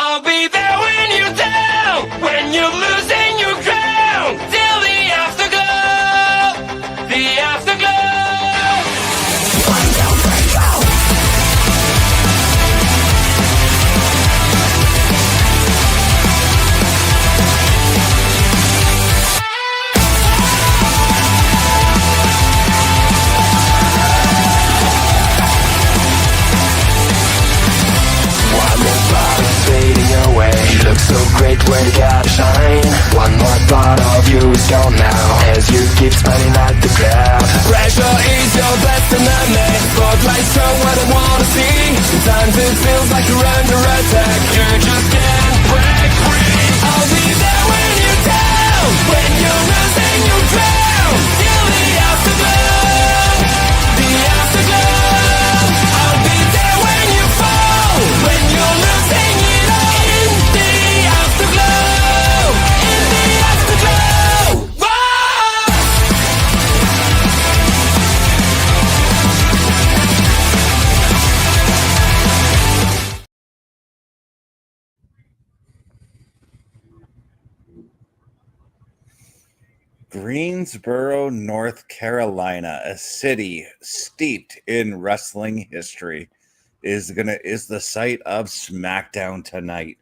I'll be there when you're down, when you're losing your ground, till the afterglow, the afterglow. Fading away, you look so great when you gotta shine. One more part of you is gone now, as you keep smiling at the crowd. Pressure is your best enemy, spotlight show what I wanna see. Sometimes it feels like you're under attack, you just can't break free. I'll be there when you're down, when you're losing your ground, till the afterglow, the afterglow. I'll be there when you fall, when you're losing it all. Greensboro, North Carolina, a city steeped in wrestling history, is the site of Smackdown tonight.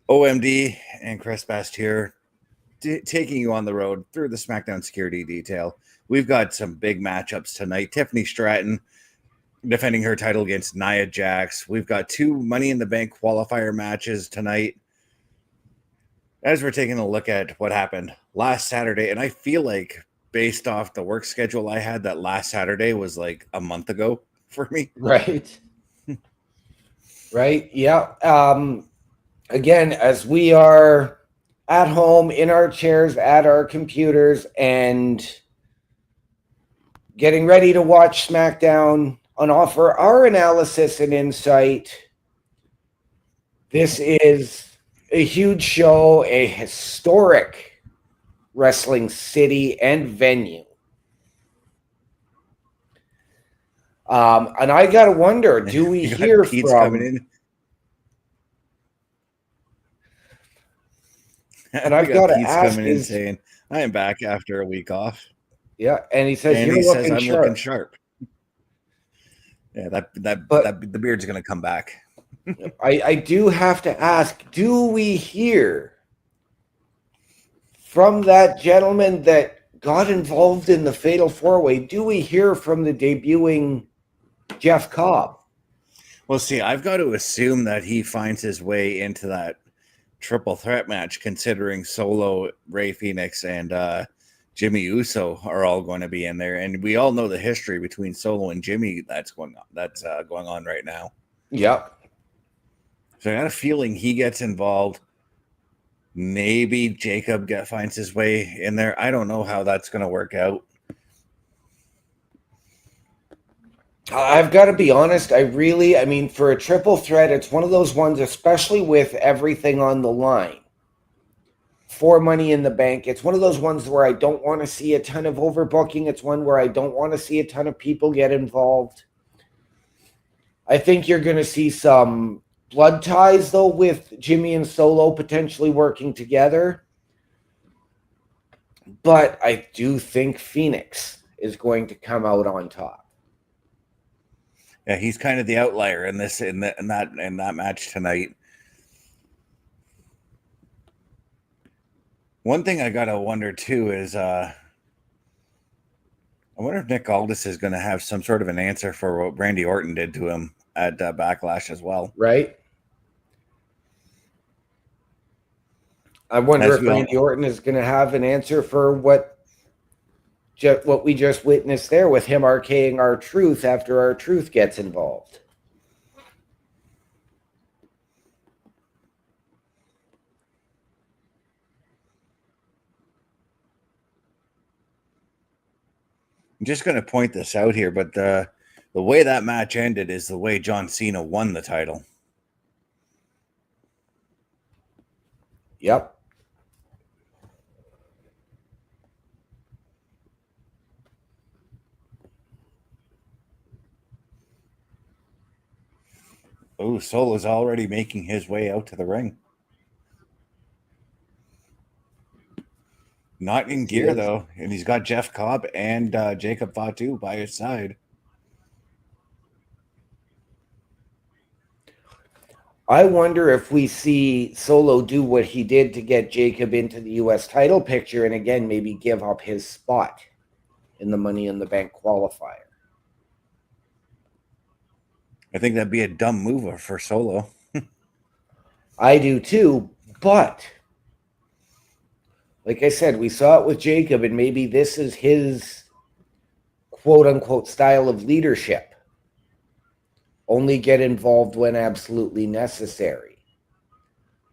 OMD and Chris Best here, taking you on the road through the Smackdown Security Detail. We've got some big matchups tonight. Tiffany Stratton defending her title against Nia Jax. We've got 2 Money in the Bank qualifier matches tonight, as we're taking a look at what happened last Saturday. And I feel like, based off the work schedule I had, that last Saturday was like a month ago for me. Right. Right. Yeah. Again, as we are at home in our chairs, at our computers, and getting ready to watch SmackDown and offer our analysis and insight, this is a huge show, a historic wrestling city and venue. And I got to wonder, do we hear Pete's from... coming in. And I've got to ask, coming in saying, I am back after a week off. Yeah, and he says, I'm looking sharp. Yeah, the beard's going to come back. I do have to ask, do we hear from that gentleman that got involved in the Fatal 4-Way? Do we hear from the debuting Jeff Cobb? Well, see, I've got to assume that he finds his way into that triple threat match, considering Solo, Rey Fenix, and Jimmy Uso are all going to be in there, and we all know the history between Solo and Jimmy that's going on right now. Yep. So I got a feeling he gets involved. Maybe Jacob finds his way in there. I don't know how that's going to work out. I've got to be honest. For a triple threat, it's one of those ones, especially with everything on the line for Money in the Bank. It's one of those ones where I don't want to see a ton of overbooking. It's one where I don't want to see a ton of people get involved. I think you're going to see some blood ties, though, with Jimmy and Solo potentially working together. But I do think Fenix is going to come out on top. Yeah, he's kind of the outlier in that match tonight. One thing I gotta wonder too is, I wonder if Nick Aldis is going to have some sort of an answer for what Randy Orton did to him at Backlash as well. Right. I wonder if Randy Orton is going to have an answer for what we just witnessed there, with him RKing R-Truth after R-Truth gets involved. I'm just going to point this out here, but the way that match ended is the way John Cena won the title. Yep. Oh, Solo's already making his way out to the ring. Not in gear, though. And he's got Jeff Cobb and Jacob Fatu by his side. I wonder if we see Solo do what he did to get Jacob into the U.S. title picture and again maybe give up his spot in the Money in the Bank qualifier. I think that'd be a dumb move for Solo. I do too, but like I said, we saw it with Jacob, and maybe this is his quote-unquote style of leadership. Only get involved when absolutely necessary.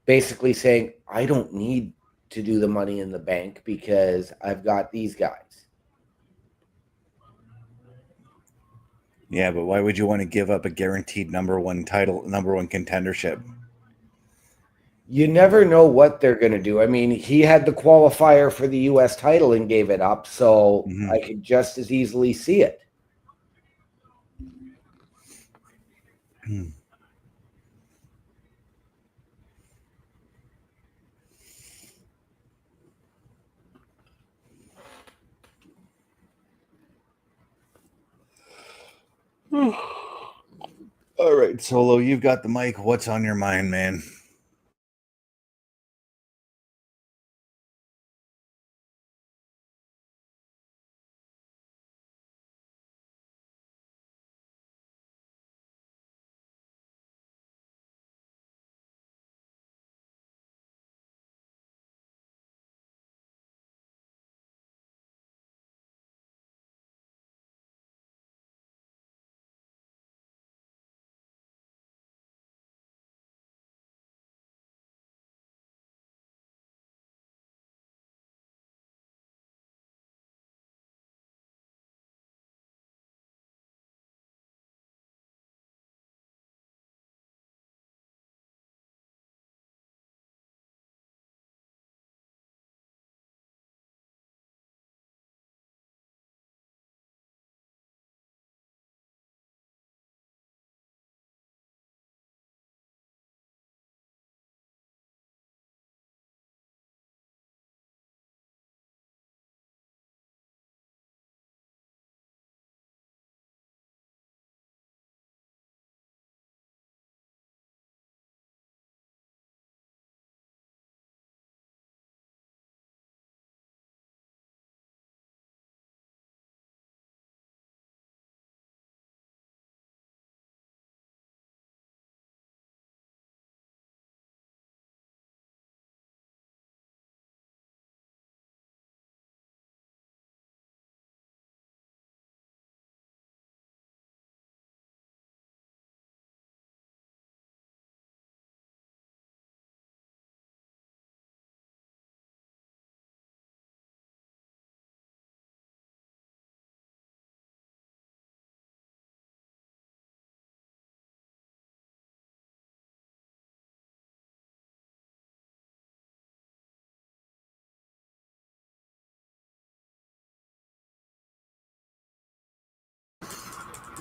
Basically saying, I don't need to do the Money in the Bank because I've got these guys. Yeah, but why would you want to give up a guaranteed number one contendership? You never know what they're going to do. I mean, he had the qualifier for the U.S. title and gave it up, so I could just as easily see it. All right, Solo, you've got the mic. What's on your mind, man?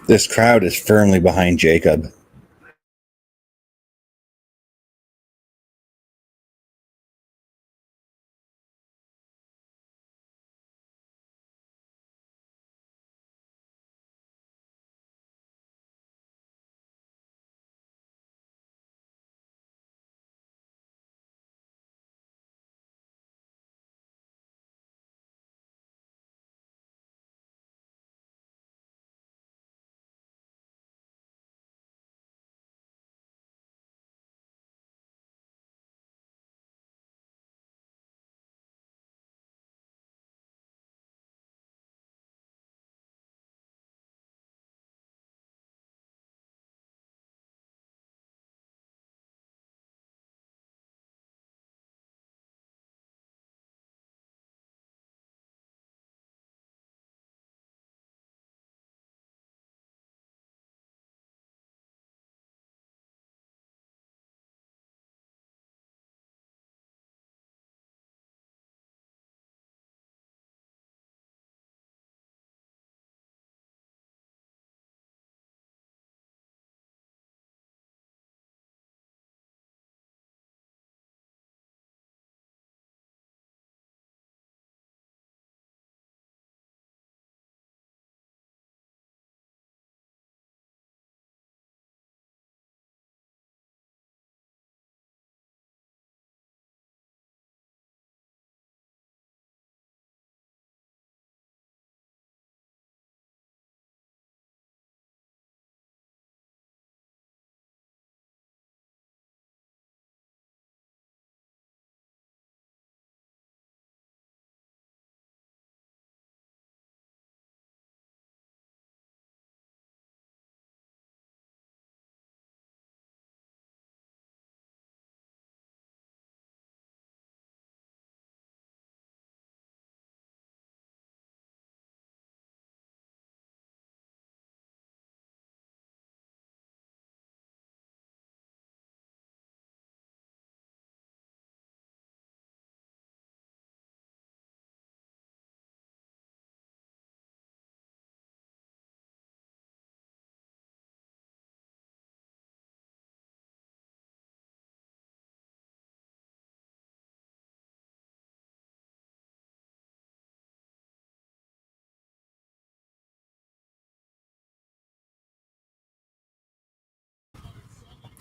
This crowd is firmly behind Jacob.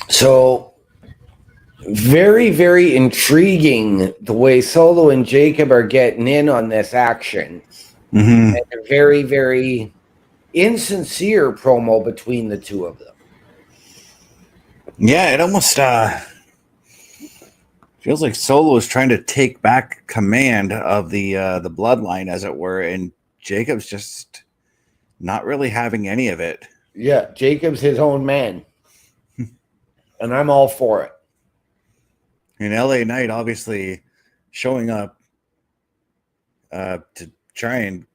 So very, very intriguing the way Solo and Jacob are getting in on this action. Mm-hmm. And a very, very insincere promo between the two of them. Yeah, it almost feels like Solo is trying to take back command of the bloodline, as it were, and Jacob's just not really having any of it. Yeah, Jacob's his own man. And I'm all for it. And LA Knight obviously showing up to try and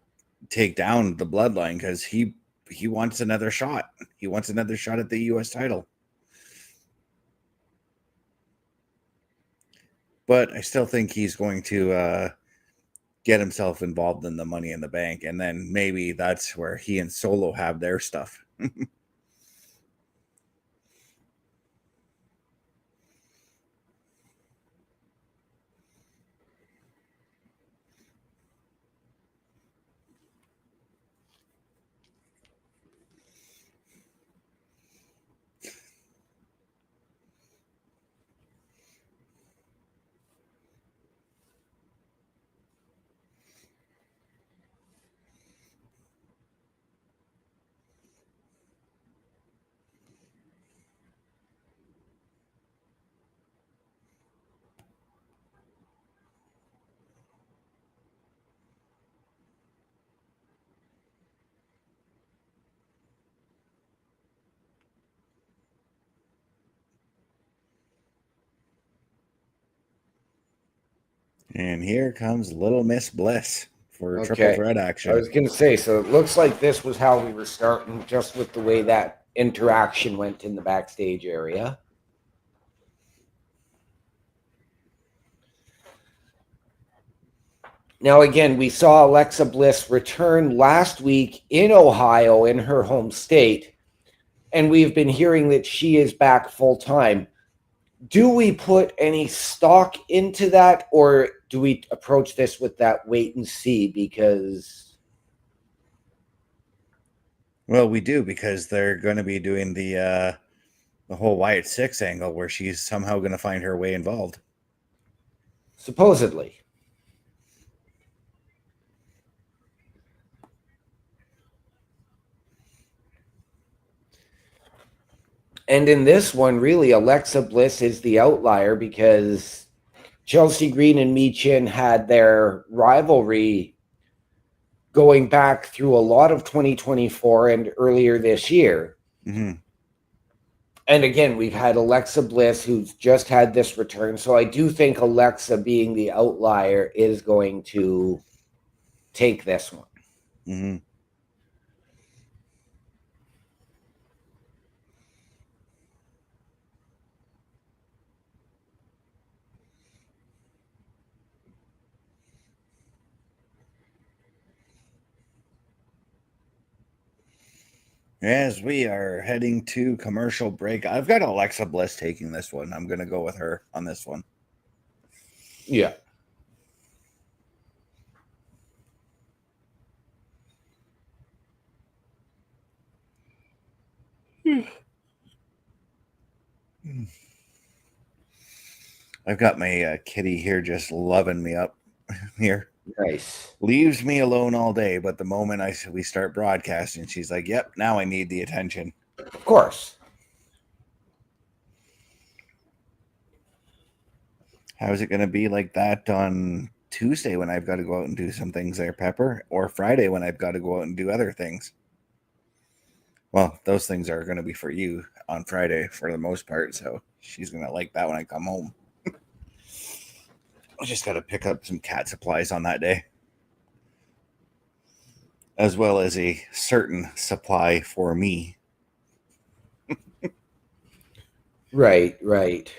take down the bloodline because he wants another shot. He wants another shot at the U.S. title. But I still think he's going to get himself involved in the Money in the Bank, and then maybe that's where he and Solo have their stuff. And here comes Little Miss Bliss for triple threat action. I was going to say, so it looks like this was how we were starting, just with the way that interaction went in the backstage area. Now, again, we saw Alexa Bliss return last week in Ohio, in her home state, and we've been hearing that she is back full time. Do we put any stock into that, or do we approach this with that wait and see? Because, well, we do, because they're going to be doing the whole Wyatt Six angle where she's somehow going to find her way involved. supposedly. And in this one, really, Alexa Bliss is the outlier because Chelsea Green and Michin had their rivalry going back through a lot of 2024 and earlier this year. Mm-hmm. And again, we've had Alexa Bliss, who's just had this return. So I do think Alexa, being the outlier, is going to take this one. Mm-hmm. As we are heading to commercial break, I've got Alexa Bliss taking this one. I'm going to go with her on this one. Yeah. I've got my kitty here just loving me up here. Nice. Leaves me alone all day, but the moment we start broadcasting, she's like, "Yep, now I need the attention." Of course. How is it going to be like that on Tuesday when I've got to go out and do some things there, Pepper, or Friday when I've got to go out and do other things? Well, those things are going to be for you on Friday for the most part, so she's going to like that when I come home. I just got to pick up some cat supplies on that day, as well as a certain supply for me. Right.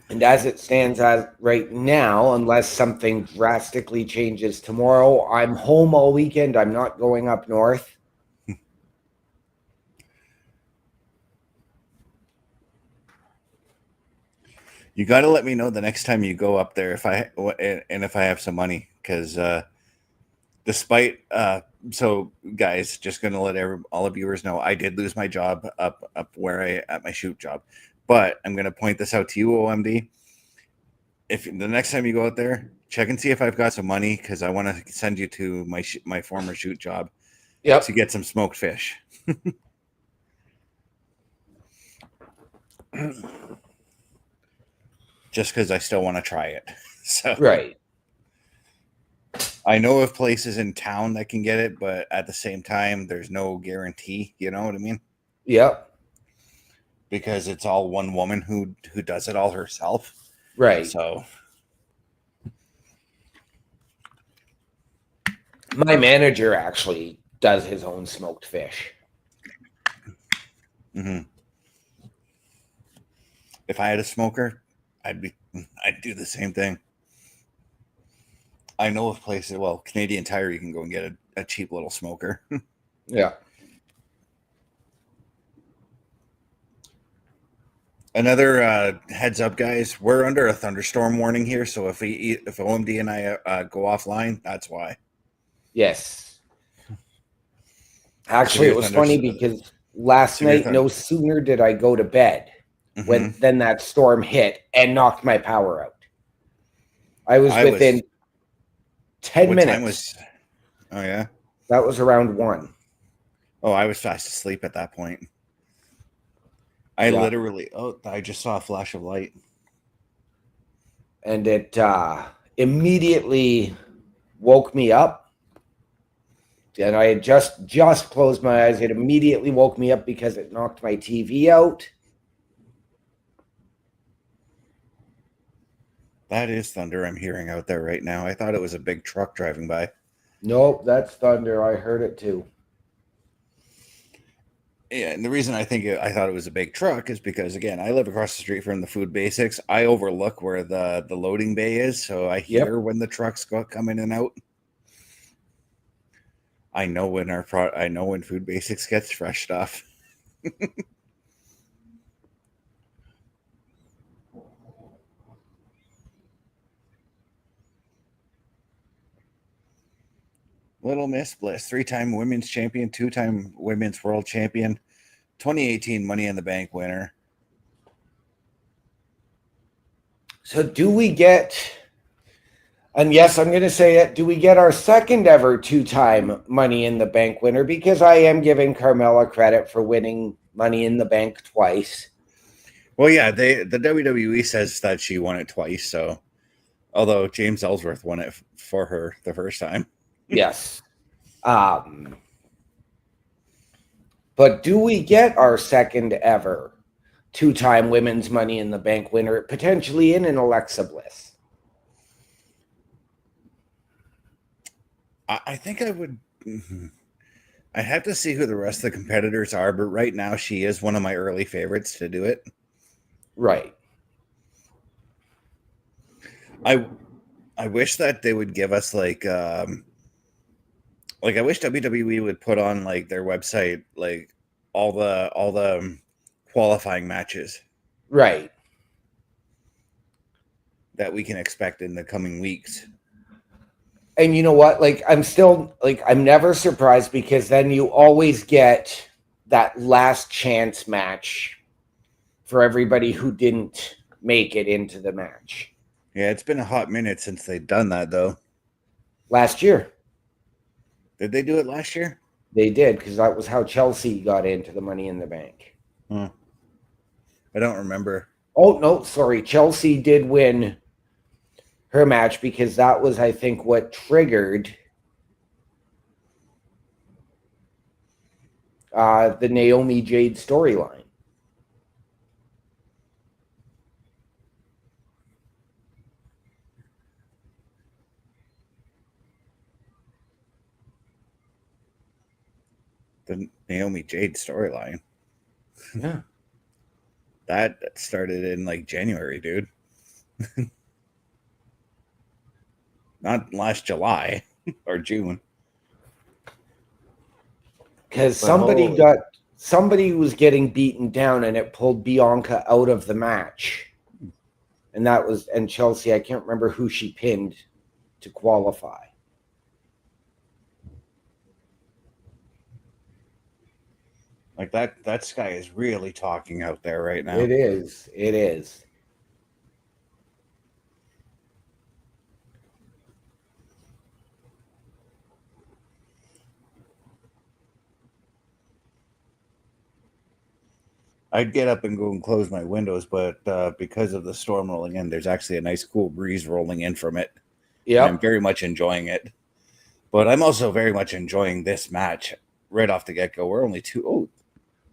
And as it stands as right now, unless something drastically changes tomorrow, I'm home all weekend. I'm not going up north. You got to let me know the next time you go up there if I have some money, because despite so guys, just gonna let all the viewers know I did lose my job up where I at my shoot job, but I'm gonna point this out to you, OMD. If the next time you go out there, check and see if I've got some money, because I want to send you to my former shoot job to get some smoked fish. Just because I still want to try it. So Right. I know of places in town that can get it, but at the same time, there's no guarantee. You know what I mean? Yep. Because it's all one woman who does it all herself. Right. So my manager actually does his own smoked fish. Mm-hmm. If I had a smoker, I'd do the same thing. I know of places, well, Canadian Tire, you can go and get a cheap little smoker. Yeah. Another heads up, guys, we're under a thunderstorm warning here, so if OMD and I go offline, that's why. Yes. Actually, it was funny because last night, no sooner did I go to bed when then that storm hit and knocked my power out. I was within 10 minutes. Oh, yeah? That was around 1. Oh, I was fast asleep at that point. I just saw a flash of light. And it immediately woke me up. And I had just closed my eyes. It immediately woke me up because it knocked my TV out. That is thunder I'm hearing out there right now. I thought it was a big truck driving by. Nope, that's thunder. I heard it too. Yeah, and the reason I thought it was a big truck is because, again, I live across the street from the Food Basics. I overlook where the loading bay is, so I hear when the trucks come in and out. I know when Food Basics gets fresh stuff. Little Miss Bliss, 3-time women's champion, 2-time women's world champion, 2018 Money in the Bank winner. So do we get, and yes, I'm going to say it, do we get our second ever 2-time Money in the Bank winner? Because I am giving Carmella credit for winning Money in the Bank twice. Well, yeah, the WWE says that she won it twice. So, although James Ellsworth won it for her the first time. Yes. But do we get our second ever 2-time women's Money in the Bank winner, potentially in an Alexa Bliss? I think I would. I have to see who the rest of the competitors are, but right now she is one of my early favorites to do it. Right. I wish that they would give us like I wish WWE would put on like their website like all the qualifying matches. Right. That we can expect in the coming weeks. And you know what? Like, I'm never surprised, because then you always get that last chance match for everybody who didn't make it into the match. Yeah, it's been a hot minute since they've done that, though. Last year. Did they do it last year? They did, because that was how Chelsea got into the Money in the Bank. I don't remember. Oh, no, sorry. Chelsea did win her match, because that was, I think, what triggered the Naomi Jade storyline. The Naomi Jade storyline. Yeah. That started in like January, dude. Not last July or June. Because somebody was getting beaten down, and it pulled Bianca out of the match. And Chelsea, I can't remember who she pinned to qualify. Like that sky is really talking out there right now. It is. It is. I'd get up and go and close my windows, but because of the storm rolling in, there's actually a nice cool breeze rolling in from it. And I'm Yep. very much enjoying it. But I'm also very much enjoying this match right off the get-go. We're only two. Oh,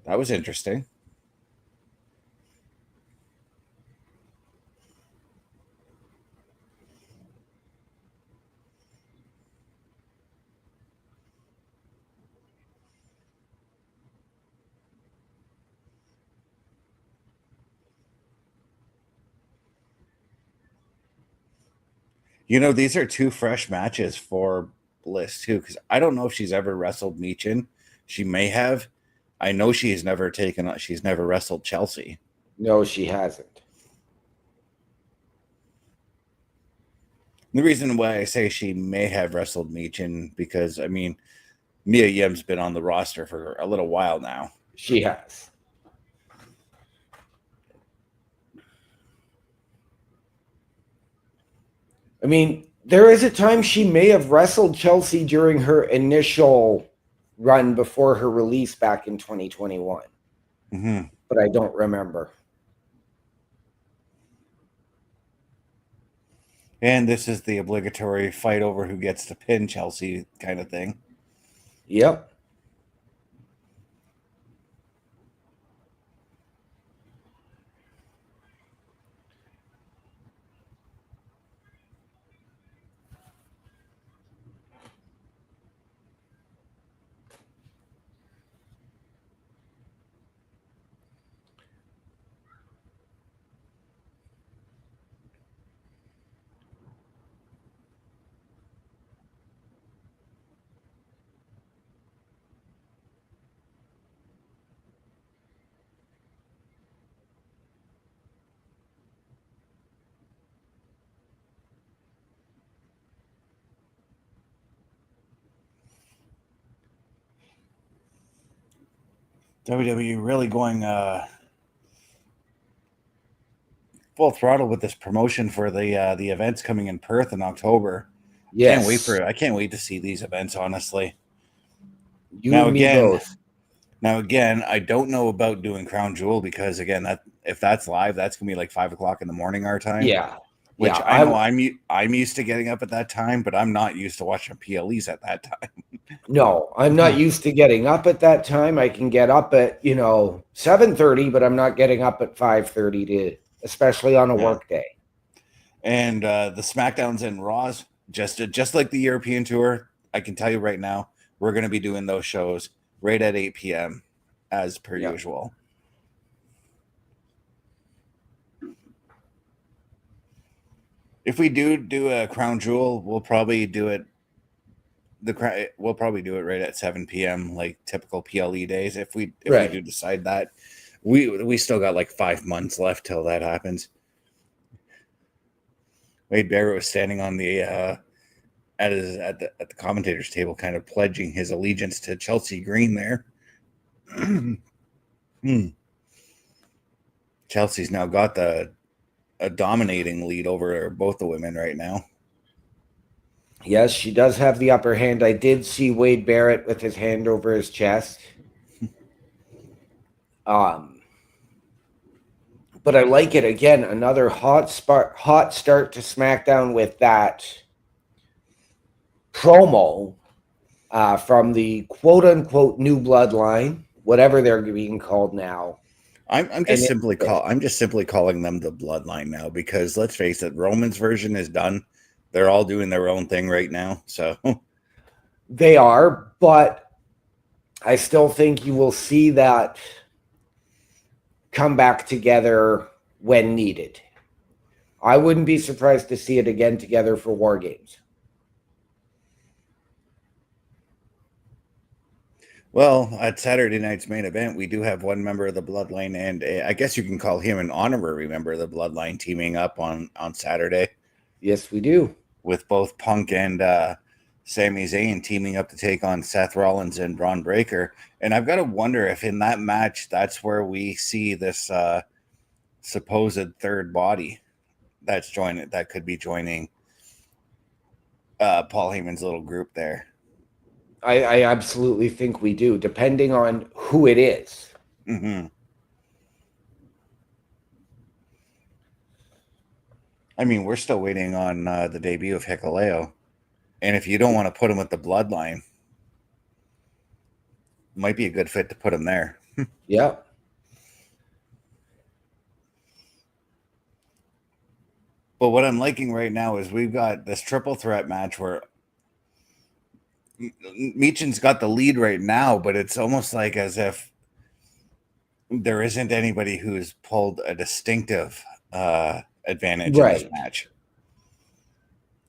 that was interesting. You know, these are two fresh matches for Bliss too, because I don't know if she's ever wrestled Michin. She may have. I know she's never wrestled Chelsea. No, she hasn't. The reason why I say she may have wrestled Michin because I mean Nia Yim's been on the roster for a little while now. She has. I mean, there is a time she may have wrestled Chelsea during her initial run before her release back in 2021. Mm-hmm. But I don't remember. And this is the obligatory fight over who gets to pin Chelsea kind of thing. Yep. WWE really going full throttle with this promotion for the events coming in Perth in October. Yes. I can't wait to see these events, honestly. You and me both. Now again, I don't know about doing Crown Jewel because again, that if that's live, that's gonna be like 5 o'clock in the morning our time. Yeah. Which Yeah, I know I'm used to getting up at that time, but I'm not used to watching PLEs at that time. No, I'm not used to getting up at that time. I can get up at, 7:30, but I'm not getting up at 5:30 to, especially on a work day. And the SmackDowns and Raws, just like the European tour, I can tell you right now, we're going to be doing those shows right at 8 p.m. as per usual. If we do a Crown Jewel, we'll probably do it. We'll probably do it right at 7 p.m. like typical PLE days. If we do decide that, we still got like 5 months left till that happens. Wade Barrett was standing on the at the commentators table, kind of pledging his allegiance to Chelsea Green there. Chelsea's now got a dominating lead over both the women right now. Yes, she does have the upper hand. I did see Wade Barrett with his hand over his chest. But I like it again. Another hot start to SmackDown with that promo from the quote unquote new Bloodline, whatever they're being called now. I'm just simply calling them the Bloodline now because let's face it, Roman's version is done. They're all doing their own thing right now. So they are, but I still think you will see that come back together when needed. I wouldn't be surprised to see it again together for War Games. Well, at Saturday night's main event, we do have one member of the Bloodline, and I guess you can call him an honorary member of the Bloodline, teaming up on Saturday. Yes, we do. With both Punk and Sami Zayn teaming up to take on Seth Rollins and Braun Breaker. And I've got to wonder if in that match, that's where we see this supposed third body that could be joining Paul Heyman's little group there. I absolutely think we do, depending on who it is. Mm-hmm. I mean, we're still waiting on the debut of Hikuleo. And if you don't want to put him with the Bloodline, might be a good fit to put him there. Yeah. But what I'm liking right now is we've got this triple threat match where Michin's got the lead right now, but it's almost like as if there isn't anybody who's pulled a distinctive advantage in this match.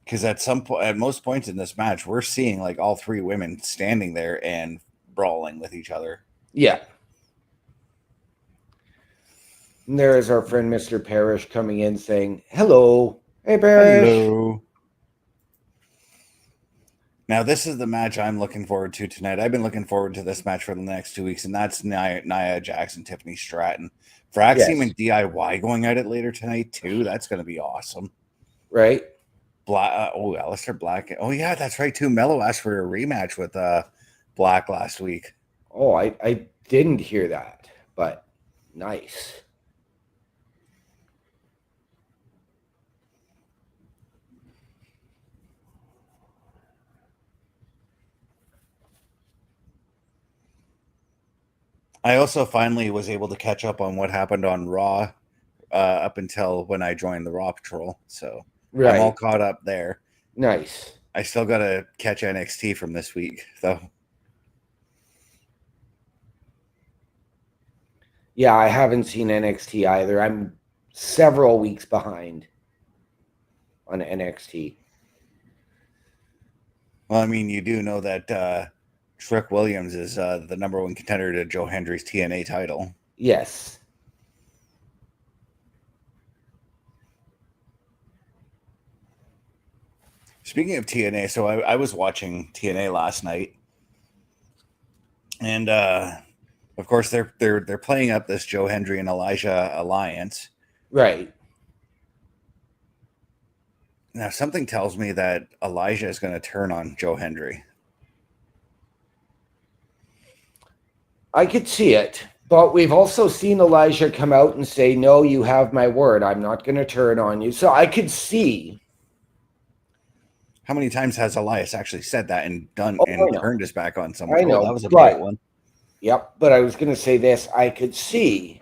Because at most points in this match, we're seeing like all three women standing there and brawling with each other. Yeah. And there is our friend Mr. Parrish coming in saying, hello. Hey, Parrish. Hello. Now, this is the match I'm looking forward to tonight. I've been looking forward to this match for the next 2 weeks, and that's Nia Jax and Tiffany Stratton. For Axiom and DIY going at it later tonight, too, that's going to be awesome. Right? Aleister Black. Oh, yeah, that's right, too. Mello asked for a rematch with Black last week. Oh, I didn't hear that, but nice. I also finally was able to catch up on what happened on Raw up until when I joined the Raw Patrol. So I'm all caught up there. Nice. I still got to catch NXT from this week, though. Yeah, I haven't seen NXT either. I'm several weeks behind on NXT. Well, I mean, you do know that Trick Williams is the #1 contender to Joe Hendry's TNA title. Yes. Speaking of TNA, so I was watching TNA last night, and of course they're playing up this Joe Hendry and Elijah alliance. Right. Now something tells me that Elijah is going to turn on Joe Hendry. I could see it, but we've also seen Elijah come out and say, no, you have my word. I'm not going to turn on you. So I could see. How many times has Elias actually said that and turned his back on someone? I know. That was a great one. Yep. But I was going to say this. I could see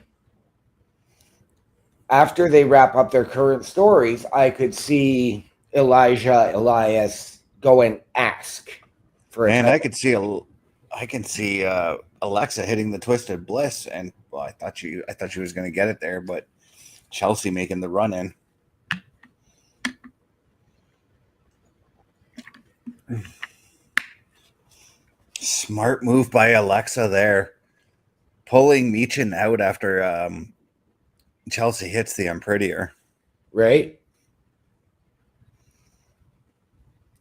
after they wrap up their current stories, I could see Elias go and ask for And I can see Alexa hitting the Twisted Bliss, and well, I thought she was going to get it there, but Chelsea making the run in. Smart move by Alexa there, pulling Michin out after Chelsea hits the Unprettier. Right.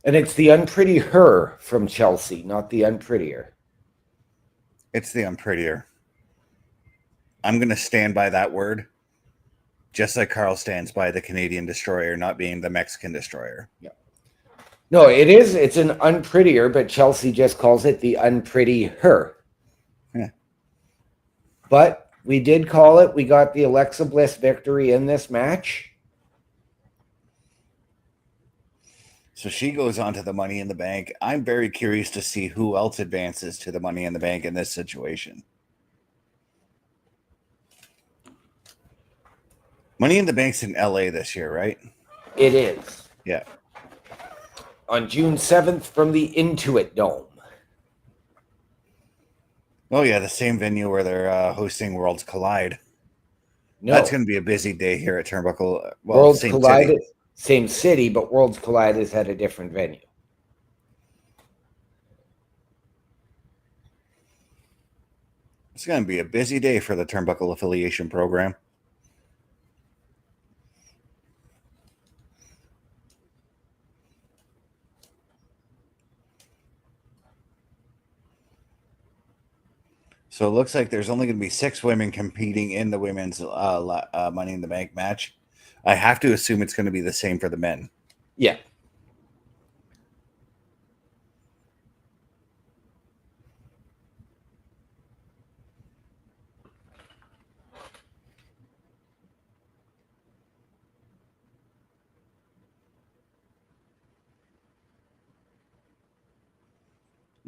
And it's the Unprettier from Chelsea, not the Unprettier. It's the Unprettier. I'm going to stand by that word, just like Carl stands by the Canadian Destroyer not being the Mexican Destroyer. Yeah. No, it is. It's an Unprettier, but Chelsea just calls it the Unprettier. Yeah. But we did call it. We got the Alexa Bliss victory in this match. So she goes on to the Money in the Bank. I'm very curious to see who else advances to the Money in the Bank in this situation. Money in the Bank's in LA this year, right? It is. Yeah. On June 7th from the Intuit Dome. Oh, yeah, the same venue where they're hosting Worlds Collide. No. That's going to be a busy day here at Turnbuckle. Well, Worlds same Collide, city. Same city, but Worlds Collide is at a different venue. It's going to be a busy day for the Turnbuckle affiliation program. So it looks like there's only going to be 6 women competing in the women's Money in the Bank match. I have to assume it's going to be the same for the men. Yeah.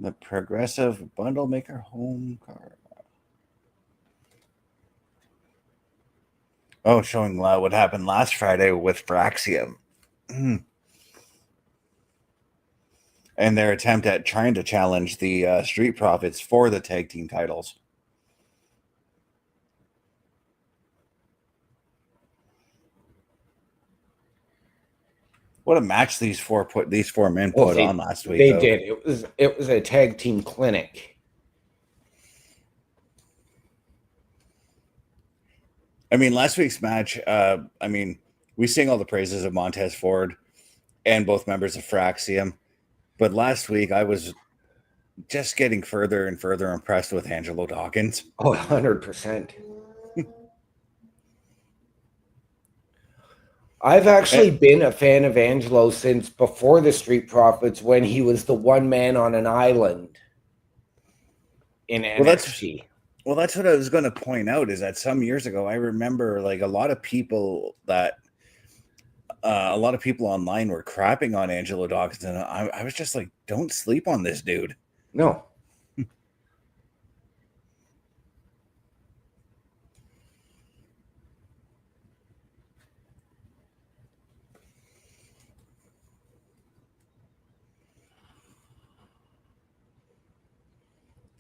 The Progressive Bundle Maker home card. Oh, showing what happened last Friday with Fraxium. And their attempt at trying to challenge the Street Profits for the tag team titles. What a match these four men put on last week. They did. It was a tag team clinic. I mean, last week's match, we sing all the praises of Montez Ford and both members of Fraxium. But last week, I was just getting further and further impressed with Angelo Dawkins. Oh, 100%. I've actually been a fan of Angelo since before the Street Profits, when he was the one man on an island in NXT. Well, that's what I was going to point out, is that some years ago, I remember like a lot of people online were crapping on Angelo Dawkins, and I was just like, don't sleep on this dude. No.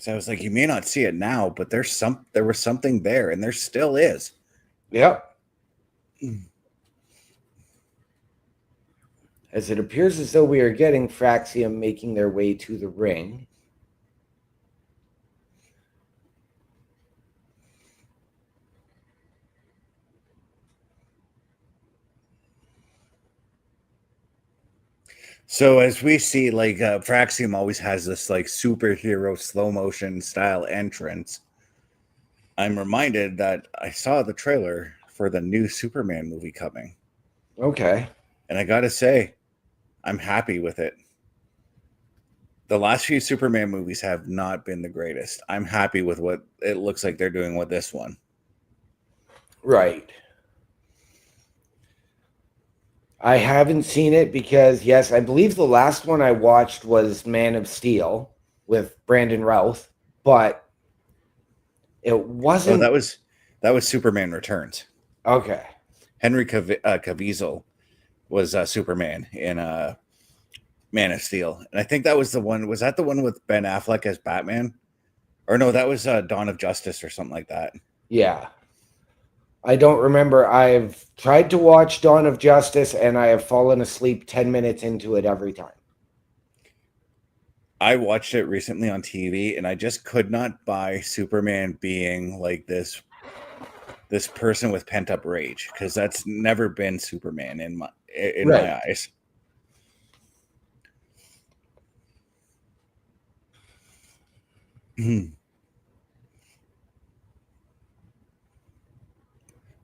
So I was like, you may not see it now, but there was something there, and there still is. Yep. As it appears as though we are getting Fraxium making their way to the ring. So as we see, like Fraxium always has this like superhero slow motion style entrance. I'm reminded that I saw the trailer for the new Superman movie coming. Okay. And I gotta say, I'm happy with it. The last few Superman movies have not been the greatest. I'm happy with what it looks like they're doing with this one. Right. I haven't seen it because, yes, I believe the last one I watched was Man of Steel with Brandon Routh, but it wasn't. Oh, that was Superman Returns. Okay. Henry Cavill was Superman in Man of Steel, and I think that was the one. Was that the one with Ben Affleck as Batman? Or no, that was Dawn of Justice or something like that. Yeah. I don't remember. I've tried to watch Dawn of Justice, and I have fallen asleep 10 minutes into it every time. I watched it recently on TV, and I just could not buy Superman being like this person with pent up rage, because that's never been Superman in my eyes.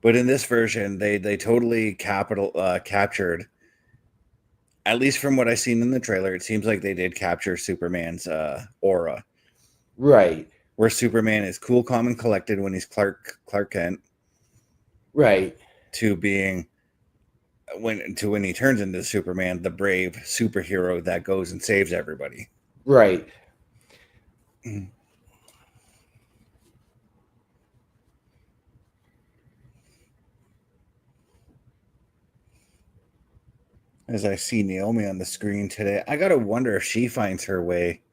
But in this version, they totally captured, at least from what I've seen in the trailer, it seems like they did capture Superman's aura. Right. Where Superman is cool, calm, and collected when he's Clark Kent. Right. To being when he turns into Superman, the brave superhero that goes and saves everybody. Right. As I see Naomi on the screen today, I gotta wonder if she finds her way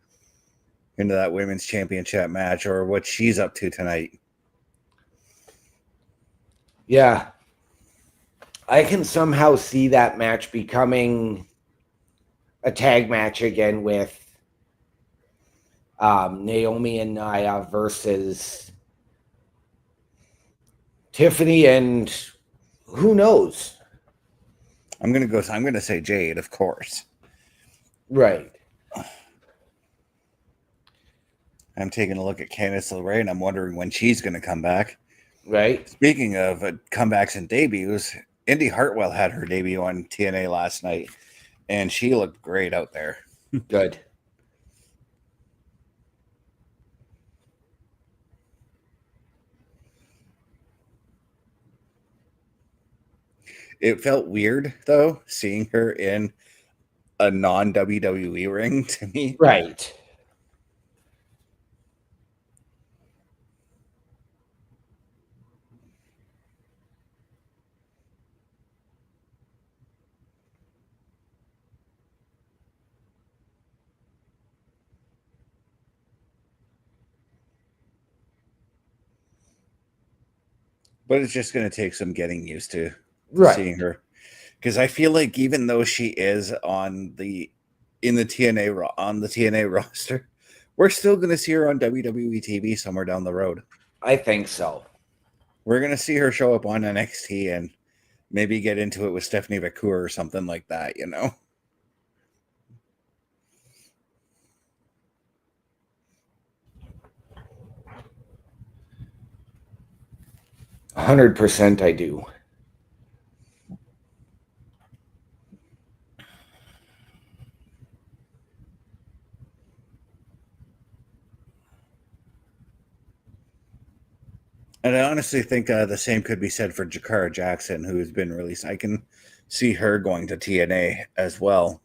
into that women's championship match, or what she's up to tonight. Yeah. I can somehow see that match becoming a tag match again with Naomi and Nia versus Tiffany, and who knows? I'm gonna say Jade, of course. Right. I'm taking a look at Candice LeRae, and I'm wondering when she's going to come back. Right. Speaking of comebacks and debuts, Indy Hartwell had her debut on TNA last night, and she looked great out there. Good. It felt weird, though, seeing her in a non-WWE ring to me. Right. But it's just going to take some getting used to seeing Right. her. Because I feel like even though she is on the TNA roster, we're still going to see her on WWE TV somewhere down the road. I think so. We're going to see her show up on NXT and maybe get into it with Stephanie McCool or something like that, you know? 100% I do. And I honestly think the same could be said for Jakara Jackson, who has been released. I can see her going to TNA as well.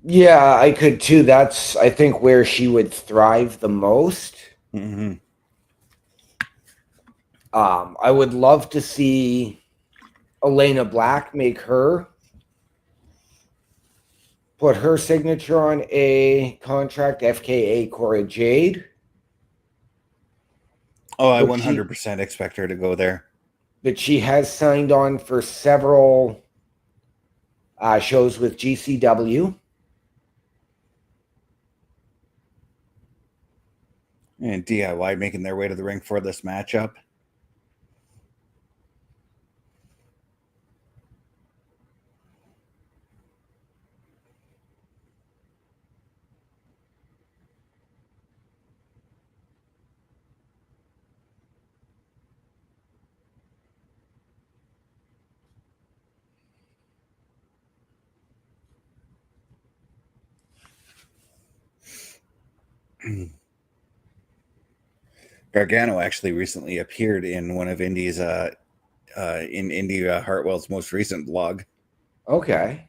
Yeah, I could too. That's, I think, where she would thrive the most. Mm-hmm. I would love to see Elena Black put her signature on a contract, FKA Cora Jade. Oh, I 100% expect her to go there. But she has signed on for several shows with GCW. And DIY making their way to the ring for this matchup. Gargano actually recently appeared in one of Indy's in Indy Hartwell's most recent vlog. Okay.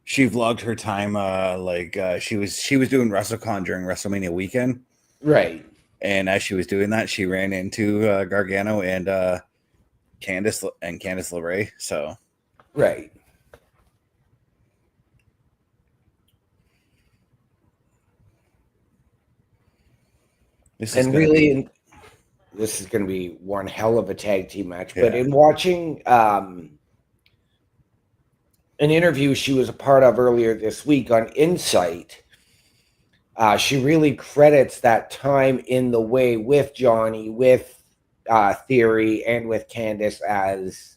She vlogged her time she was doing WrestleCon during WrestleMania weekend. Right. And as she was doing that, she ran into Gargano and Candice LeRae. So right. This is going to be one hell of a tag team match. Yeah. But in watching an interview she was a part of earlier this week on Insight, she really credits that time in the way with Johnny, with Theory, and with Candice as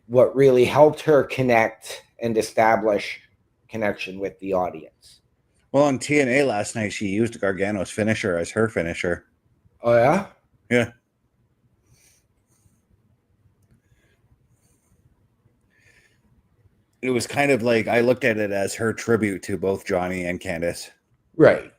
what really helped her connect and establish connection with the audience. Well, on TNA last night, she used Gargano's finisher as her finisher. Oh, yeah? Yeah. It was kind of like, I looked at it as her tribute to both Johnny and Candice. Right.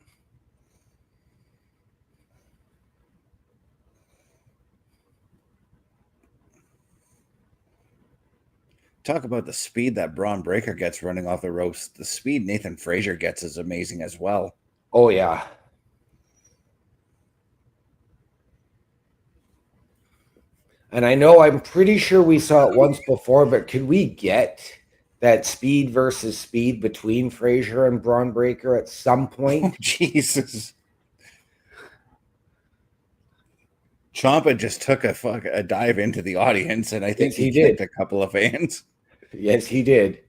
Talk about the speed that Braun Breaker gets running off the ropes. The speed Nathan Frazier gets is amazing as well. Oh, yeah. And I know, I'm pretty sure we saw it once before, but could we get that speed versus speed between Frazier and Braun Breaker at some point? Oh, Jesus. Ciampa just took a dive into the audience, and I think he kicked a couple of fans. Yes, he did.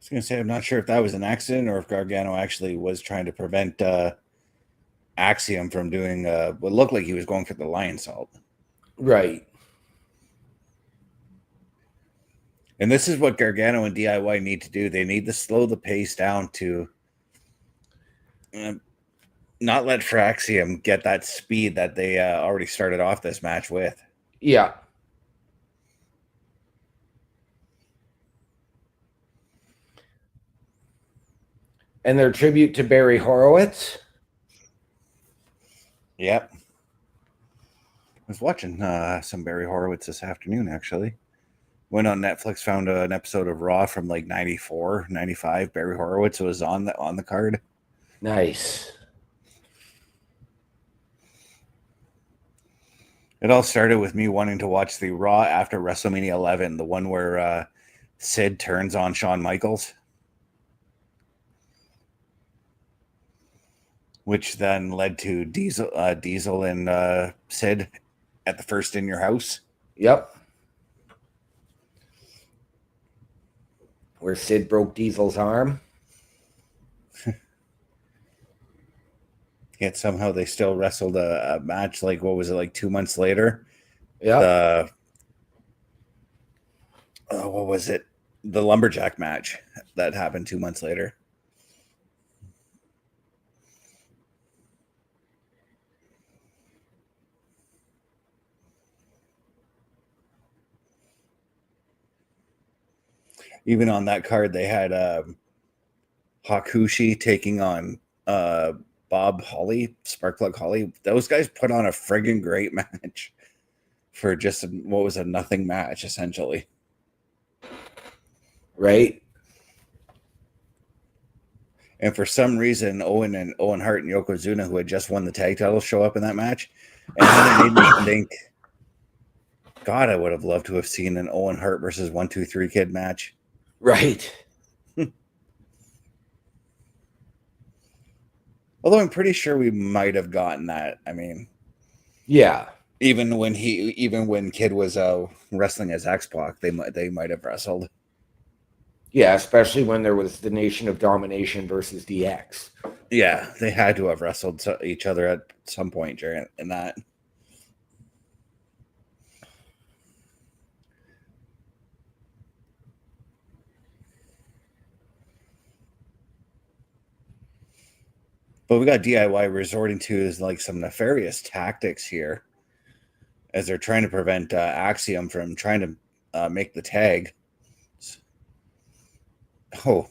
was going to say, I'm not sure if that was an accident or if Gargano actually was trying to prevent Axiom from doing what looked like he was going for the lion salt. Right. And this is what Gargano and DIY need to do. They need to slow the pace down to not let Axiom get that speed that they already started off this match with. Yeah. And their tribute to Barry Horowitz. Yep. I was watching some Barry Horowitz this afternoon, actually. Went on Netflix, found an episode of Raw from like 94, 95. Barry Horowitz was on the card. Nice. It all started with me wanting to watch the Raw after WrestleMania 11, the one where Sid turns on Shawn Michaels, which then led to Diesel and Sid at the first In Your House. Yep. Where Sid broke Diesel's arm. Yet somehow they still wrestled a match, like, what was it, like 2 months later? Yeah. What was it? The lumberjack match that happened 2 months later. Even on that card, they had Hakushi taking on Bob Holly, Sparkplug Holly. Those guys put on a friggin' great match for just what was a nothing match, essentially. Right. And for some reason, Owen Hart and Yokozuna, who had just won the tag titles, show up in that match. And then it made me think, God, I would have loved to have seen an Owen Hart versus 1-2-3 Kid match. Right. Although I'm pretty sure we might have gotten that. I mean, yeah. Even when Kid was wrestling as X-Pac, they might have wrestled. Yeah, especially when there was the Nation of Domination versus DX. Yeah, they had to have wrestled each other at some point during in that. But we got DIY resorting to is like some nefarious tactics here, as they're trying to prevent Axiom from trying to make the tag. Oh.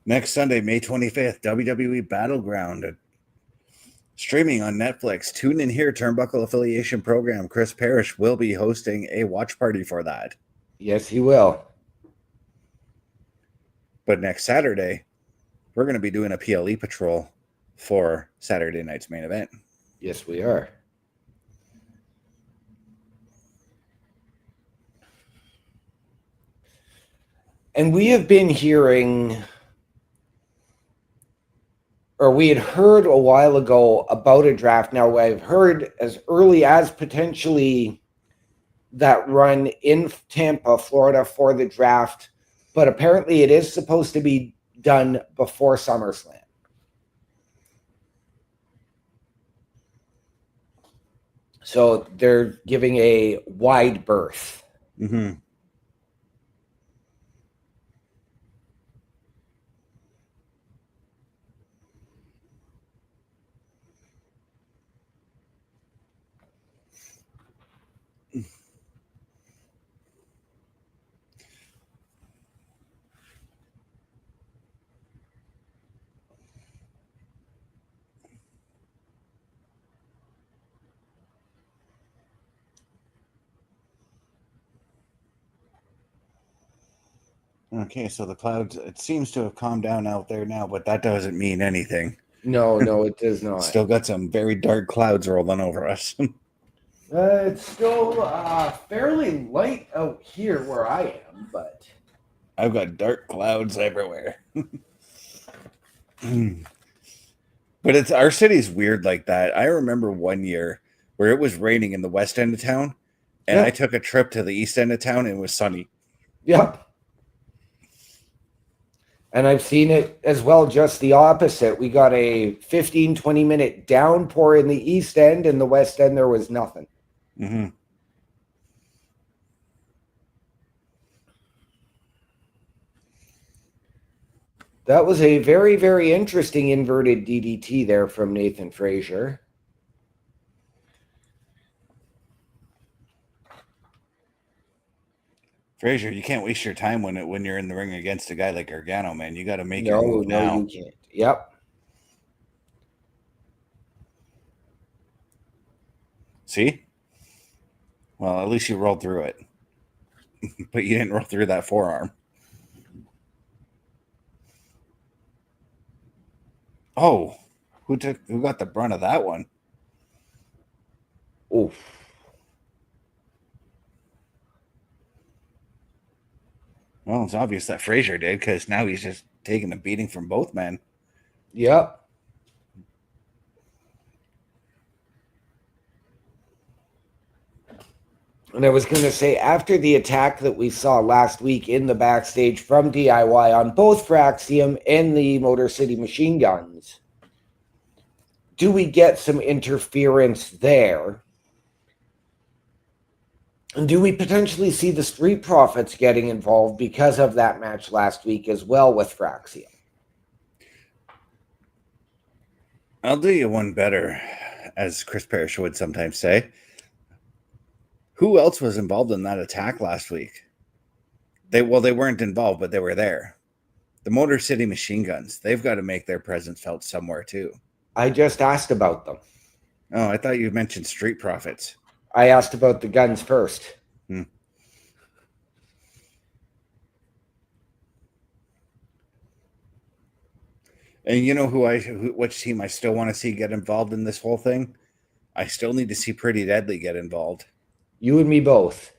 Next Sunday, May 25th, WWE Battleground. Streaming on Netflix. Tune in here, Turnbuckle Affiliation Program. Chris Parrish will be hosting a watch party for that. Yes, he will. But next Saturday, we're going to be doing a PLE patrol for Saturday night's main event. Yes, we are. And we have been hearing, or we had heard a while ago about a draft. Now, I've heard as early as potentially that run in Tampa, Florida for the draft, but apparently it is supposed to be done before SummerSlam. So they're giving a wide berth. Mm-hmm. Okay, so the clouds, it seems to have calmed down out there now, but that doesn't mean anything. No, it does not. Still got some very dark clouds rolling over us. It's still fairly light out here where I am, but I've got dark clouds everywhere. But it's our city's weird like that. I remember one year where it was raining in the west end of town, and I took a trip to the east end of town and it was sunny. Yep. And I've seen it as well, just the opposite. We got a 15, 20-minute downpour in the east end. In the west end, there was nothing. Mm-hmm. That was a very, very interesting inverted DDT there from Nathan Frazier. Frazier, you can't waste your time when you're in the ring against a guy like Gargano, man. You got to make your move now. No, you can't. Yep. See? Well, at least you rolled through it. But you didn't roll through that forearm. Oh, who got the brunt of that one? Oof. Well, it's obvious that Frazier did, because now he's just taking a beating from both men. Yep. And I was going to say, after the attack that we saw last week in the backstage from DIY on both Fraxium and the Motor City Machine Guns, do we get some interference there? And do we potentially see the Street Profits getting involved because of that match last week as well with Fraxium? I'll do you one better, as Chris Parrish would sometimes say. Who else was involved in that attack last week? They weren't involved, but they were there. The Motor City Machine Guns, they've got to make their presence felt somewhere too. I just asked about them. Oh, I thought you mentioned Street Profits. I asked about the guns first. And you know which team I still want to see get involved in this whole thing? I still need to see Pretty Deadly get involved. You and me both.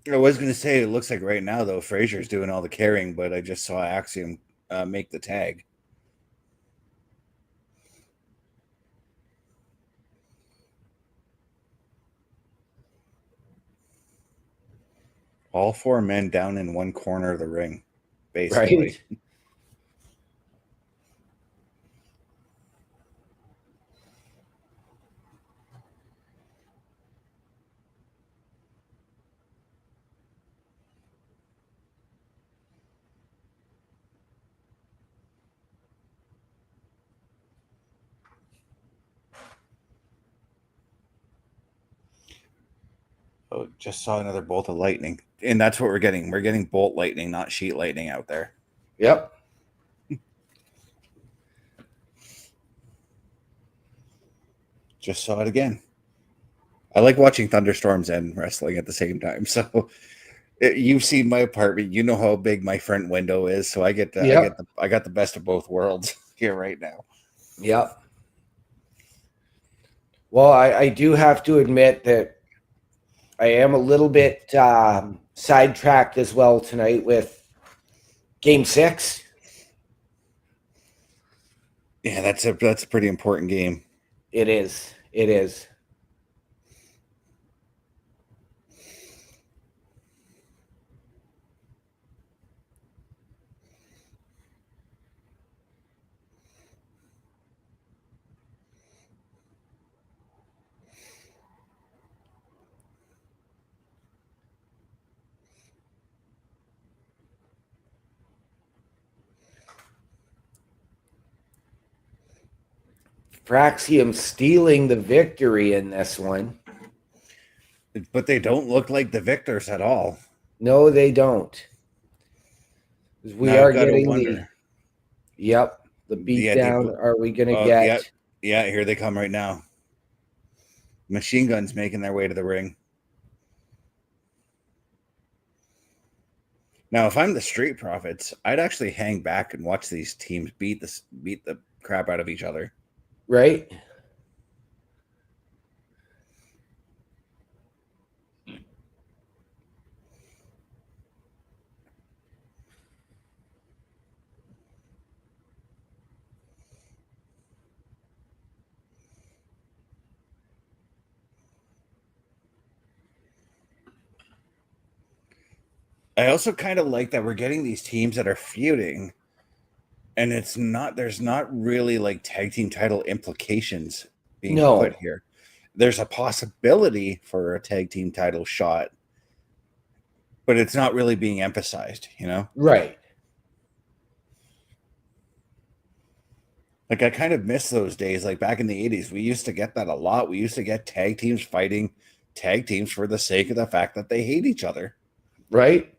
I was going to say, it looks like right now, though, Frazier's doing all the carrying, but I just saw Axiom make the tag. All four men down in one corner of the ring, basically. Right? Oh, just saw another bolt of lightning. And that's what we're getting. We're getting bolt lightning, not sheet lightning out there. Yep. Just saw it again. I like watching thunderstorms and wrestling at the same time. So you've seen my apartment. You know how big my front window is. So I got the best of both worlds here right now. Yep. Well, I do have to admit that I am a little bit sidetracked as well tonight with Game 6. Yeah, that's a pretty important game. It is. It is. Fraxium stealing the victory in this one. But they don't look like the victors at all. No, they don't. We are getting the beatdown. Are we going to get? Yeah, here they come right now. Machine Guns making their way to the ring. Now, if I'm the Street Profits, I'd actually hang back and watch these teams beat the crap out of each other. Right? I also kind of like that we're getting these teams that are feuding, and there's not really like tag team title implications being No. put here. There's a possibility for a tag team title shot, but it's not really being emphasized, you know? Right. Like I kind of miss those days. Like back in the 80s, we used to get that a lot. We used to get tag teams fighting tag teams for the sake of the fact that they hate each other. Right?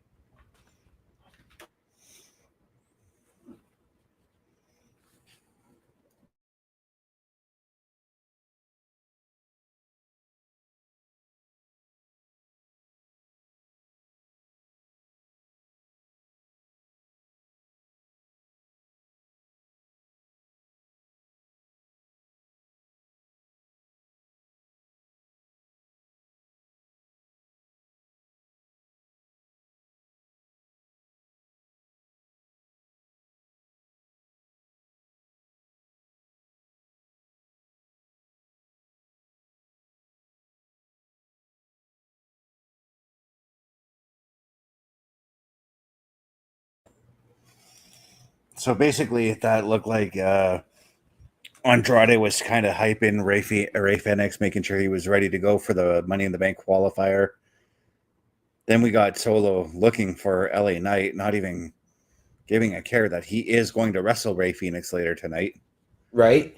So basically, that looked like Andrade was kind of hyping Ray Fenix, making sure he was ready to go for the Money in the Bank qualifier. Then we got Solo looking for LA Knight, not even giving a care that he is going to wrestle Ray Phoenix later tonight. Right?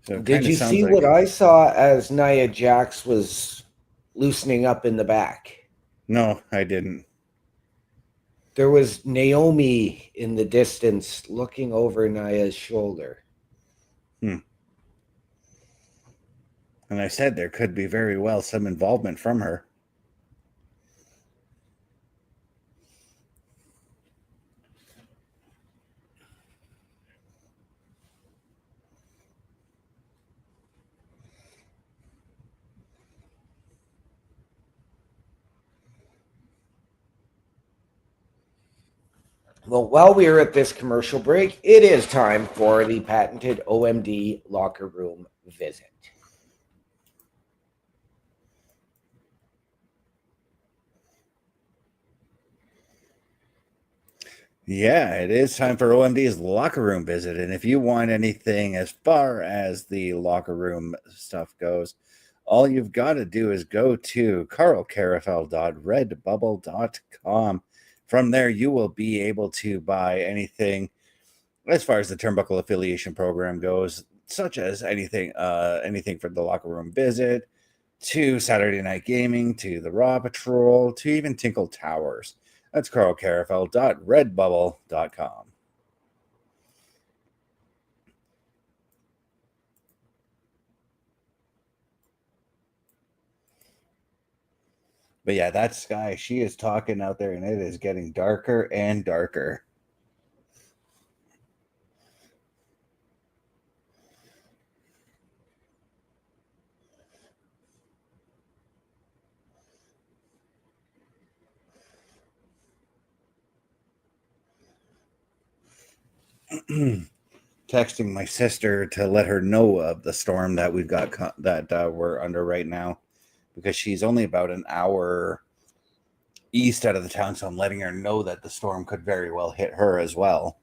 So it Did kind of you sounds see like what I saw as Nia Jax was loosening up in the back? no, I didn't. There was Naomi in the distance looking over Nia's shoulder. And I said there could be very well some involvement from her. Well, while we are at this commercial break, it is time for the patented OMD locker room visit. Yeah, it is time for OMD's locker room visit. And if you want anything as far as the locker room stuff goes, all you've got to do is go to carlcarafel.redbubble.com. From there, you will be able to buy anything as far as the Turnbuckle affiliation program goes, such as anything for the locker room visit, to Saturday Night Gaming, to the Raw Patrol, to even Tinkle Towers. That's carlcarafel.redbubble.com. But yeah, that Sky, she is talking out there, and it is getting darker and darker. Texting my sister to let her know of the storm that we've got that we're under right now, because she's only about an hour east out of the town, so I'm letting her know that the storm could very well hit her as well.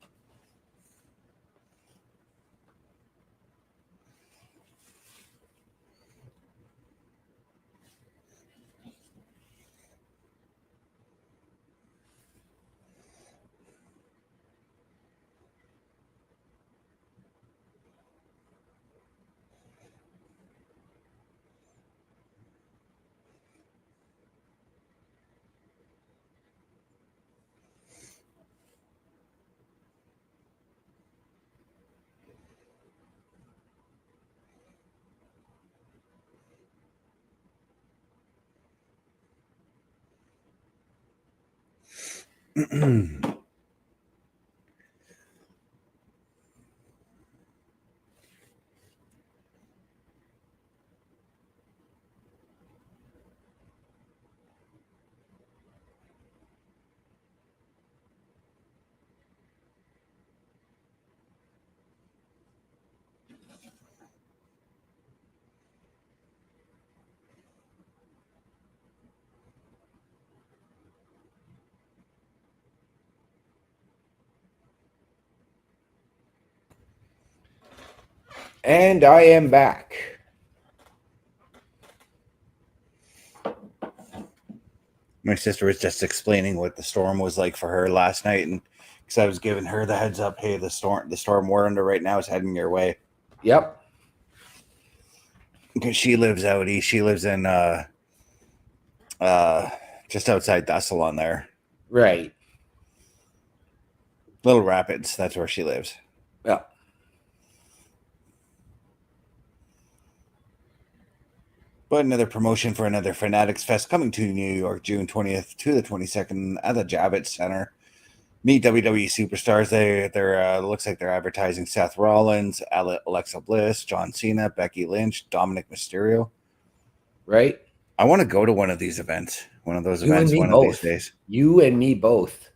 And I am back. My sister was just explaining what the storm was like for her last night, and because I was giving her the heads up, hey, the storm we're under right now is heading your way. Yep. Because she lives out east. She lives in just outside Thessalon there. Right. Little Rapids, that's where she lives. Yeah. But another promotion for another Fanatics Fest coming to New York, June 20th to the 22nd at the Javits Center. Meet WWE superstars. They're looks like they're advertising Seth Rollins, Alexa Bliss, John Cena, Becky Lynch, Dominic Mysterio. Right. I want to go to one of these events, one of those You and events, me one of these both. days. You and me both.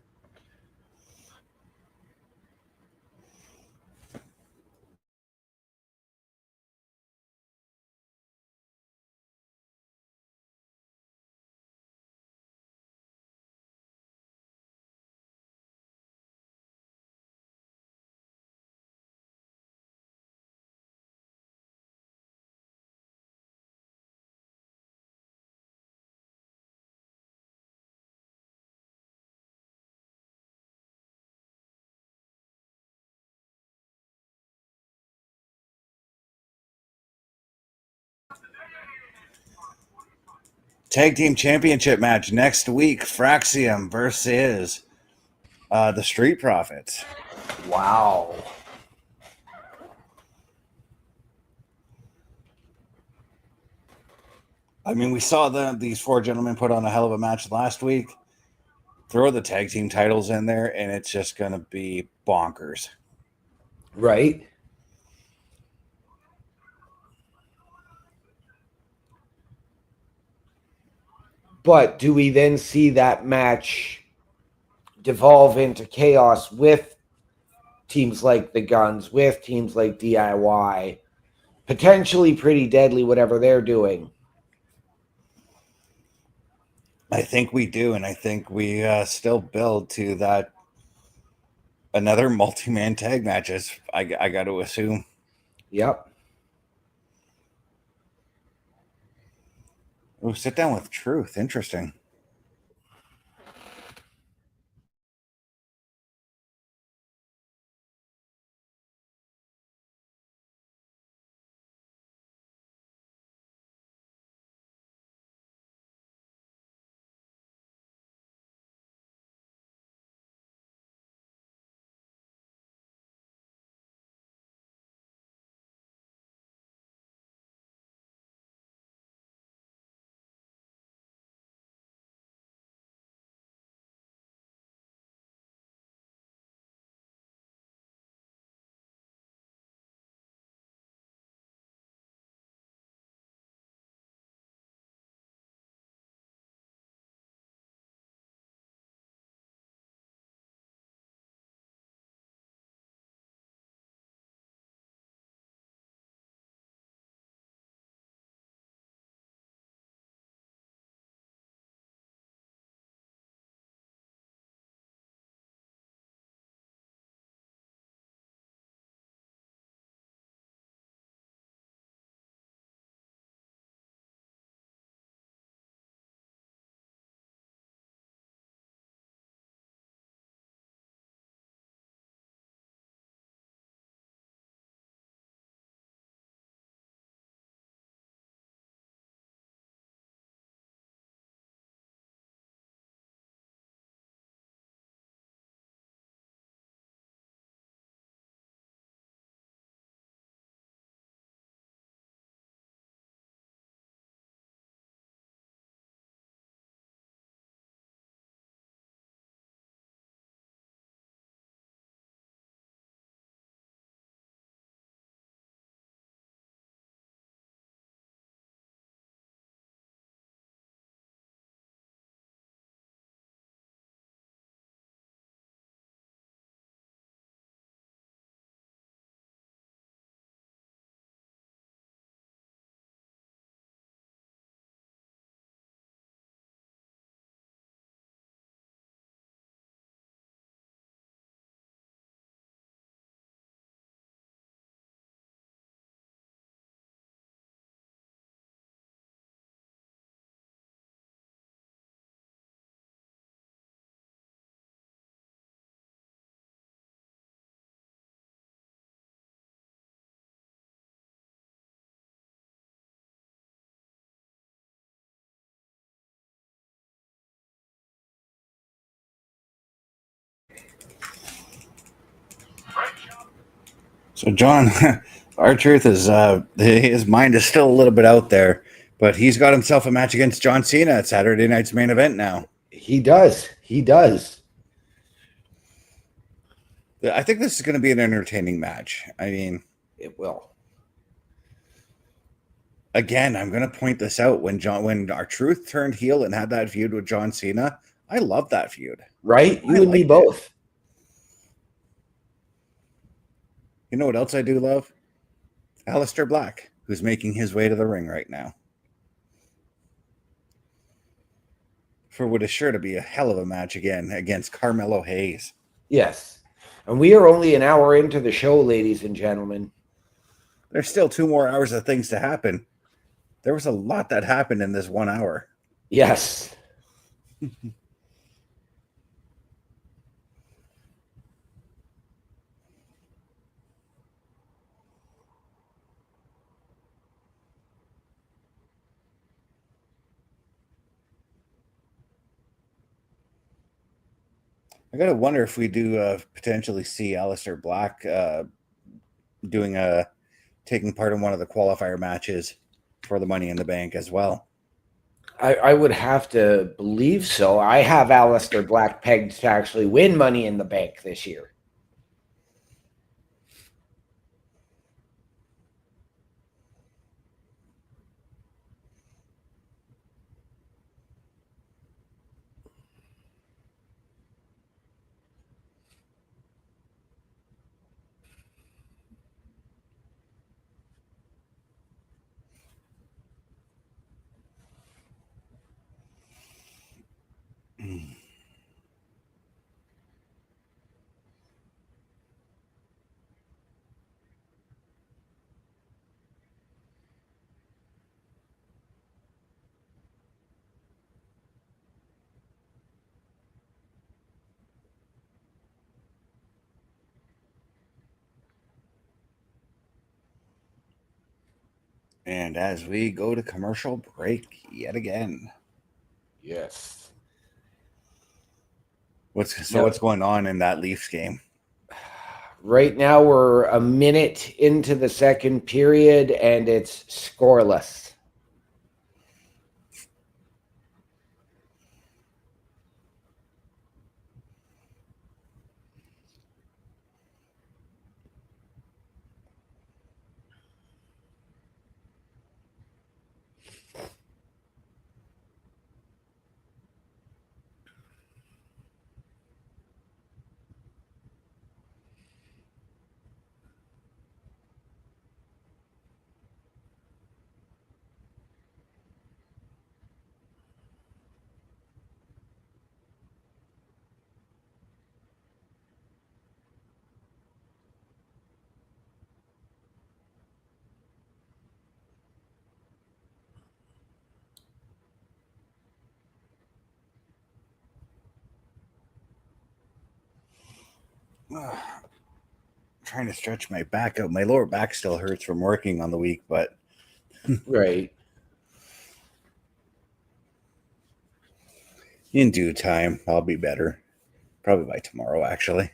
Tag Team Championship match next week. Fraxium versus the Street Profits. Wow. I mean, we saw these four gentlemen put on a hell of a match last week. Throw the tag team titles in there, and it's just going to be bonkers. Right. But do we then see that match devolve into chaos with teams like the Guns, with teams like DIY, potentially Pretty Deadly, whatever they're doing? I think we do, and I think we still build to that another multi-man tag matches. I got to assume. Yep. Oh, sit down with Truth. Interesting. So John, our truth is his mind is still a little bit out there, but he's got himself a match against John Cena at Saturday night's main event now. He does. He does. I think this is going to be an entertaining match. I mean, It will. Again, I'm going to point this out. When our truth turned heel and had that feud with John Cena, I love that feud. Right? You and me both. You know what else I do love? Aleister Black, who's making his way to the ring right now. For what is sure to be a hell of a match again against Carmelo Hayes. Yes. And we are only an hour into the show, ladies and gentlemen. There's still 2 more hours of things to happen. There was a lot that happened in this 1 hour. Yes. I gotta wonder if we do potentially see Aleister Black taking part in one of the qualifier matches for the Money in the Bank as well. I would have to believe so. I have Aleister Black pegged to actually win Money in the Bank this year. And as we go to commercial break yet again. Yes. What's going on in that Leafs game? Right now we're a minute into the second period and it's scoreless. Trying to stretch my back out. My lower back still hurts from working on the week, but Right. in due time, I'll be better. Probably by tomorrow, actually.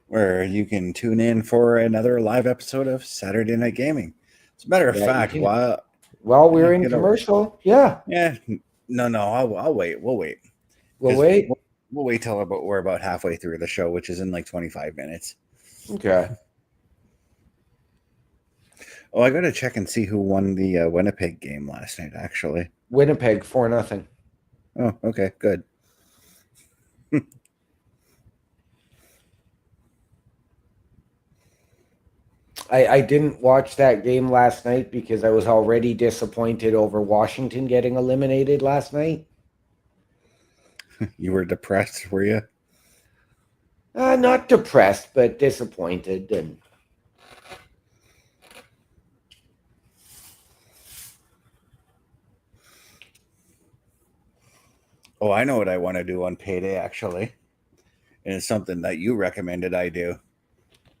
Where you can tune in for another live episode of Saturday Night Gaming. As a matter of fact, while we're in commercial, no, I'll wait. We'll wait. We'll wait. We'll wait till we're about halfway through the show, which is in like 25 minutes. Okay. Oh, I got to check and see who won the Winnipeg game last night, actually. Winnipeg 4-0. Oh, okay, good. I didn't watch that game last night because I was already disappointed over Washington getting eliminated last night. You were depressed, were you? Not depressed, but disappointed. And oh, I know what I want to do on payday, actually. And it's something that you recommended I do.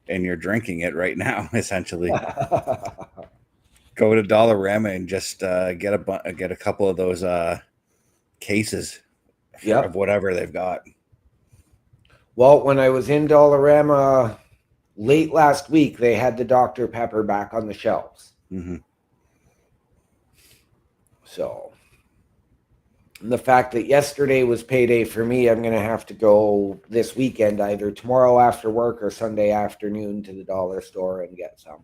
And you're drinking it right now, essentially. Go to Dollarama and just get a couple of those cases of whatever they've got. Well, when I was in Dollarama late last week, they had the Dr. Pepper back on the shelves. Mm-hmm. So, and the fact that yesterday was payday for me, I'm going to have to go this weekend, either tomorrow after work or Sunday afternoon, to the dollar store and get some.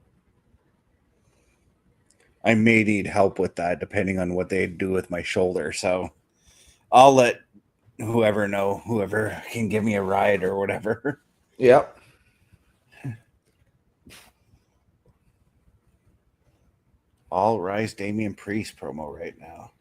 I may need help with that depending on what they do with my shoulder. So I'll let whoever know, whoever can give me a ride or whatever. Yep. All Rise Damian Priest promo right now.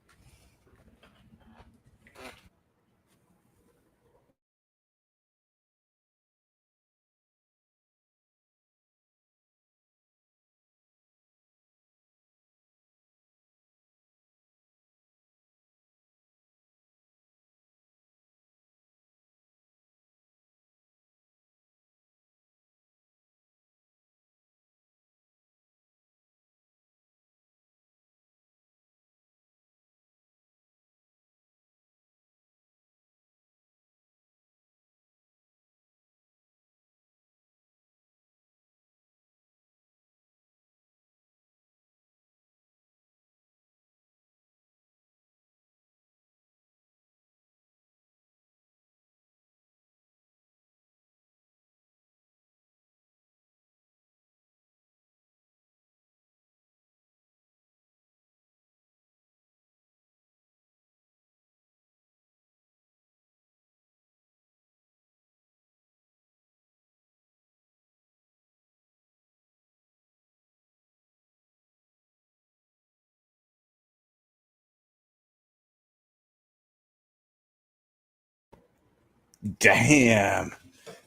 Damn.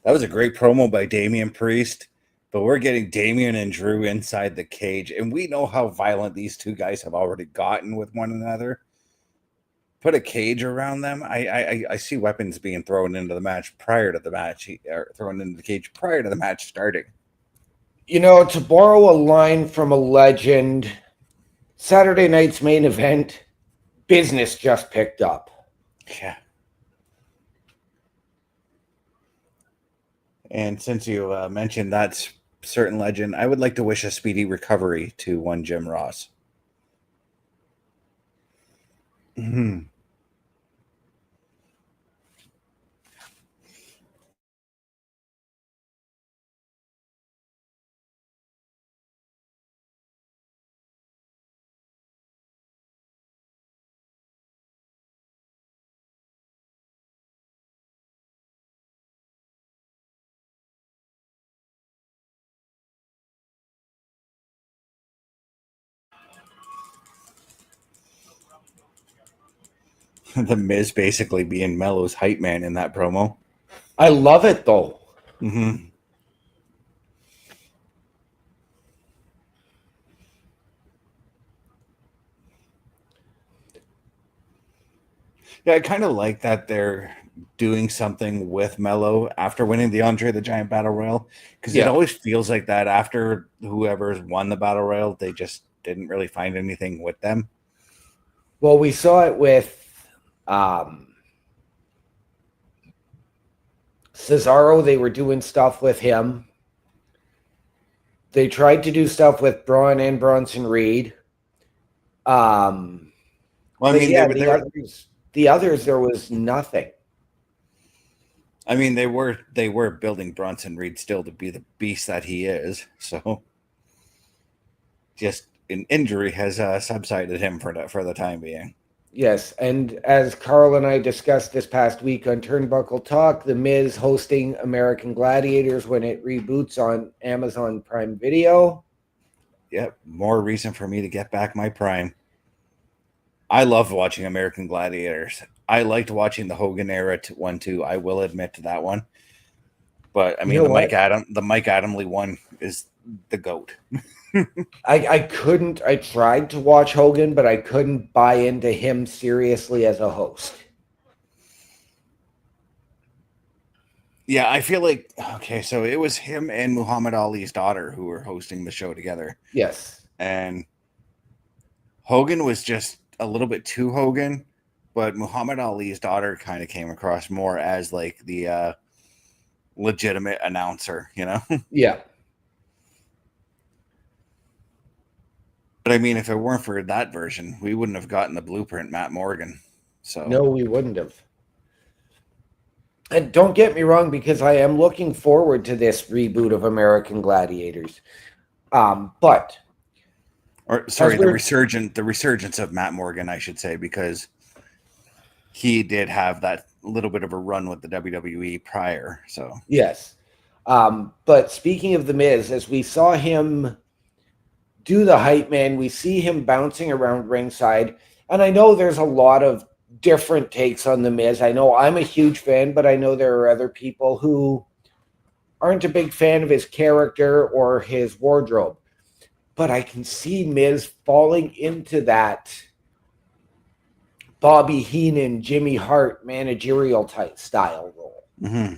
That was a great promo by Damian Priest. But we're getting Damian and Drew inside the cage. And we know how violent these two guys have already gotten with one another. Put a cage around them. I see weapons being thrown into the match prior to the match, or thrown into the cage prior to the match starting. You know, to borrow a line from a legend, Saturday night's main event, business just picked up. Yeah. And since you mentioned that certain legend, I would like to wish a speedy recovery to one Jim Ross. Mm-hmm. The Miz basically being Mello's hype man in that promo. I love it, though. Mm-hmm. Yeah, I kind of like that they're doing something with Mello after winning the Andre the Giant Battle Royal, because it always feels like that after whoever's won the Battle Royal, they just didn't really find anything with them. Well, we saw it with Cesaro. They were doing stuff with him. They tried to do stuff with Braun and Bronson Reed. Well, I mean, yeah, the others, there was nothing. I mean, they were building Bronson Reed still to be the beast that he is. So, just an injury has subsided him for the time being. Yes, and as Carl and I discussed this past week on Turnbuckle Talk, The Miz hosting American Gladiators when it reboots on Amazon Prime Video. Yep, more reason for me to get back my Prime. I love watching American Gladiators. I liked watching the Hogan era one too. I will admit to that one. But I mean, the Mike Adamle one is the GOAT. I couldn't. I tried to watch Hogan, but I couldn't buy into him seriously as a host. Yeah, I feel like, okay, so it was him and Muhammad Ali's daughter who were hosting the show together. Yes. And Hogan was just a little bit too Hogan, but Muhammad Ali's daughter kind of came across more as like the legitimate announcer, you know? Yeah. But I mean, if it weren't for that version, we wouldn't have gotten the blueprint Matt Morgan. So No, we wouldn't have. And don't get me wrong, because I am looking forward to this reboot of American Gladiators. But the resurgence of Matt Morgan, I should say, because he did have that little bit of a run with the WWE prior. So yes. But speaking of The Miz, as we saw him do the hype man, we see him bouncing around ringside. And I know there's a lot of different takes on The Miz. I know I'm a huge fan, but I know there are other people who aren't a big fan of his character or his wardrobe. But I can see Miz falling into that Bobby Heenan, Jimmy Hart managerial type style role. Mm-hmm.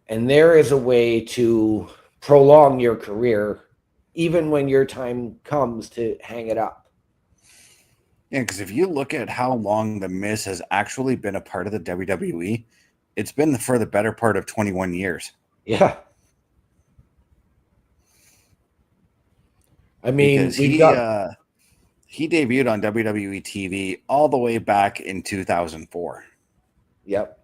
And there is a way to prolong your career even when your time comes to hang it up. Yeah, because if you look at how long The Miz has actually been a part of the WWE, it's been for the better part of 21 years. Yeah. I mean, because he debuted on WWE TV all the way back in 2004. Yep.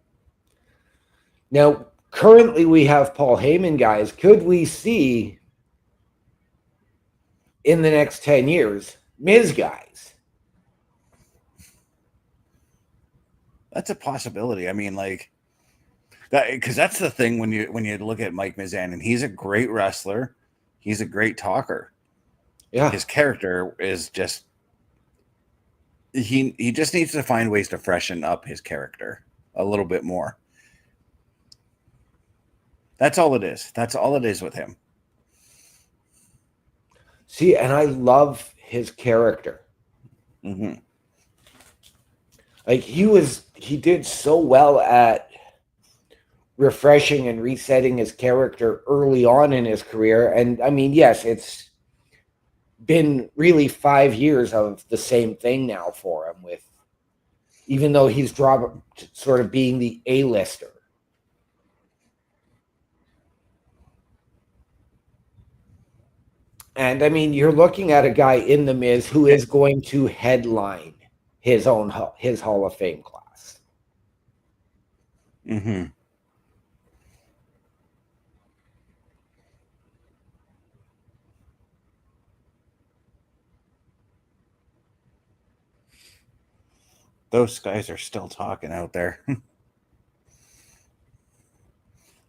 Now, currently we have Paul Heyman, guys. Could we see in the next 10 years Miz guys? That's a possibility. I mean, like that, because that's the thing when you look at Mike Mizan, and he's a great wrestler, he's a great talker. Yeah, his character is just he just needs to find ways to freshen up his character a little bit more. That's all it is. That's all it is with him. See, and I love his character. Mm-hmm. Like he did so well at refreshing and resetting his character early on in his career. And I mean, yes, it's been really 5 years of the same thing now for him, with even though he's dropped sort of being the A-lister. And I mean, you're looking at a guy in The Miz who is going to headline his Hall of Fame class. Mm-hmm. Those guys are still talking out there.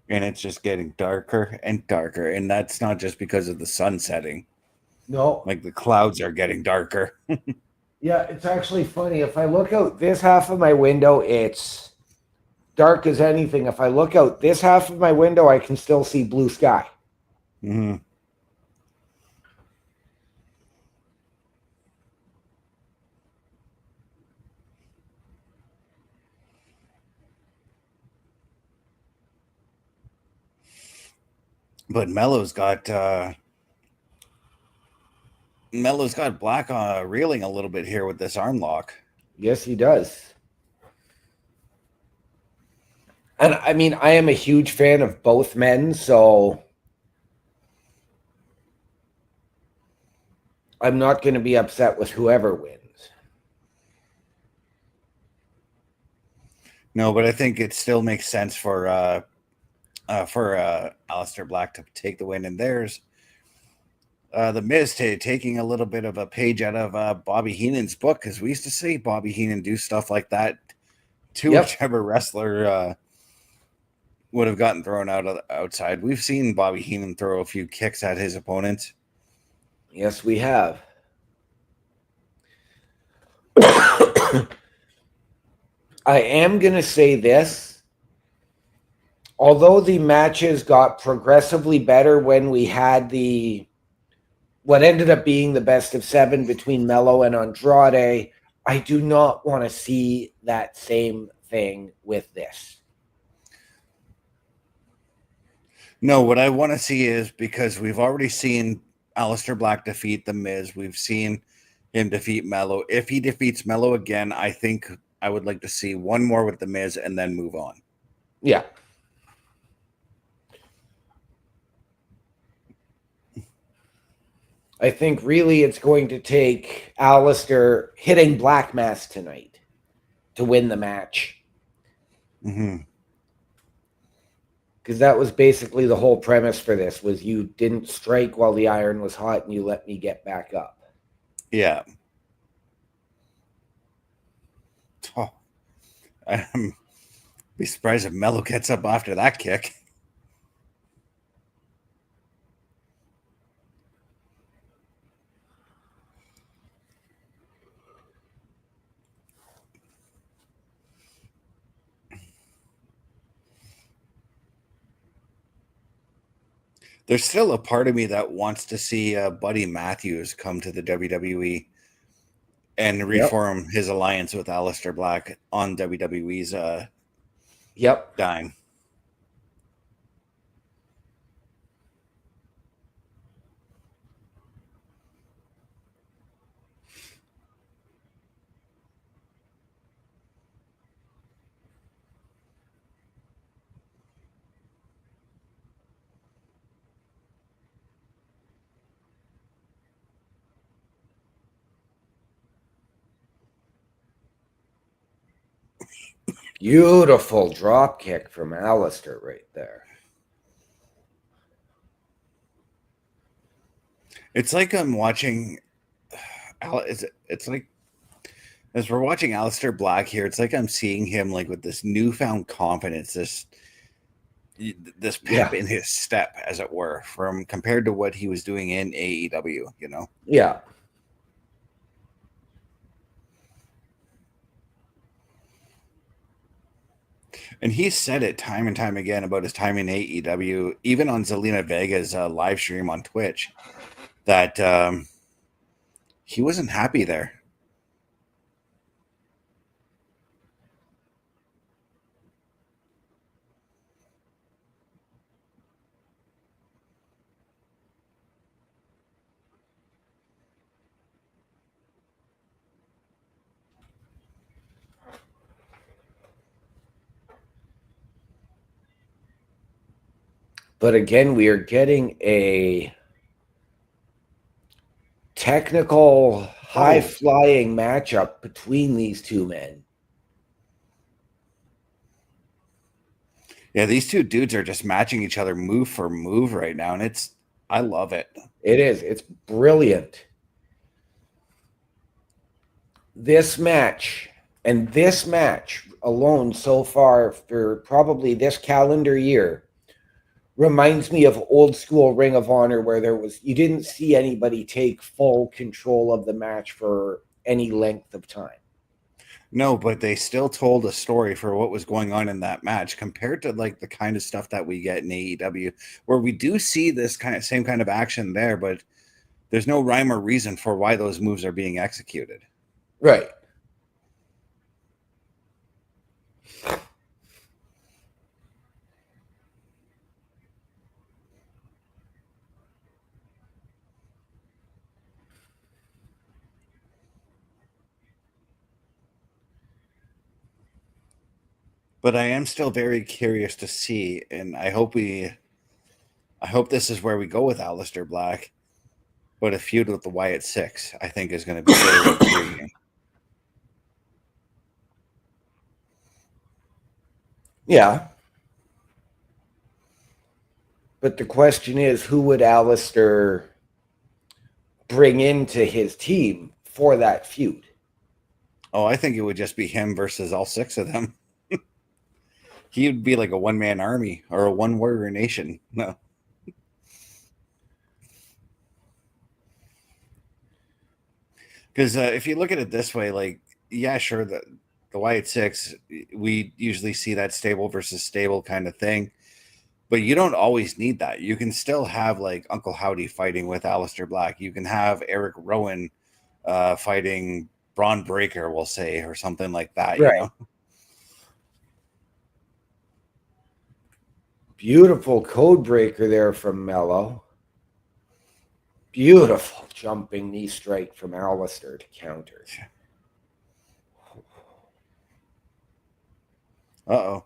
And it's just getting darker and darker. And that's not just because of the sun setting. No. Like the clouds are getting darker. Yeah, it's actually funny. If I look out this half of my window, it's dark as anything. If I look out this half of my window, I can still see blue sky. Mm-hmm. But Mello's got black reeling a little bit here with this arm lock. Yes, he does. And I mean, I am a huge fan of both men, so I'm not going to be upset with whoever wins. No, but I think it still makes sense for Aleister Black to take the win, and there's the Miz taking a little bit of a page out of Bobby Heenan's book, because we used to see Bobby Heenan do stuff like that to whichever wrestler would have gotten thrown out of the outside. We've seen Bobby Heenan throw a few kicks at his opponents. Yes, we have. I am going to say this. Although the matches got progressively better when we had what ended up being the best of 7 between Mello and Andrade, I do not want to see that same thing with this. No, what I want to see is, because we've already seen Aleister Black defeat The Miz. We've seen him defeat Mello. If he defeats Mello again, I think I would like to see one more with The Miz and then move on. Yeah. I think really it's going to take Alistair hitting Black Mass tonight to win the match. Mm-hmm. Because that was basically the whole premise for this, was you didn't strike while the iron was hot and you let me get back up. Yeah. Oh, I'm be surprised if Mello gets up after that kick. There's still a part of me that wants to see Buddy Matthews come to the WWE and reform his alliance with Aleister Black on WWE's dime. Beautiful drop kick from Alistair right there. It's like I'm watching. It's like as we're watching Aleister Black here. It's like I'm seeing him like with this newfound confidence, this pep in his step, as it were, from compared to what he was doing in AEW. You know. Yeah. And he said it time and time again about his time in AEW, even on Zelina Vega's live stream on Twitch, that he wasn't happy there. But again, we are getting a technical, high-flying matchup between these two men. Yeah, these two dudes are just matching each other move for move right now, and I love it. It is. It's brilliant. This match alone so far for probably this calendar year reminds me of old school Ring of Honor, where you didn't see anybody take full control of the match for any length of time. No, but they still told a story for what was going on in that match compared to like the kind of stuff that we get in AEW, where we do see this same kind of action there, but there's no rhyme or reason for why those moves are being executed. Right. But I am still very curious to see, and I hope this is where we go with Aleister Black. But a feud with the Wyatt Six, I think, is going to be very intriguing. Yeah. But the question is, who would Aleister bring into his team for that feud? Oh, I think it would just be him versus all six of them. He would be like a one-man army or a one-warrior nation. No. Because if you look at it this way, like, yeah, sure, the Wyatt Six, we usually see that stable versus stable kind of thing. But you don't always need that. You can still have like Uncle Howdy fighting with Aleister Black. You can have Eric Rowan fighting Braun Breaker, we'll say, or something like that. Right. You know? Beautiful code breaker there from Mello. Beautiful jumping knee strike from Aleister to counter. Uh-oh.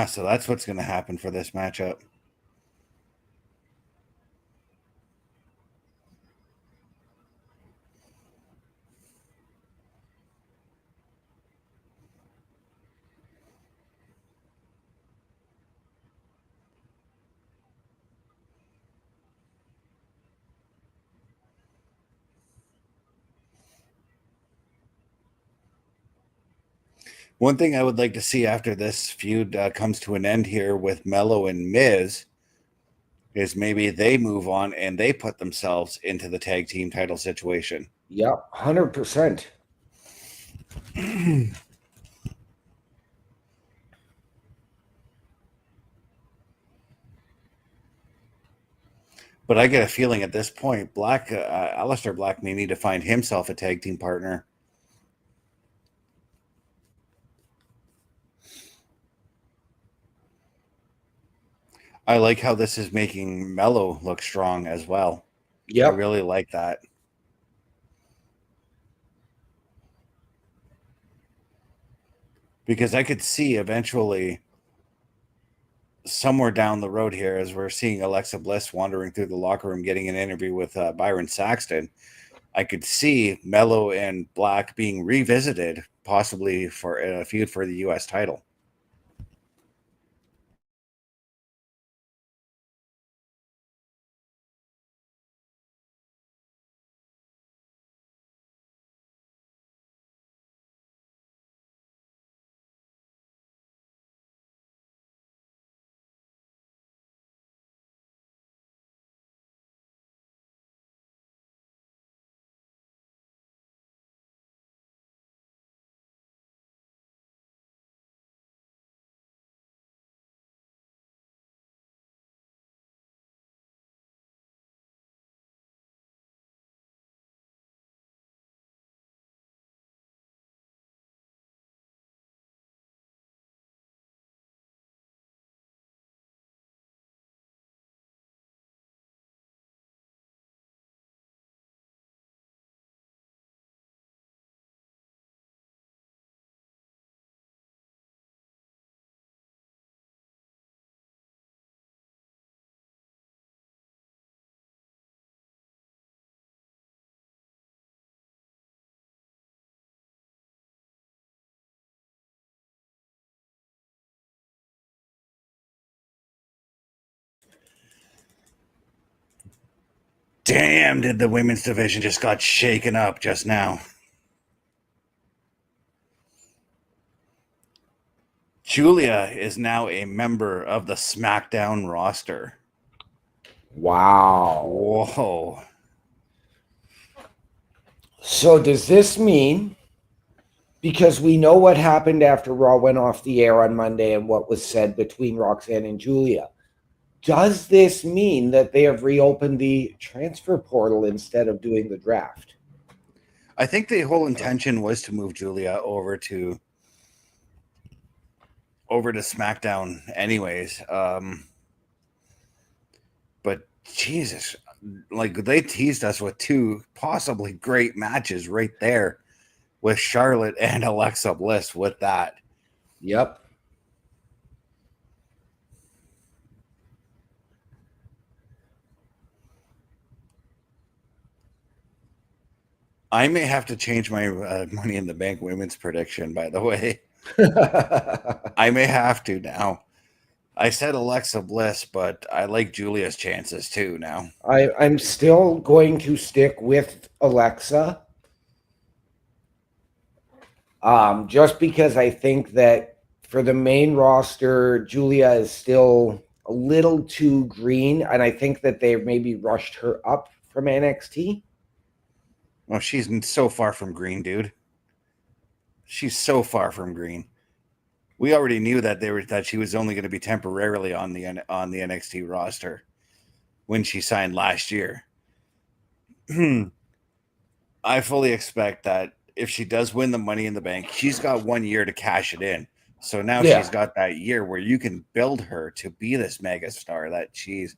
So that's what's going to happen for this matchup. One thing I would like to see after this feud comes to an end here with Mello and Miz is maybe they move on and they put themselves into the tag team title situation. Yep, 100%. But I get a feeling at this point, Aleister Black may need to find himself a tag team partner. I like how this is making Mello look strong as well. Yep. I really like that. Because I could see eventually somewhere down the road here, as we're seeing Alexa Bliss wandering through the locker room getting an interview with Byron Saxton, I could see Mello and Black being revisited, possibly for a feud for the U.S. title. Damn, did the women's division just got shaken up just now. Julia is now a member of the SmackDown roster. Wow. Whoa. So does this mean, because we know what happened after Raw went off the air on Monday and what was said between Roxanne and Julia, does this mean that they have reopened the transfer portal instead of doing the draft? I think the whole intention was to move Julia over to SmackDown anyways. But Jesus, like they teased us with two possibly great matches right there with Charlotte and Alexa Bliss with that. Yep. I may have to change my Money in the Bank women's prediction, by the way. I may have to now. I said Alexa Bliss, but I like Julia's chances too now. I'm still going to stick with Alexa. Just because I think that for the main roster, Julia is still a little too green, and I think that they've maybe rushed her up from NXT. Oh, she's so far from green, dude. She's so far from green. We already knew that she was only going to be temporarily on the NXT roster when she signed last year. I fully expect that if she does win the Money in the Bank, she's got 1 year to cash it in. So now she's got that year where you can build her to be this mega star that she's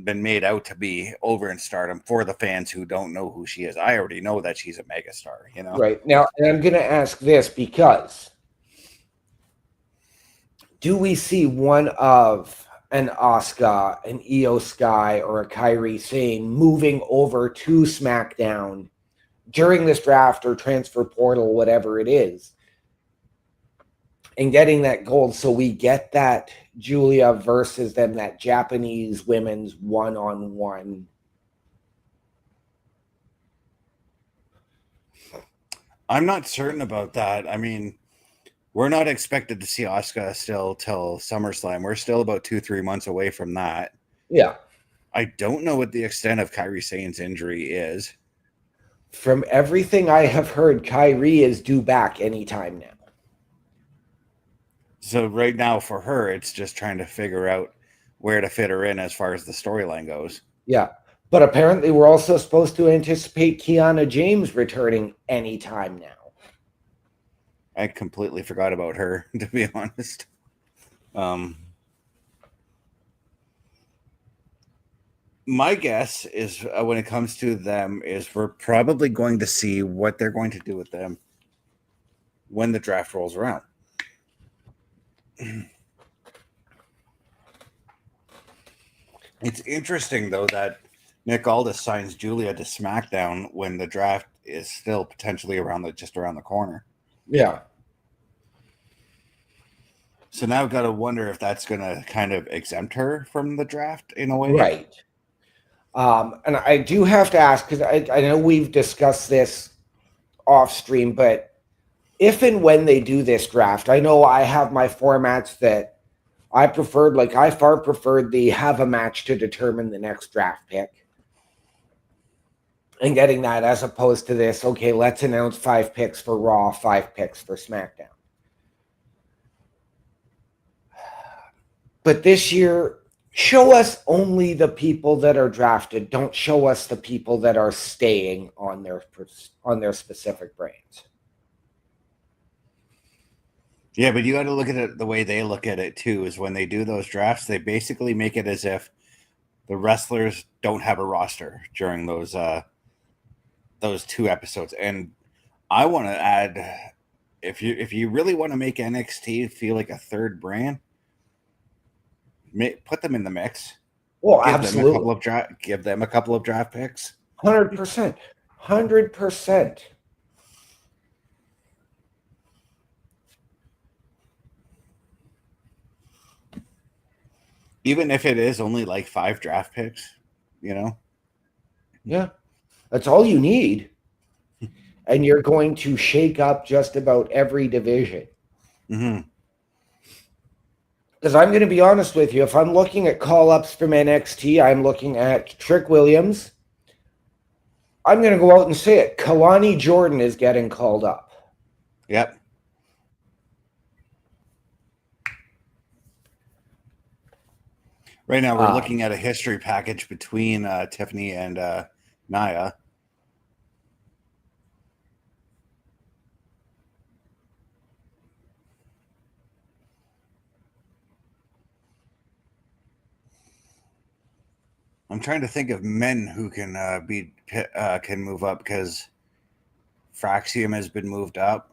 been made out to be over in Stardom for the fans who don't know who she is. I already know that she's a mega star, you know? Right. Now, and I'm going to ask this because do we see one of an Asuka, an Io Sky, or a Kairi Sane moving over to SmackDown during this draft or transfer portal, whatever it is, and getting that gold so we get that Julia versus them, that Japanese women's one-on-one? I'm not certain about that. I mean, we're not expected to see Asuka still till SummerSlam. We're still about 2-3 months away from that. Yeah. I don't know what the extent of Kairi Sane's injury is. From everything I have heard, Kairi is due back anytime now. So right now for her, it's just trying to figure out where to fit her in as far as the storyline goes. Yeah. But apparently we're also supposed to anticipate Kiana James returning anytime now. I completely forgot about her, to be honest. My guess is when it comes to them is we're probably going to see what they're going to do with them when the draft rolls around. It's interesting, though, that Nick Aldis signs Julia to SmackDown when the draft is still potentially just around the corner. Yeah. So now I've got to wonder if that's going to kind of exempt her from the draft in a way. Right. And I do have to ask, because I know we've discussed this off stream, but if and when they do this draft, I know I have my formats that I preferred. Like, I far preferred the have a match to determine the next draft pick. And getting that as opposed to this, okay, let's announce 5 picks for Raw, 5 picks for SmackDown. But this year, show us only the people that are drafted. Don't show us the people that are staying on their specific brands. Yeah, but you got to look at it the way they look at it too. Is when they do those drafts, they basically make it as if the wrestlers don't have a roster during those 2 episodes. And I want to add, if you really want to make NXT feel like a third brand, put them in the mix. Well, give absolutely. Give them a couple of draft picks. 100%. 100%. Even if it is only like 5 draft picks, you know? Yeah. That's all you need. And you're going to shake up just about every division. Mm-hmm. Because I'm going to be honest with you, if I'm looking at call-ups from NXT, I'm looking at Trick Williams. I'm going to go out and say it. Kalani Jordan is getting called up. Yep. Right now, we're looking at a history package between Tiffany and Nia. I'm trying to think of men who can can move up, because Fraxium has been moved up.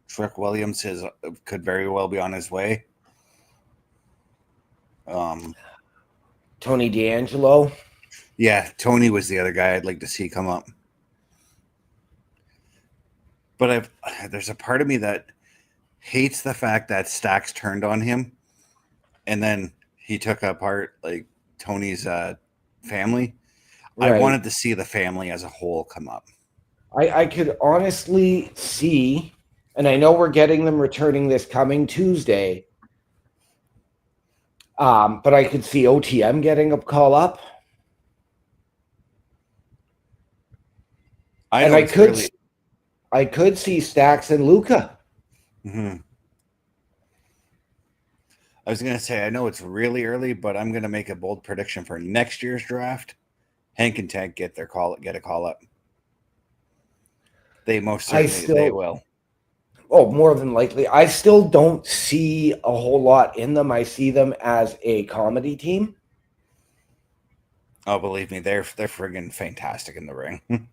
Trick Williams could very well be on his way. Tony D'Angelo. Yeah, Tony was the other guy I'd like to see come up. But there's a part of me that hates the fact that Stax turned on him, and then he took apart like Tony's family. Right. I wanted to see the family as a whole come up. I could honestly see, and I know we're getting them returning this coming Tuesday, but I could see OTM getting a call up. I could see Stax and Luca. Mm-hmm. I was going to say, I know it's really early, but I'm going to make a bold prediction for next year's draft. Hank and Tank get a call up. They most certainly they will. Oh, more than likely. I still don't see a whole lot in them. I see them as a comedy team. Oh, believe me, they're friggin' fantastic in the ring.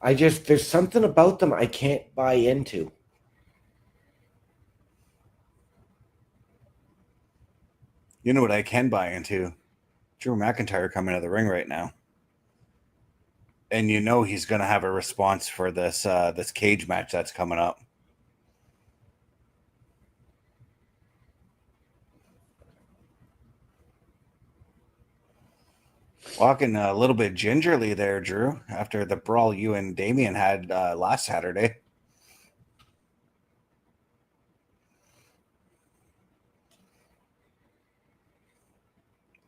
There's something about them I can't buy into. You know what I can buy into? Drew McIntyre coming to the ring right now. And you know he's going to have a response for this this cage match that's coming up. Walking a little bit gingerly there, Drew, after the brawl you and Damian had last Saturday.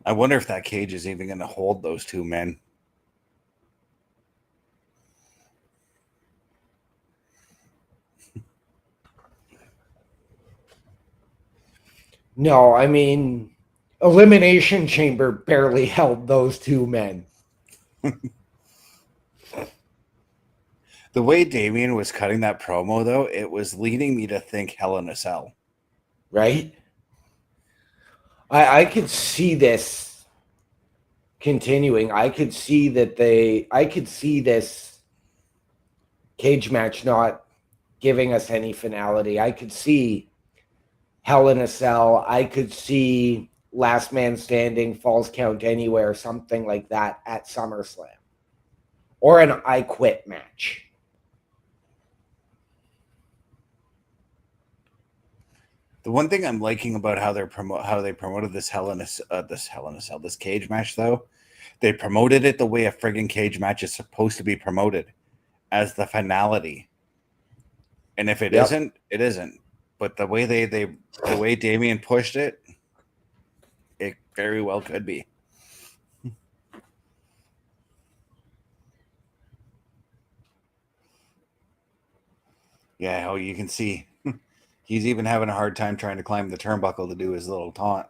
I wonder if that cage is even going to hold those two men. No, I mean, Elimination Chamber barely held those two men. The way Damian was cutting that promo, though, it was leading me to think Hell in a Cell. Right? I could see this continuing. I could see this cage match not giving us any finality. I could see Hell in a Cell. I could see Last Man Standing, Falls Count Anywhere, something like that at SummerSlam. Or an I Quit match. The one thing I'm liking about how they promoted this this cage match, though, they promoted it the way a friggin' cage match is supposed to be promoted, as the finality. And if it isn't, it isn't. But the way the way Damian pushed it, it very well could be. Yeah, oh, you can see he's even having a hard time trying to climb the turnbuckle to do his little taunt.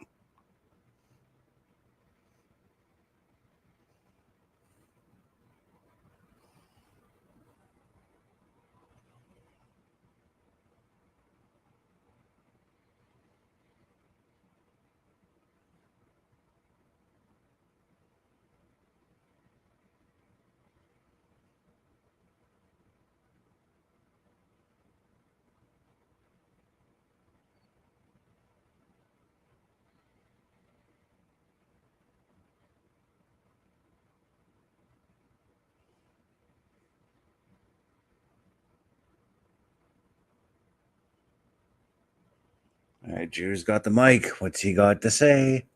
All right, Drew's got the mic. What's he got to say?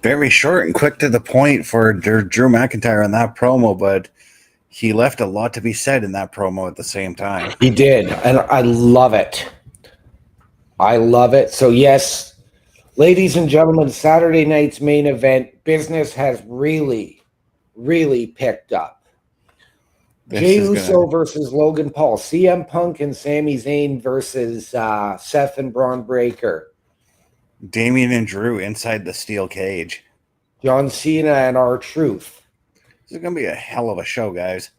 Very short and quick to the point for Drew McIntyre on that promo, but he left a lot to be said in that promo at the same time. He did, and I love it. I love it. So, yes, ladies and gentlemen, Saturday night's main event, business has really, really picked up. Jey Uso versus Logan Paul, CM Punk and Sami Zayn versus Seth and Braun Breaker, Damian and Drew inside the steel cage, John Cena and R-Truth. This is going to be a hell of a show, guys.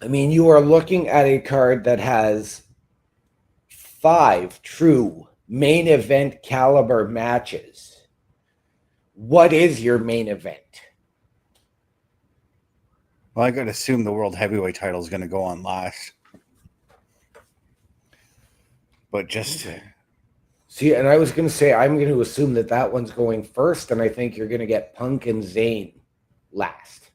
I mean, you are looking at a card that has 5 true main event caliber matches. What is your main event? Well, I got to assume the World Heavyweight title is going to go on last. But just... See, and I was going to say, I'm going to assume that one's going first, and I think you're going to get Punk and Zayn last.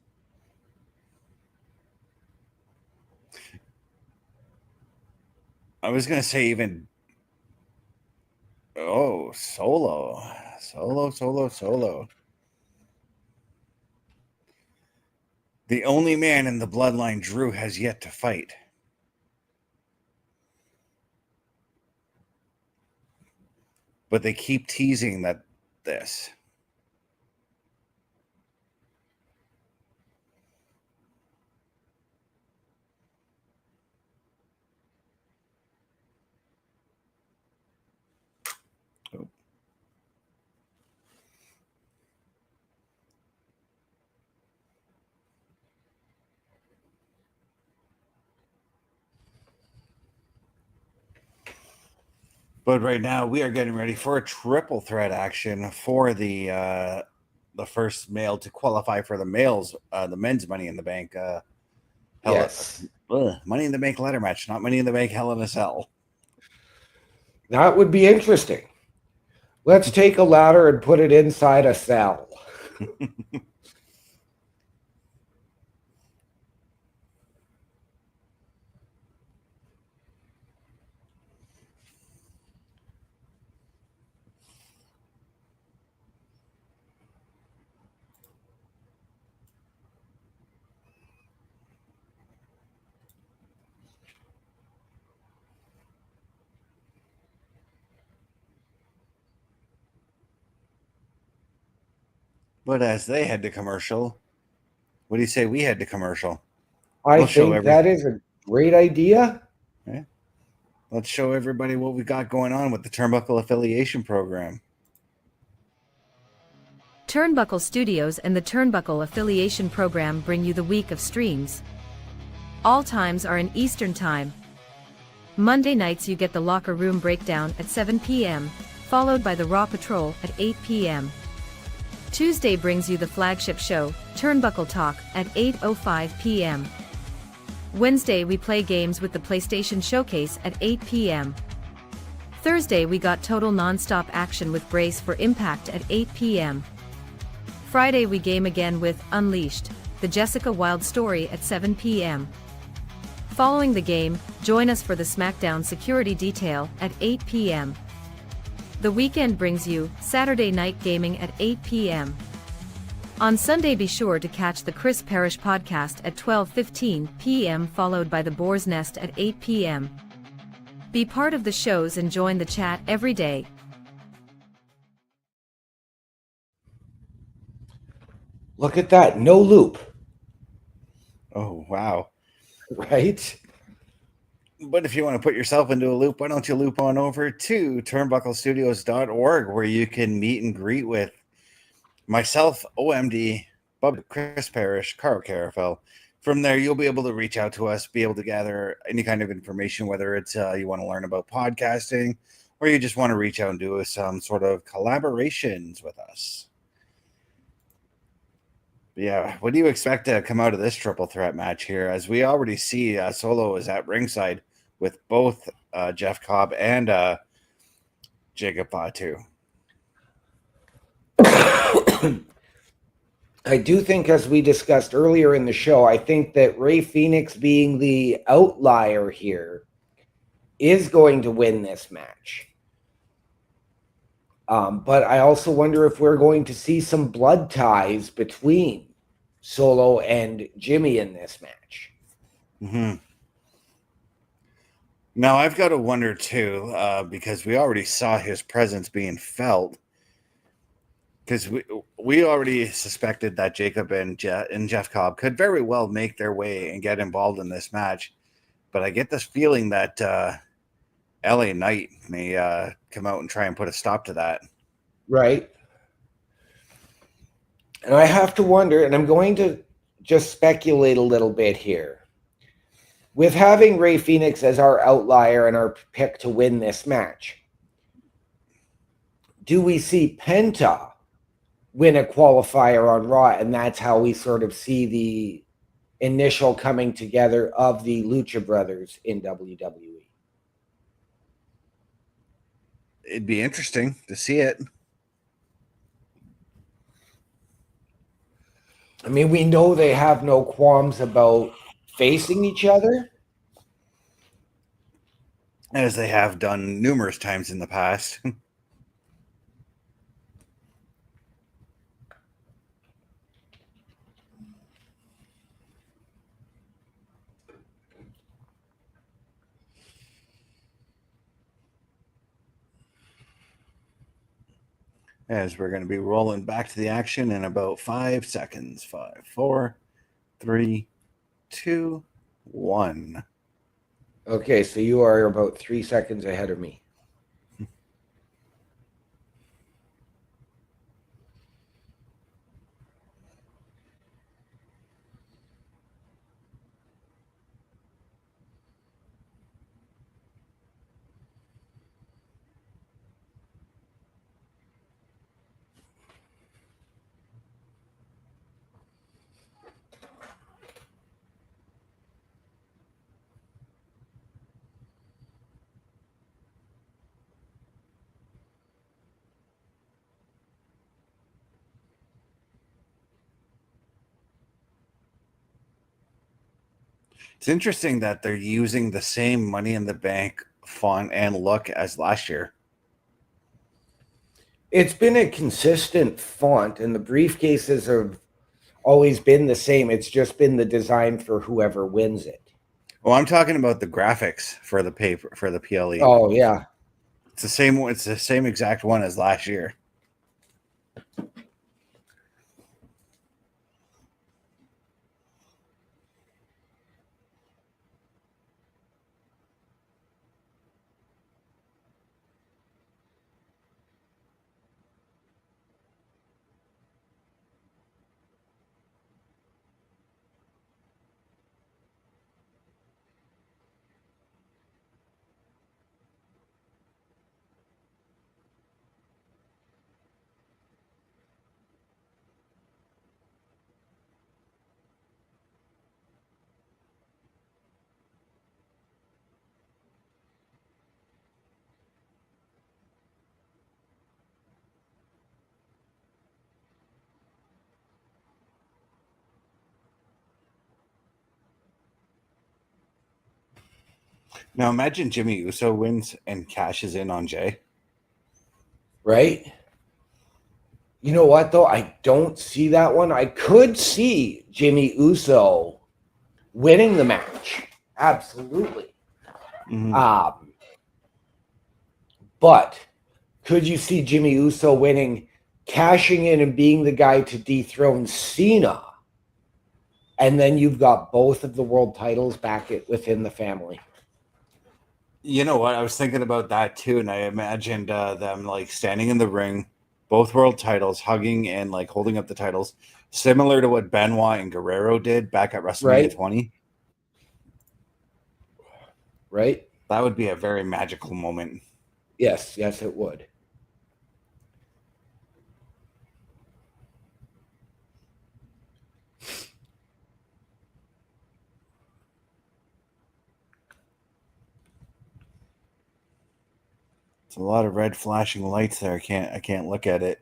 I was going to say even... Oh, Solo. The only man in the bloodline Drew has yet to fight. But they keep teasing this. But right now, we are getting ready for a triple threat action for the first male to qualify for the men's Money in the Bank. Yes. Money in the Bank ladder match, not Money in the Bank Hell in a Cell. That would be interesting. Let's take a ladder and put it inside a cell. But as they head to commercial, what do you say we head to commercial? I think that is a great idea. Yeah. Let's show everybody what we got going on with the Turnbuckle Affiliation Program. Turnbuckle Studios and the Turnbuckle Affiliation Program bring you the week of streams. All times are in Eastern Time. Monday nights you get the Locker Room Breakdown at 7 p.m., followed by the Raw Patrol at 8 p.m. Tuesday brings you the flagship show, Turnbuckle Talk, at 8:05 p.m. Wednesday we play games with the PlayStation Showcase at 8 p.m. Thursday we got total non-stop action with Brace for Impact at 8 p.m. Friday we game again with Unleashed, the Jessica Wilde story at 7 p.m. Following the game, join us for the Smackdown Security Detail at 8 p.m. The weekend brings you Saturday Night Gaming at 8 p.m. On Sunday be sure to catch the Chris Parrish podcast at 12:15 p.m. followed by the Boar's Nest at 8 p.m. Be part of the shows and join the chat every day. Look at that, no loop. Oh, wow. Right? But if you want to put yourself into a loop, why don't you loop on over to turnbucklestudios.org where you can meet and greet with myself, OMD, Bub, Chris Parrish, Carl Carafel. From there, you'll be able to reach out to us, be able to gather any kind of information, whether it's you want to learn about podcasting or you just want to reach out and do some sort of collaborations with us. Yeah, what do you expect to come out of this triple threat match here? As we already see, Solo is at ringside with both Jeff Cobb and Jacob Fatu. I do think, as we discussed earlier in the show, I think that Rey Fenix, being the outlier here, is going to win this match. But I also wonder if we're going to see some blood ties between Solo and Jimmy in this match. Mm-hmm. Now, I've got to wonder, too, because we already saw his presence being felt. Because we already suspected that Jacob and Jeff Cobb could very well make their way and get involved in this match. But I get this feeling that LA Knight may come out and try and put a stop to that. Right. And I have to wonder, and I'm going to just speculate a little bit here. With having Rey Fenix as our outlier and our pick to win this match, do we see Penta win a qualifier on Raw, and that's how we sort of see the initial coming together of the Lucha Brothers in WWE? It'd be interesting to see it. I mean, we know they have no qualms about facing each other, as they have done numerous times in the past. As we're going to be rolling back to the action in about 5 seconds. 5, 4, 3, 2, 1. Okay, so you are about 3 seconds ahead of me. It's interesting that they're using the same Money in the Bank font and look as last year. It's been a consistent font, and the briefcases have always been the same. It's just been the design for whoever wins it. Well, I'm talking about the graphics for the paper for the PLE. Oh yeah, it's the same. It's the same exact one as last year. Now imagine Jimmy Uso wins and cashes in on Jay. right? You know what, though? I don't see that one. I could see Jimmy Uso winning the match. Absolutely. Mm-hmm. But could you see Jimmy Uso winning, cashing in and being the guy to dethrone Cena? And then you've got both of the world titles back within the family. You know what? I was thinking about that too, and I imagined them like standing in the ring, both world titles, hugging and like holding up the titles, similar to what Benoit and Guerrero did back at WrestleMania 20. Right? That would be a very magical moment. Yes, it would. It's a lot of red flashing lights there. I can't look at it.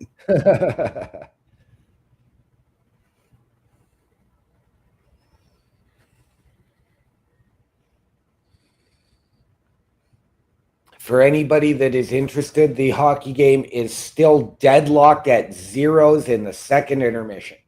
For anybody that is interested, the hockey game is still deadlocked at zeros in the second intermission.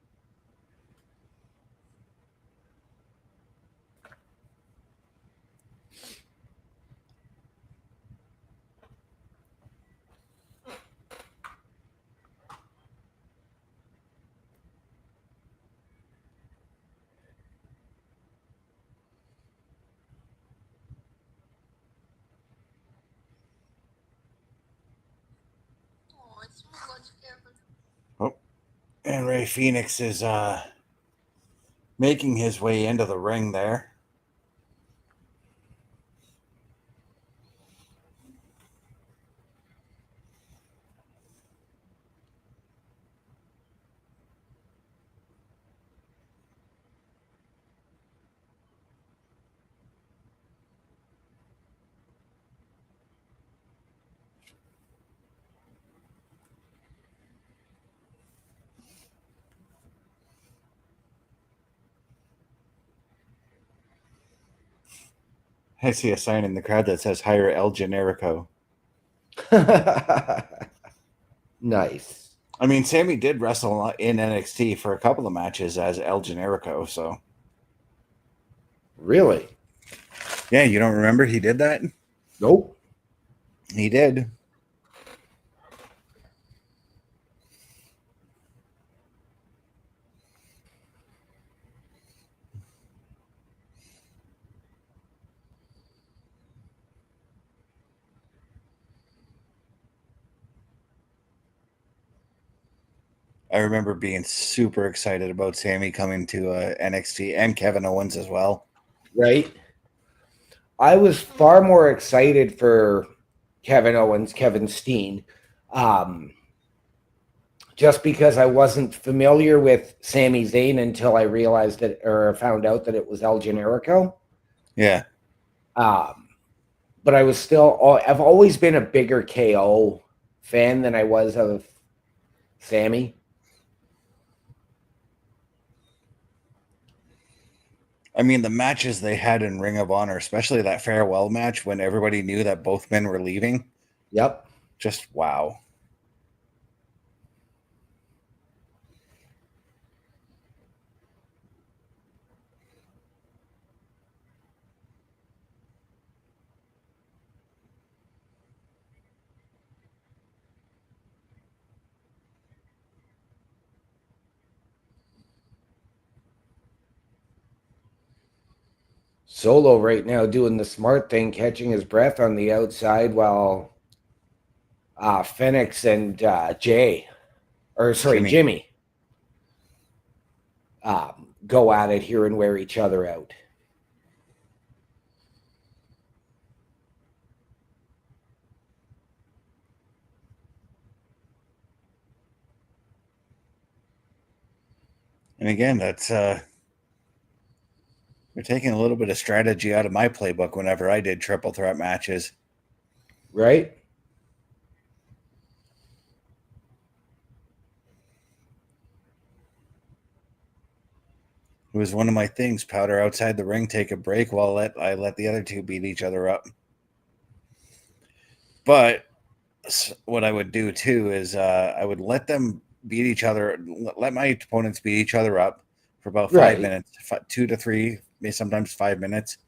Oh, and Ray Fenix is making his way into the ring there. I see a sign in the crowd that says hire El Generico. Nice. I mean, Sammy did wrestle in NXT for a couple of matches as El Generico, so. Really? Yeah, you don't remember he did that? Nope. He did. I remember being super excited about Sammy coming to NXT and Kevin Owens as well. Right? I was far more excited for Kevin Owens, Kevin Steen, just because I wasn't familiar with Sami Zayn until I realized that, or found out that it was El Generico. Yeah. But I was still, I've always been a bigger KO fan than I was of Sammy. I mean, the matches they had in Ring of Honor, especially that farewell match when everybody knew that both men were leaving. Yep. Just wow. Solo right now doing the smart thing, catching his breath on the outside while Fenix and Jimmy, go at it here and wear each other out. And again, that's you're taking a little bit of strategy out of my playbook whenever I did triple threat matches. Right? It was one of my things. Powder outside the ring, take a break while I let the other two beat each other up. But what I would do too is I would let them beat each other, let my opponents beat each other up for about 5 minutes, 2 to 3, maybe sometimes 5 minutes.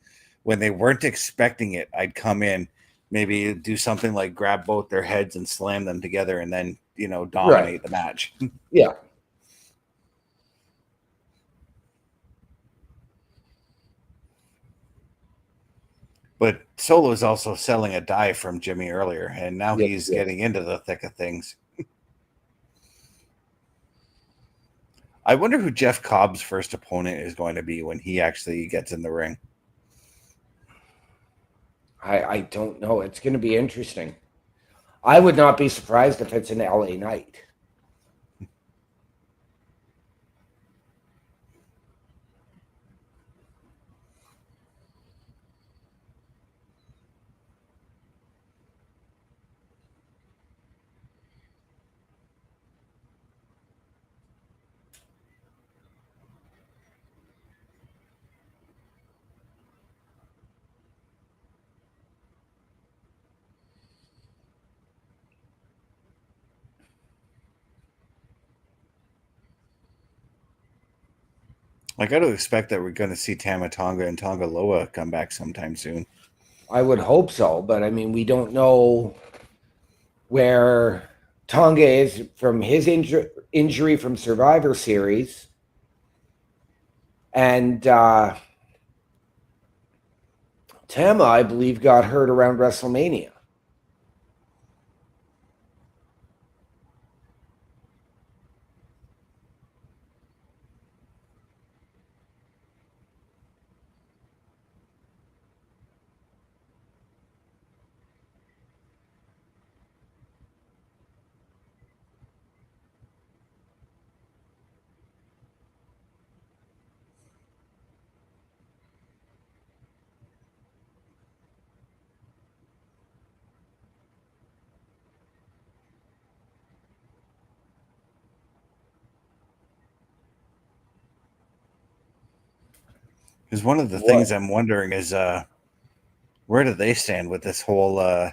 When they weren't expecting it, I'd come in, maybe do something like grab both their heads and slam them together and then, dominate the match. Yeah. But Solo is also selling a dive from Jimmy earlier, and now he's getting into the thick of things. I wonder who Jeff Cobb's first opponent is going to be when he actually gets in the ring. I don't know. It's going to be interesting. I would not be surprised if it's an LA Knight. I got to expect that we're going to see Tama Tonga and Tonga Loa come back sometime soon. I would hope so, but I mean, we don't know where Tonga is from his injury from Survivor Series. And Tama, I believe, got hurt around WrestleMania. Because one of the things I'm wondering is where do they stand with this whole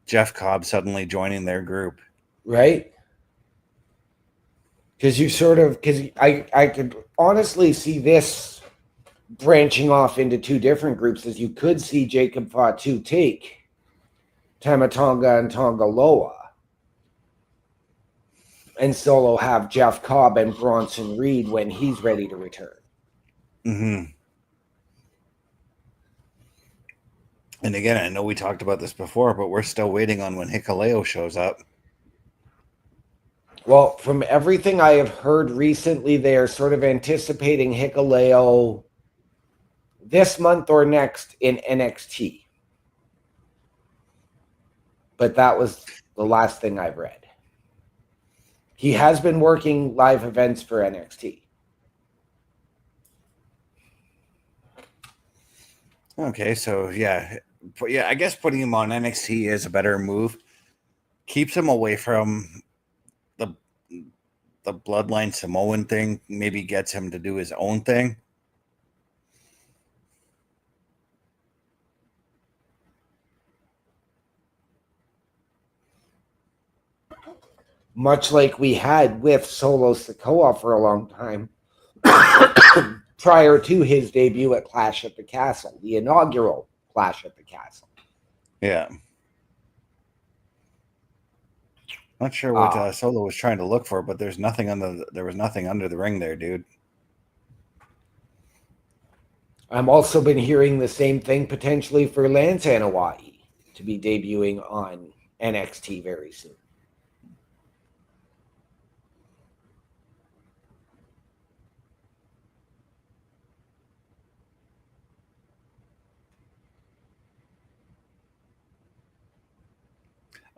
Jeff Cobb suddenly joining their group? Right? Because I could honestly see this branching off into two different groups, as you could see Jacob Fatu take Tama Tonga and Tonga Loa, and Solo have Jeff Cobb and Bronson Reed when he's ready to return. Mm-hmm. And again, I know we talked about this before, but we're still waiting on when Hikuleo shows up. Well, from everything I have heard recently, they are sort of anticipating Hikuleo this month or next in NXT. But that was the last thing I've read. He has been working live events for NXT. Okay, so yeah, I guess putting him on NXT is a better move. Keeps him away from the Bloodline Samoan thing. Maybe gets him to do his own thing. Much like we had with Solo Sikoa for a long time prior to his debut at Clash at the Castle, the inaugural Clash at the Castle. Yeah. Not sure what Solo was trying to look for, but there was nothing under the ring there, dude. I'm also been hearing the same thing potentially for Lance Anoa'i to be debuting on NXT very soon.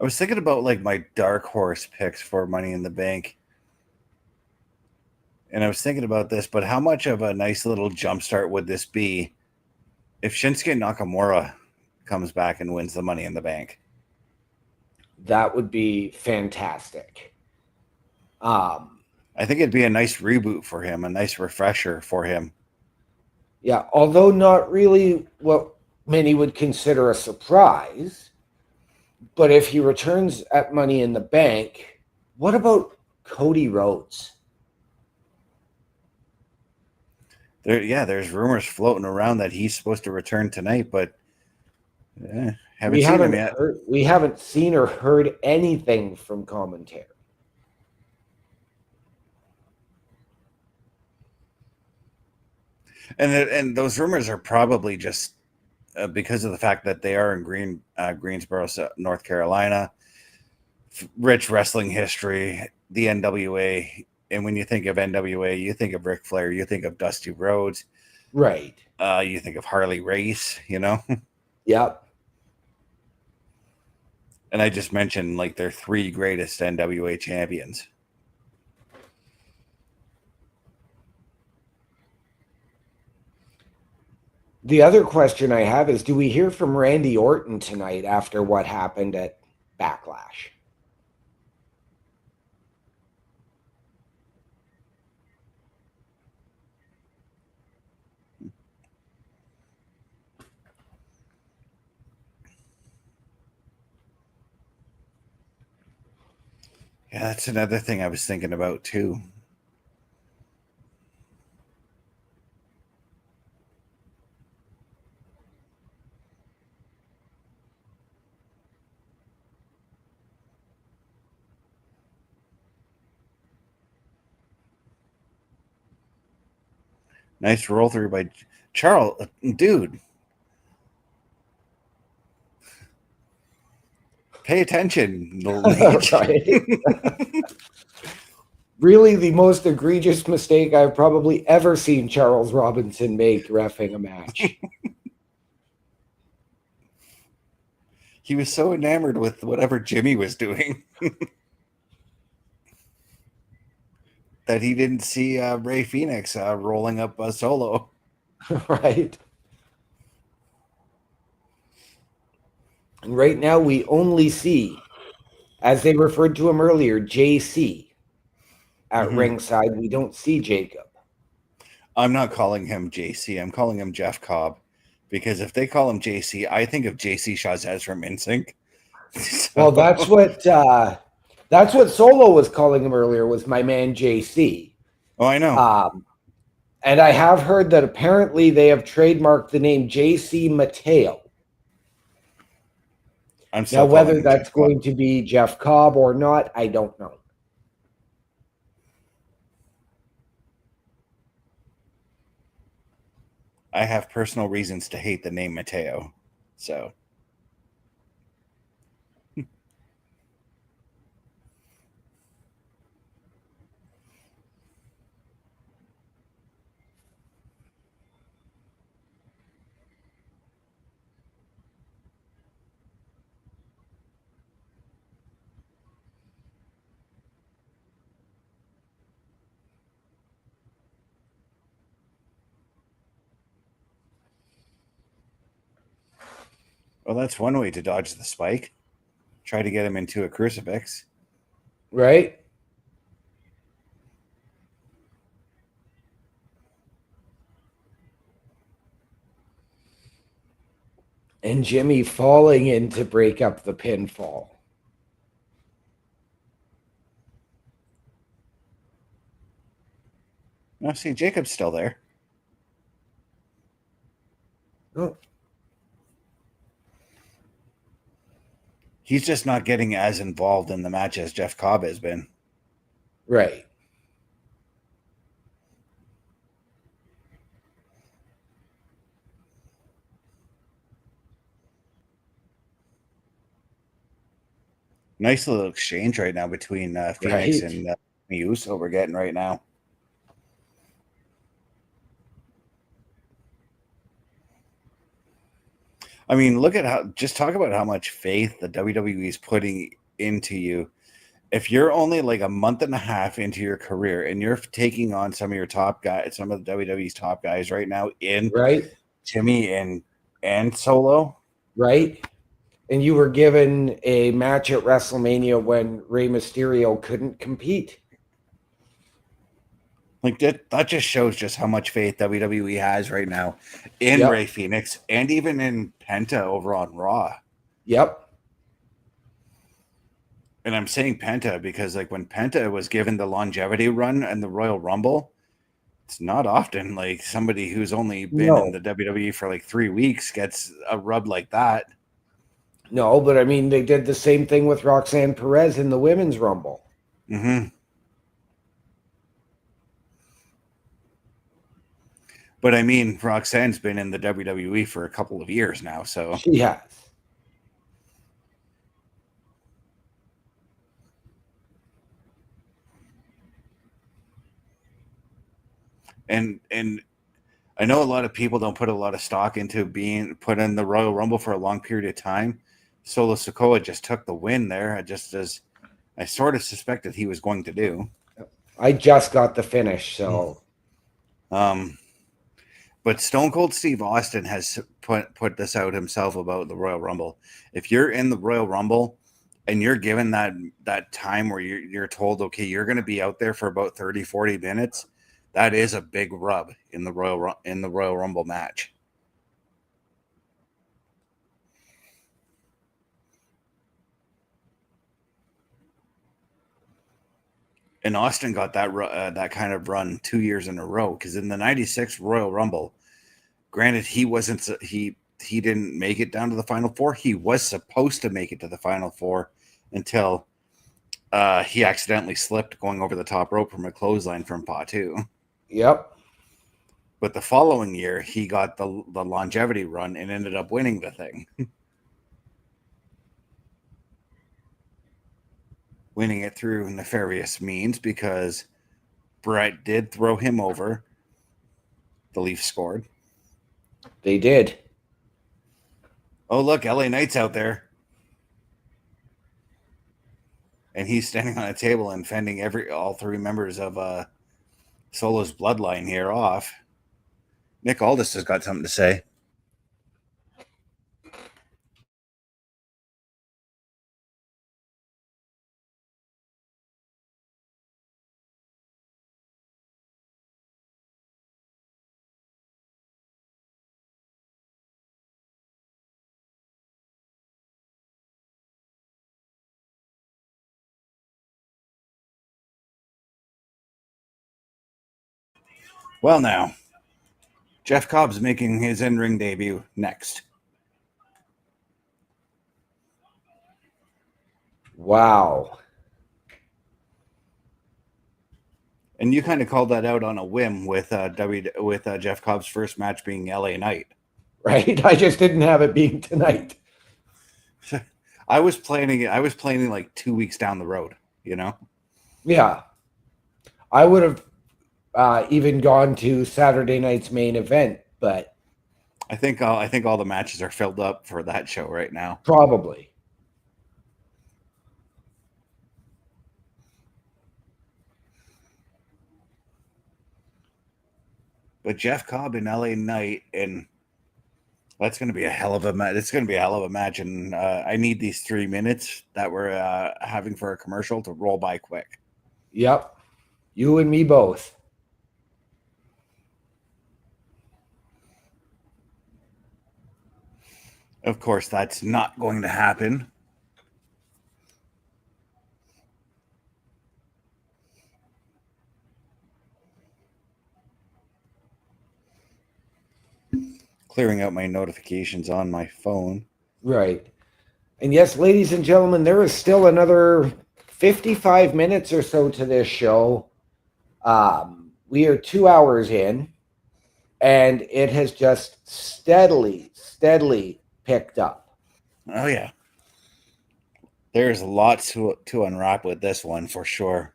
I was thinking about like my dark horse picks for Money in the Bank. And I was thinking about this, but how much of a nice little jumpstart would this be if Shinsuke Nakamura comes back and wins the Money in the Bank? That would be fantastic. I think it'd be a nice reboot for him, a nice refresher for him. Yeah, although not really what many would consider a surprise. But if he returns at Money in the Bank, what about Cody Rhodes? There's rumors floating around that he's supposed to return tonight, but We haven't seen or heard anything from commentary. And those rumors are probably just because of the fact that they are in Greensboro, North Carolina, rich wrestling history, the NWA. And when you think of NWA, you think of Ric Flair, you think of Dusty Rhodes. Right. You think of Harley Race, you know? Yep. And I just mentioned like their three greatest NWA champions. The other question I have is, do we hear from Randy Orton tonight after what happened at Backlash? Yeah, that's another thing I was thinking about too. Nice roll through by Charles. Dude. Pay attention, little Nate. Really the most egregious mistake I've probably ever seen Charles Robinson make reffing a match. He was so enamored with whatever Jimmy was doing that he didn't see Ray Fenix rolling up a solo. Right. And right now we only see, as they referred to him earlier, JC at ringside. We don't see Jacob. I'm not calling him JC. I'm calling him Jeff Cobb. Because if they call him JC, I think of JC Chazez from NSYNC. So. Well, that's what Solo was calling him earlier, was my man JC. Oh, I know. And I have heard that apparently they have trademarked the name JC Mateo. Now, whether that's going to be Jeff Cobb or not, I don't know. I have personal reasons to hate the name Mateo. So. Well, that's one way to dodge the spike. Try to get him into a crucifix. Right? And Jimmy falling in to break up the pinfall. No, see, Jacob's still there. Oh. He's just not getting as involved in the match as Jeff Cobb has been. Right. Nice little exchange right now between Fenix and Uso we're getting right now. I mean, just talk about how much faith the WWE is putting into you. If you're only like a month and a half into your career and you're taking on some of your top guys, some of the WWE's top guys right now in Jimmy and Solo. Right. And you were given a match at WrestleMania when Rey Mysterio couldn't compete. Like that just shows just how much faith WWE has right now in Rey Fenix and even in Penta over on Raw. Yep. And I'm saying Penta because like when Penta was given the longevity run and the Royal Rumble, it's not often like somebody who's only been in the WWE for like 3 weeks gets a rub like that. No, but I mean, they did the same thing with Roxanne Perez in the Women's Rumble. Mm-hmm. But I mean, Roxanne's been in the WWE for a couple of years now, so she has. And I know a lot of people don't put a lot of stock into being put in the Royal Rumble for a long period of time. Solo Sikoa just took the win there, just as I sort of suspected he was going to do. I just got the finish, so. But Stone Cold Steve Austin has put this out himself about the Royal Rumble. If you're in the Royal Rumble and you're given that time where you're told, okay, you're going to be out there for about 30, 40 minutes, that is a big rub in the Royal Rumble match. And Austin got that kind of run 2 years in a row because in the '96 Royal Rumble, granted he didn't make it down to the Final Four. He was supposed to make it to the Final Four until he accidentally slipped going over the top rope from a clothesline from Patu. Yep. But the following year, he got the longevity run and ended up winning the thing. Winning it through nefarious means because Brett did throw him over. The Leafs scored. They did. Oh, look, LA Knight's out there. And he's standing on a table and fending all three members of Solo's bloodline here off. Nick Aldis has got something to say. Well, now, Jeff Cobb's making his in-ring debut next. Wow. And you kind of called that out on a whim with Jeff Cobb's first match being LA Knight. Right? I just didn't have it being tonight. I was planning like 2 weeks down the road, you know? Yeah. I would have even gone to Saturday night's main event, but I think all the matches are filled up for that show right now. probably. But Jeff Cobb and LA Knight, and that's going to be a hell of a match. It's going to be a hell of a match, and I need these 3 minutes that we're having for a commercial to roll by quick. Yep. You and me both. Of course, that's not going to happen. Clearing out my notifications on my phone. Right. And yes, ladies and gentlemen, there is still another 55 minutes or so to this show. We are 2 hours in, and it has just steadily picked up. Oh, yeah. There's lots to unwrap with this one for sure.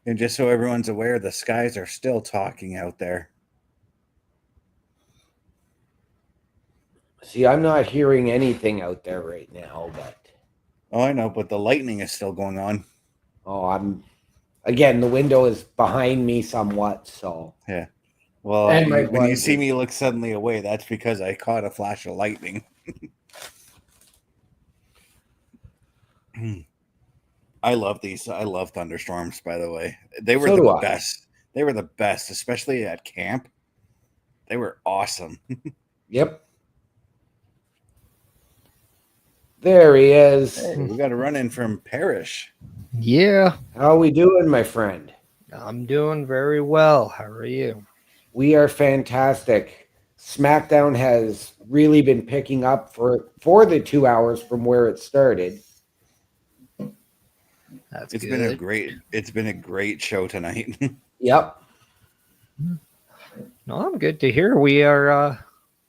And just so everyone's aware, the skies are still talking out there. See, I'm not hearing anything out there right now, but Oh, I know, but the lightning is still going on. again, the window is behind me somewhat, so Yeah. Well, And my when you blinds see are- me look suddenly away, that's because I caught a flash of lightning. I love these. I love thunderstorms, by the way. They were So do the I. best. They were the best, especially at camp. They were awesome. Yep. There he is. We got a run in from Parrish. Yeah, How we doing, my friend? I'm doing very well. How are you? We are fantastic. SmackDown has really been picking up for the 2 hours from where it started. That's It's good. been a great show tonight. Yep. No, I'm good to hear. We are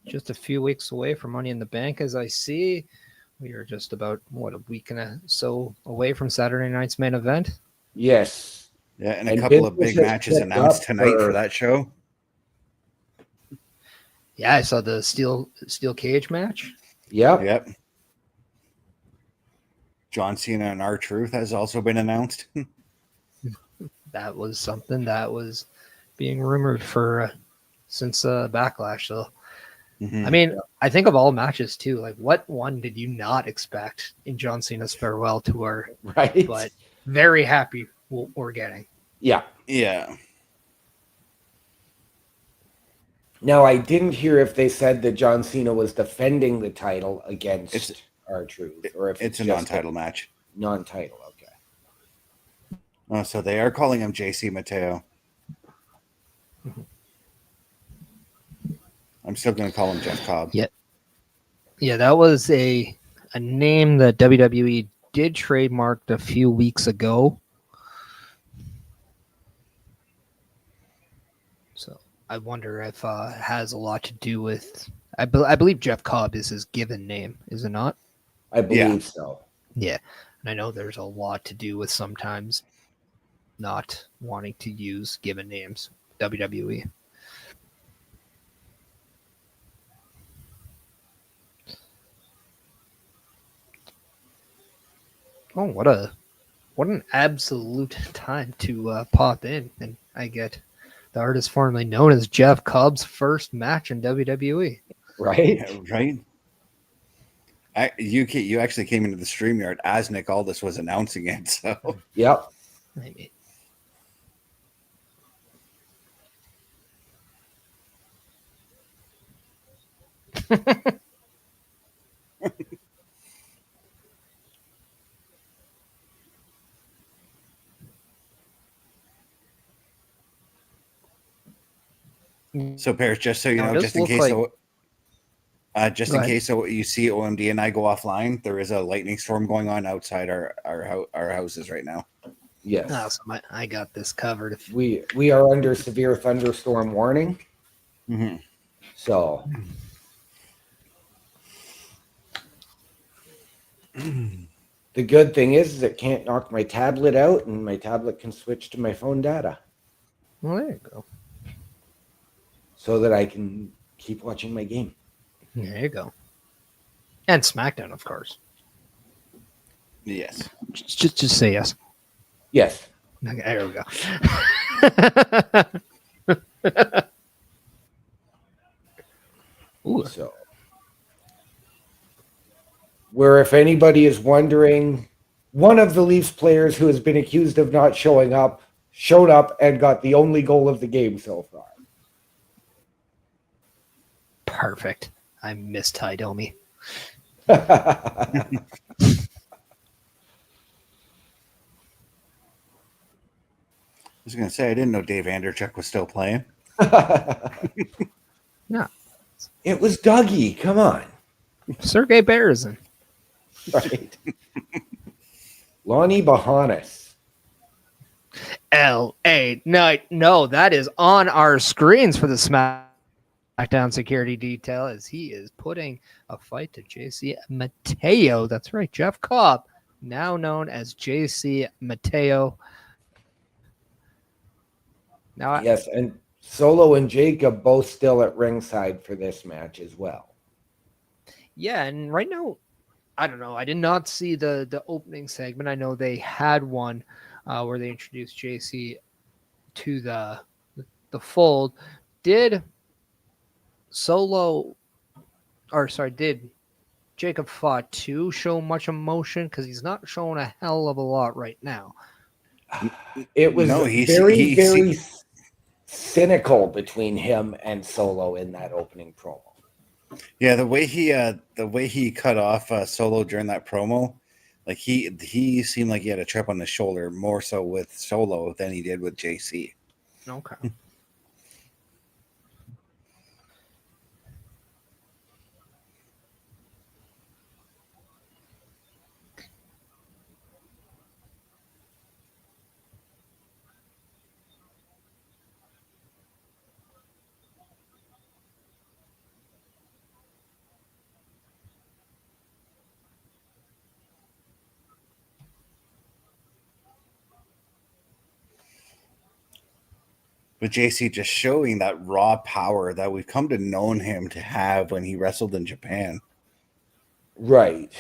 just a few weeks away from Money in the Bank, as I see. We are just about, a week and so away from Saturday night's main event. Yes. Yeah, and a And couple of business big has matches picked announced up tonight for- for that show. Yeah, I saw the steel cage match. Yep. Yep. John Cena and R-Truth has also been announced. That was something that was being rumored for since Backlash. So, Mhm. I mean, I think of all matches too. Like, what one did you not expect in John Cena's farewell tour? Right. But very happy we're getting. Yeah. Yeah. Now, I didn't hear if they said that John Cena was defending the title against R-Truth, or if It's a just non-title match. Non-title, okay. Oh, so they are calling him JC Mateo. I'm still going to call him Jeff Cobb. Yeah, that was a name that WWE did trademark a few weeks ago. So I wonder if it has a lot to do with. I believe Jeff Cobb is his given name, is it not? I believe so. Yeah, and I know there's a lot to do with sometimes not wanting to use given names. WWE. Oh, what an absolute time to pop in, and I get the artist formerly known as Jeff Cobb's first match in WWE. Right? Yeah, right? You actually came into the StreamYard as Nick Aldis was announcing it. So Yep. Maybe. So Paris, just so you Now, it know, does look like- just Go in ahead. case you see OMD and I go offline, there is a lightning storm going on outside our houses right now. Yes. Awesome. I got this covered. If We are under severe thunderstorm warning. Mm-hmm. So the good thing is it can't knock my tablet out, and my tablet can switch to my phone data well, there you go. so that I can keep watching my game. There you go. And SmackDown, of course. Yes. Just say yes. Yes. Okay, there we go. Ooh. So, where if anybody is wondering, one of the Leafs players who has been accused of not showing up showed up and got the only goal of the game so far. Perfect. I missed Ty Domi. I was going to say I didn't know Dave Anderchuk was still playing. No. It was Dougie. Come on. Sergei Berezin. Right. Lonnie Bahanis. L.A. No, that is on our screens for the Smackdown Security Detail as he is putting a fight to JC Mateo. That's right, Jeff Cobb, now known as JC Mateo. Now, Yes, and Solo and Jacob both still at ringside for this match as well. yeah, and right now, I don't know. I did not see the opening segment. I know they had one where they introduced JC to the fold. Did Jacob Fatu show much emotion? Because he's not showing a hell of a lot right now. It was No, very cynical between him and Solo in that opening promo. Yeah, the way he cut off Solo during that promo, like he seemed like he had a chip on the shoulder more so with Solo than he did with JC. Okay. But JC just showing that raw power that we've come to know him to have when he wrestled in Japan. Right.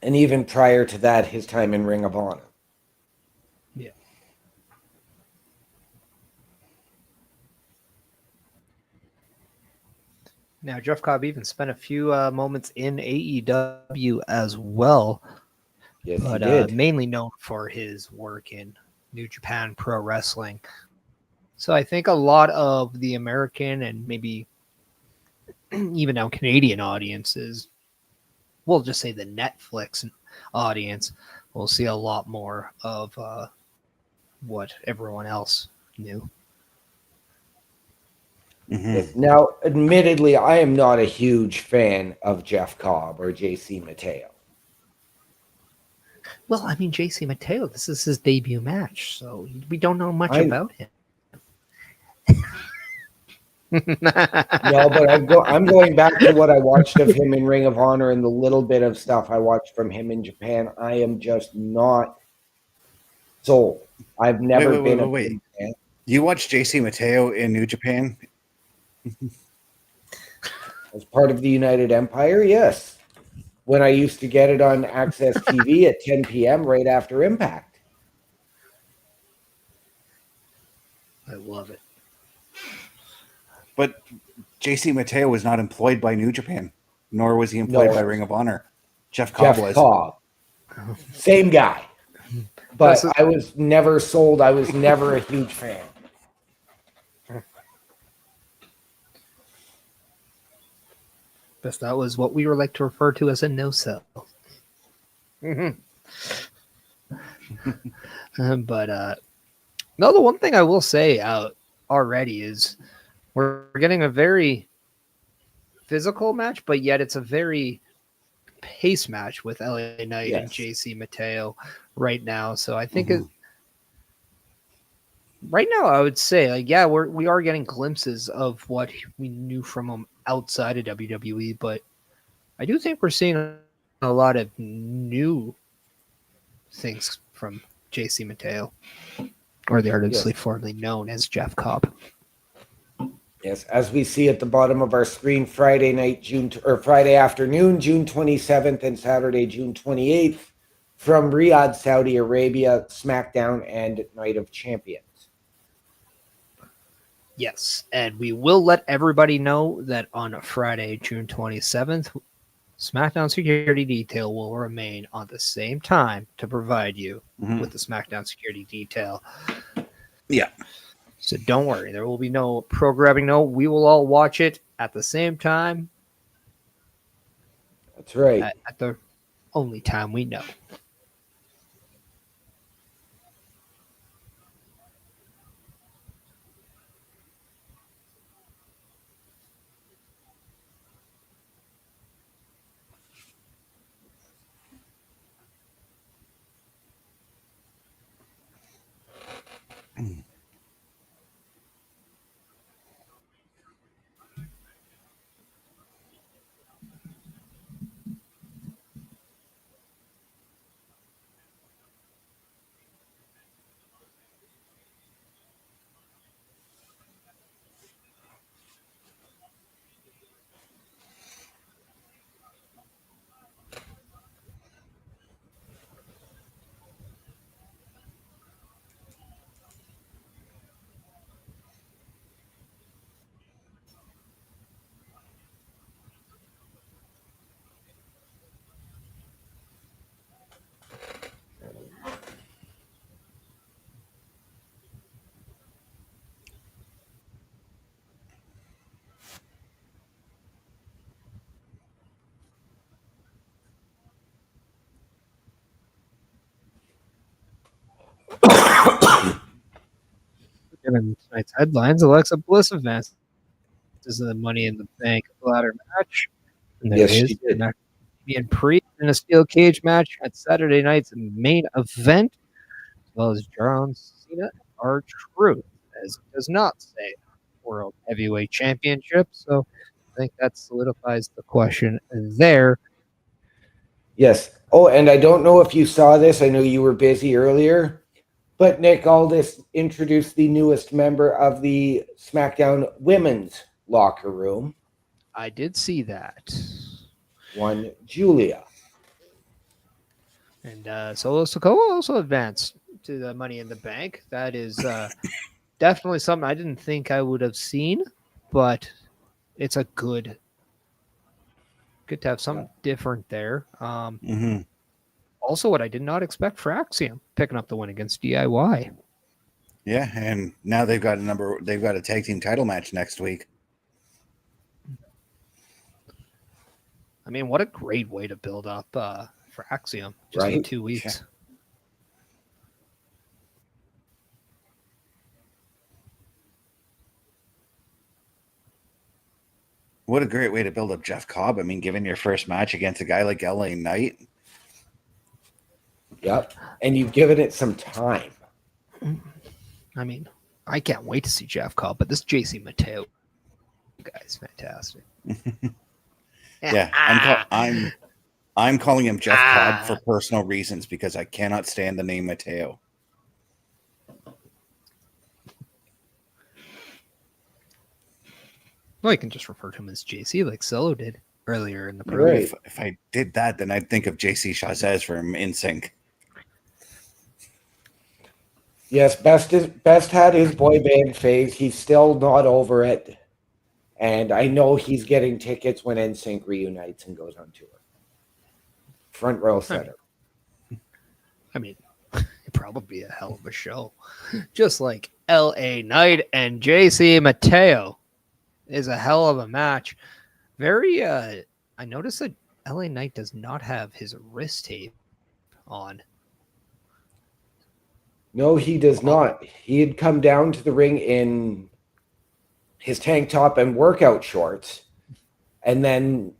And even prior to that, his time in Ring of Honor. Yeah. Now, Jeff Cobb even spent a few moments in AEW as well, Yes, but he did. mainly known for his work in New Japan Pro Wrestling. So I think a lot of the American and maybe even now Canadian audiences, we'll just say the Netflix audience, will see a lot more of what everyone else knew. Yes. Now, admittedly, I am not a huge fan of Jeff Cobb or JC Mateo. Well, I mean, JC Mateo, this is his debut match, so we don't know much I- about him. No, but I'm going back to what I watched of him in Ring of Honor and the little bit of stuff I watched from him in Japan. I am just not sold. I've never been a big fan. You watched JC Mateo in New Japan? As part of the United Empire, yes. When I used to get it on Access TV at 10 p.m. right after Impact. I love it. But JC Mateo was not employed by New Japan, nor was he employed by Ring of Honor. Jeff Cobb was. Cobb. Same guy. But I was never sold. I was never a huge fan. Because that was what we were like to refer to as a no-sell. But no, the one thing I will say out already is we're getting a very physical match, but yet it's a very pace match with LA Knight and JC Mateo right now. So I think right now I would say, like, yeah, we are getting glimpses of what we knew from him outside of WWE, but I do think we're seeing a lot of new things from JC Mateo, or the artistly formerly known as Jeff Cobb. Yes, as we see at the bottom of our screen, Friday afternoon, June 27th, and Saturday, June 28th, from Riyadh, Saudi Arabia, SmackDown and Night of Champions. Yes, and we will let everybody know that on Friday, June 27th, SmackDown Security Detail will remain on the same time to provide you with the SmackDown Security Detail. Yeah. So don't worry, there will be no programming. No, we will all watch it at the same time. That's right. At the only time we know. Given tonight's headlines, Alexa Bliss advances to the Money in the Bank ladder match. And there She did. Being Priest in a steel cage match at Saturday night's main event, as well as John Cena and R-Truth, as it does not say World Heavyweight Championship. So I think that solidifies the question there. Yes. Oh, and I don't know if you saw this. I know you were busy earlier. But Nick Aldis introduced the newest member of the SmackDown women's locker room. I did see that. One Julia. And Solo Sikoa also advanced to the Money in the Bank. That is definitely something I didn't think I would have seen, but it's a good to have something different there. Also, what I did not expect for Axiom picking up the win against DIY. Yeah, and now they've got a tag team title match next week. I mean, what a great way to build up for Axiom just Right? in 2 weeks. Yeah. What a great way to build up Jeff Cobb. I mean, given your first match against a guy like LA Knight. Yep. And you've given it some time. I mean, I can't wait to see Jeff Cobb, but this JC Mateo guy is fantastic. Yeah, I'm calling him Jeff Cobb for personal reasons because I cannot stand the name Mateo. Well, you can just refer to him as JC like Solo did earlier in the program. Right. If I did that, then I'd think of JC Chazez from InSync. Yes, Best had his boy band phase. He's still not over it. And I know he's getting tickets when NSYNC reunites and goes on tour. Front row center. I mean, it'd probably be a hell of a show. Just like LA Knight and JC Mateo is a hell of a match. Very, I noticed that LA Knight does not have his wrist tape on. No, he does not. He had come down to the ring in his tank top and workout shorts and then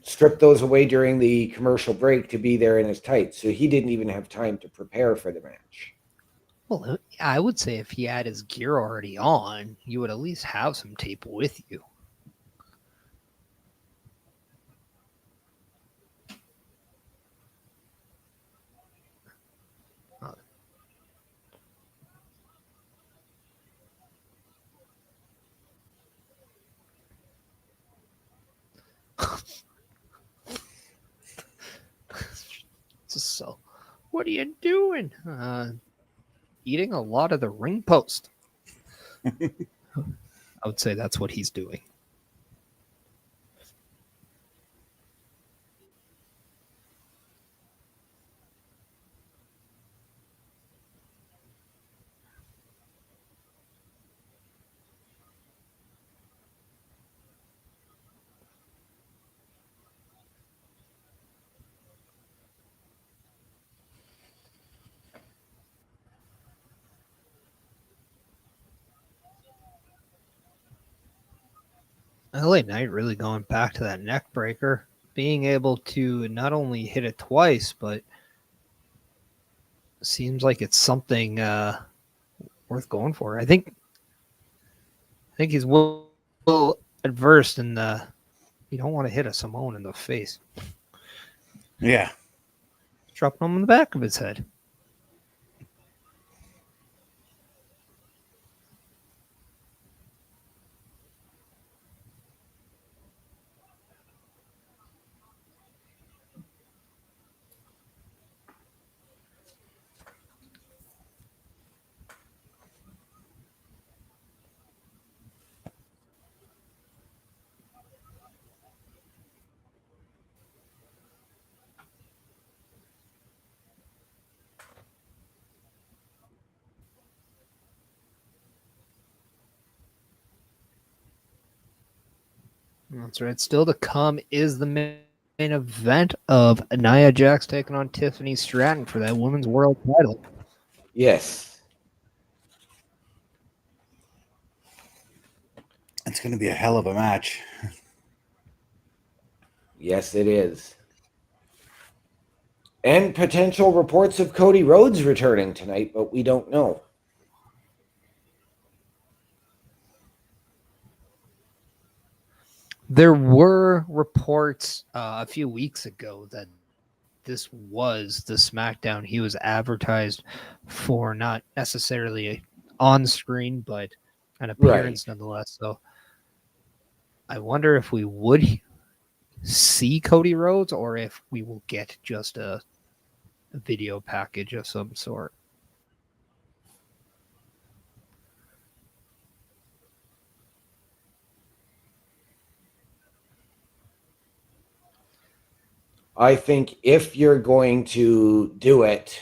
stripped those away during the commercial break to be there in his tights. So he didn't even have time to prepare for the match. Well, I would say if he had his gear already on, you would at least have some tape with you. So, what are you doing? Eating a lot of the ring post. I would say that's what he's doing. LA Knight really going back to that neck breaker, being able to not only hit it twice, but seems like it's something worth going for. I think he's well adversed in the. You don't want to hit a Samoan in the face. Yeah. Dropping him on the back of his head. That's right. Still to come is the main event of Nia Jax taking on Tiffany Stratton for that women's world title. Yes. It's going to be a hell of a match. Yes, it is. And potential reports of Cody Rhodes returning tonight, but we don't know. There were reports a few weeks ago that this was the SmackDown he was advertised for, not necessarily on screen, but an appearance nonetheless. So I wonder if we would see Cody Rhodes or if we will get just a video package of some sort. I think if you're going to do it,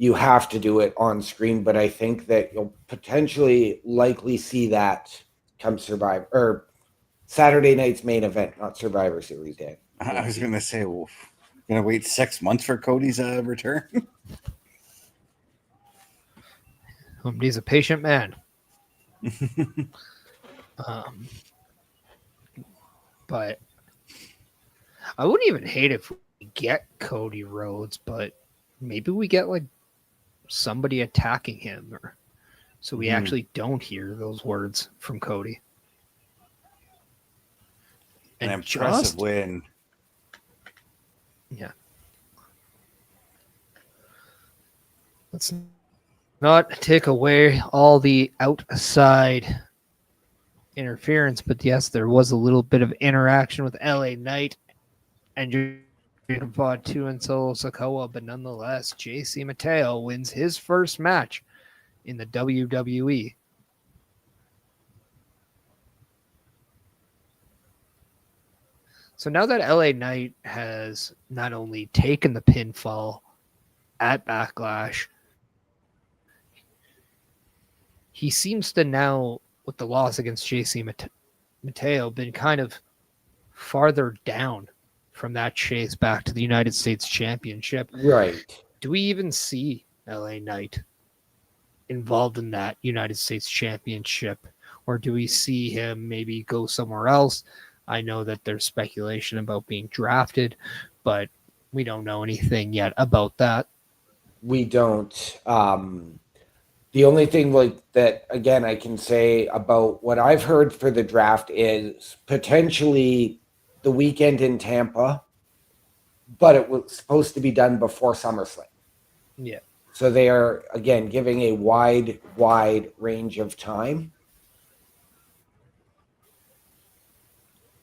you have to do it on screen. But I think that you'll potentially likely see that come Survivor or Saturday night's main event, not Survivor Series day. I was going to say, well, going to wait 6 months for Cody's return. He's a patient man. But I wouldn't even hate if we get Cody Rhodes, but maybe we get like somebody attacking him, or so we actually don't hear those words from Cody. An impressive win. Yeah. Let's not take away all the outside interference, but yes, there was a little bit of interaction with LA Knight and Pod 2 and Solo Sikoa, but nonetheless, JC Mateo wins his first match in the WWE. So now that LA Knight has not only taken the pinfall at Backlash, he seems to now, with the loss against JC Mateo, been kind of farther down from that chase back to the United States Championship. Right. Do we even see LA Knight involved in that United States Championship? Or do we see him maybe go somewhere else? I know that there's speculation about being drafted, but we don't know anything yet about that. We don't. The only thing like that, again, I can say about what I've heard for the draft is potentially the weekend in Tampa, but it was supposed to be done before SummerSlam. Yeah. So they are, again, giving a wide range of time.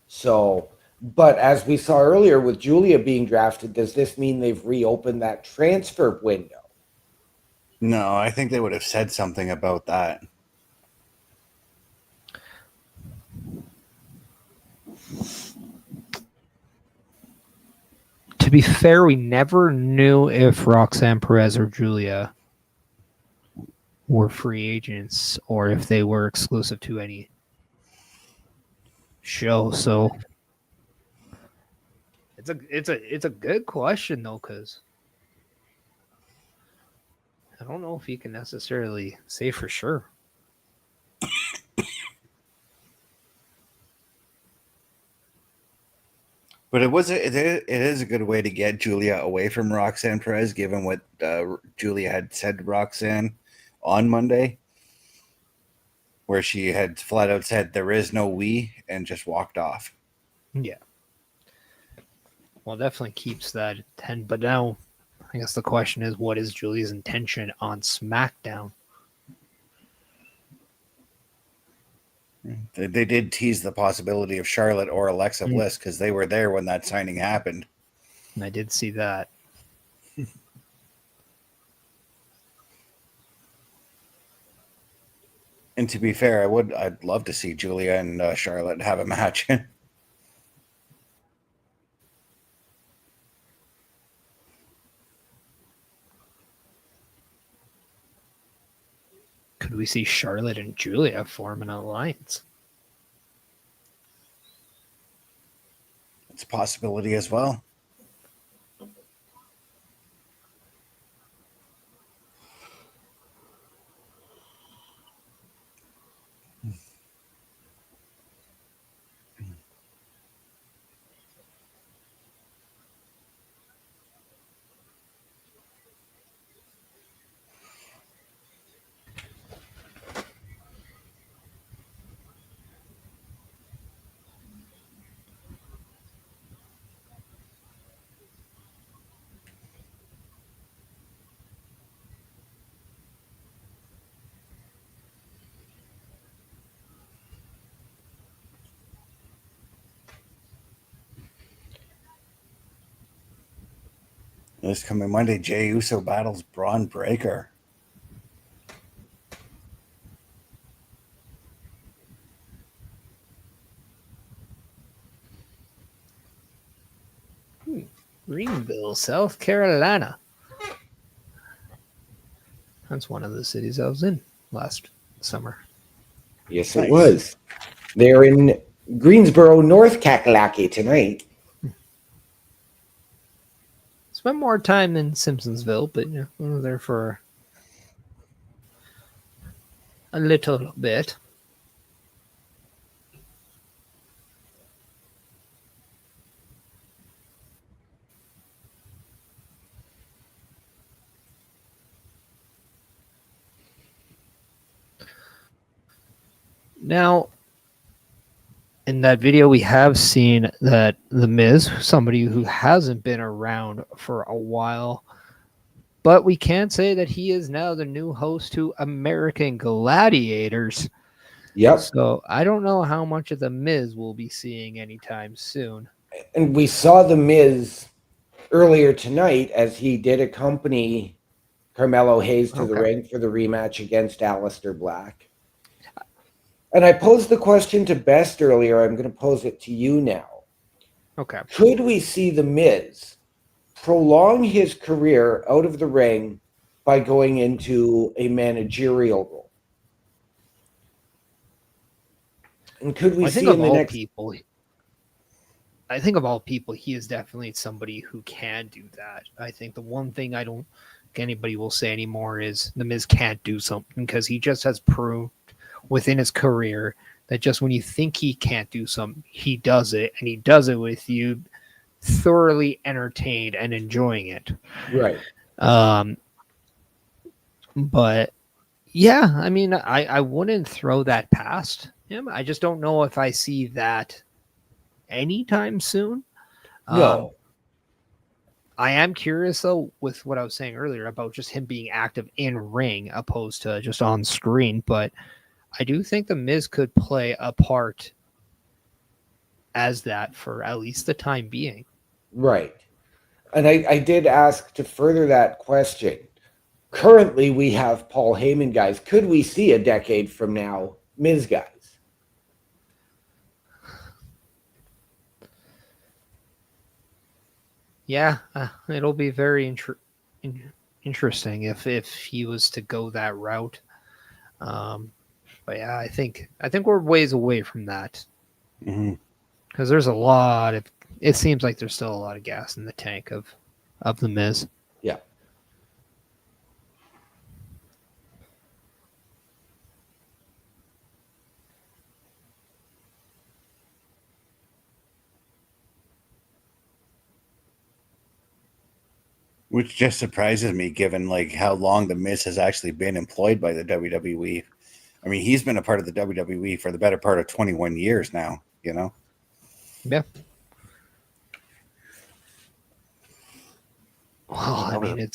So, but as we saw earlier with Julia being drafted, does this mean they've reopened that transfer window? No, I think they would have said something about that. To be fair, we never knew if Roxanne Perez or Julia were free agents or if they were exclusive to any show. So it's a good question though, because I don't know if you can necessarily say for sure. But it is a good way to get Julia away from Roxanne Perez, given what Julia had said to Roxanne on Monday, where she had flat out said there is no we and just walked off. Yeah. Well, definitely keeps that 10. But now, I guess the question is, what is Julia's intention on SmackDown? They did tease the possibility of Charlotte or Alexa Bliss because they were there when that signing happened. And I did see that. And to be fair, I'd love to see Julia and Charlotte have a match. Could we see Charlotte and Julia form an alliance? It's a possibility as well. This coming Monday, Jey Uso battles Braun Breaker. Greenville, South Carolina. That's one of the cities I was in last summer. Yes, Nice. it was. They're in Greensboro, North Carolina tonight. Spent more time in Simpsonsville, but I was there for a little bit. Now, in that video, we have seen that The Miz, somebody who hasn't been around for a while, but we can say that he is now the new host to American Gladiators. Yep. So I don't know how much of The Miz we'll be seeing anytime soon. And we saw The Miz earlier tonight as he did accompany Carmelo Hayes to the ring for the rematch against Aleister Black. And I posed the question to Best earlier. I'm going to pose it to you now. Okay. Could we see The Miz prolong his career out of the ring by going into a managerial role? And could we see in the next... I think of all people, he is definitely somebody who can do that. I think the one thing I don't think anybody will say anymore is The Miz can't do something, because he just has proved within his career that just when you think he can't do something, he does it, and he does it with you thoroughly entertained and enjoying it. Right. But yeah, I mean, I wouldn't throw that past him. I just don't know if I see that anytime soon. No. I am curious though with what I was saying earlier about just him being active in ring opposed to just on screen, but I do think The Miz could play a part as that for at least the time being. Right. And I did ask to further that question. Currently, we have Paul Heyman guys. Could we see a decade from now Miz guys? Yeah, it'll be very interesting if he was to go that route. But yeah, I think we're ways away from that, because there's a lot of. It seems like there's still a lot of gas in the tank of The Miz. Yeah. Which just surprises me, given like how long The Miz has actually been employed by the WWE. I mean, he's been a part of the WWE for the better part of 21 years now, you know? Yeah. Well, I mean,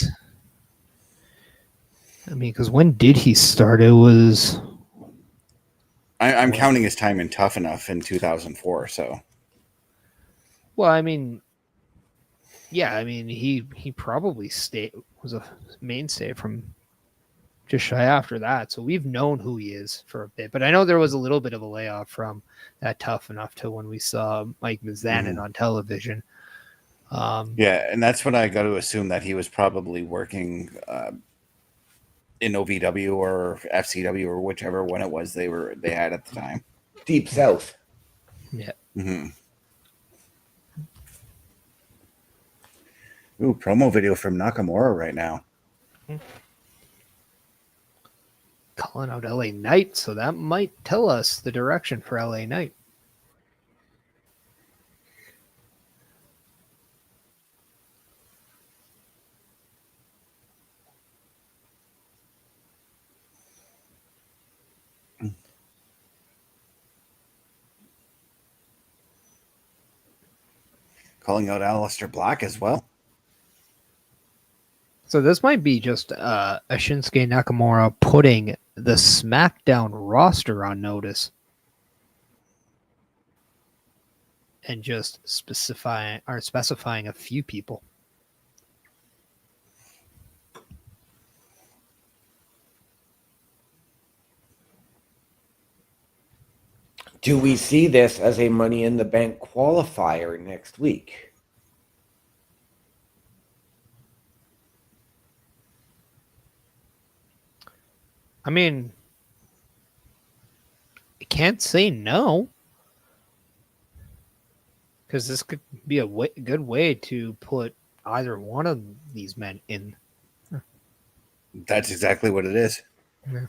because when did he start? It was... I'm counting his time in Tough Enough in 2004, so... Well, I mean... Yeah, I mean, he probably was a mainstay from just shy after that. So we've known who he is for a bit. But I know there was a little bit of a layoff from that Tough Enough to when we saw Mike Mizanin on television. Yeah, and that's what I got to assume, that he was probably working in OVW or FCW or whichever one it was they had at the time. Deep South. Yeah. Mm-hmm. Ooh, promo video from Nakamura right now. Calling out LA Knight, so that might tell us the direction for LA Knight. Calling out Aleister Black as well. So this might be just a Shinsuke Nakamura putting the SmackDown roster on notice and just specifying a few people. Do we see this as a Money in the Bank qualifier next week? I mean, I can't say no because this could be a good way to put either one of these men in. That's exactly what it is. Yeah.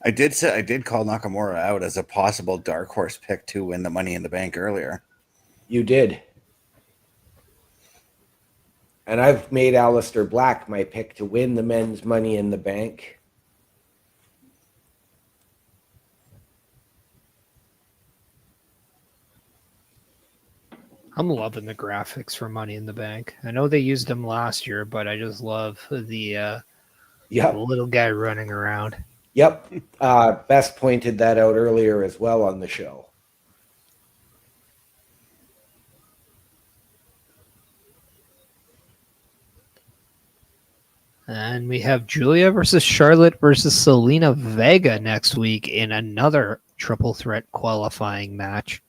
I did call Nakamura out as a possible dark horse pick to win the Money in the Bank earlier. You did. And I've made Aleister Black my pick to win the men's Money in the Bank. I'm loving the graphics for Money in the Bank. I know they used them last year, but I just love the little guy running around. Yep. Best pointed that out earlier as well on the show. And we have Julia versus Charlotte versus Selena Vega next week in another triple threat qualifying match.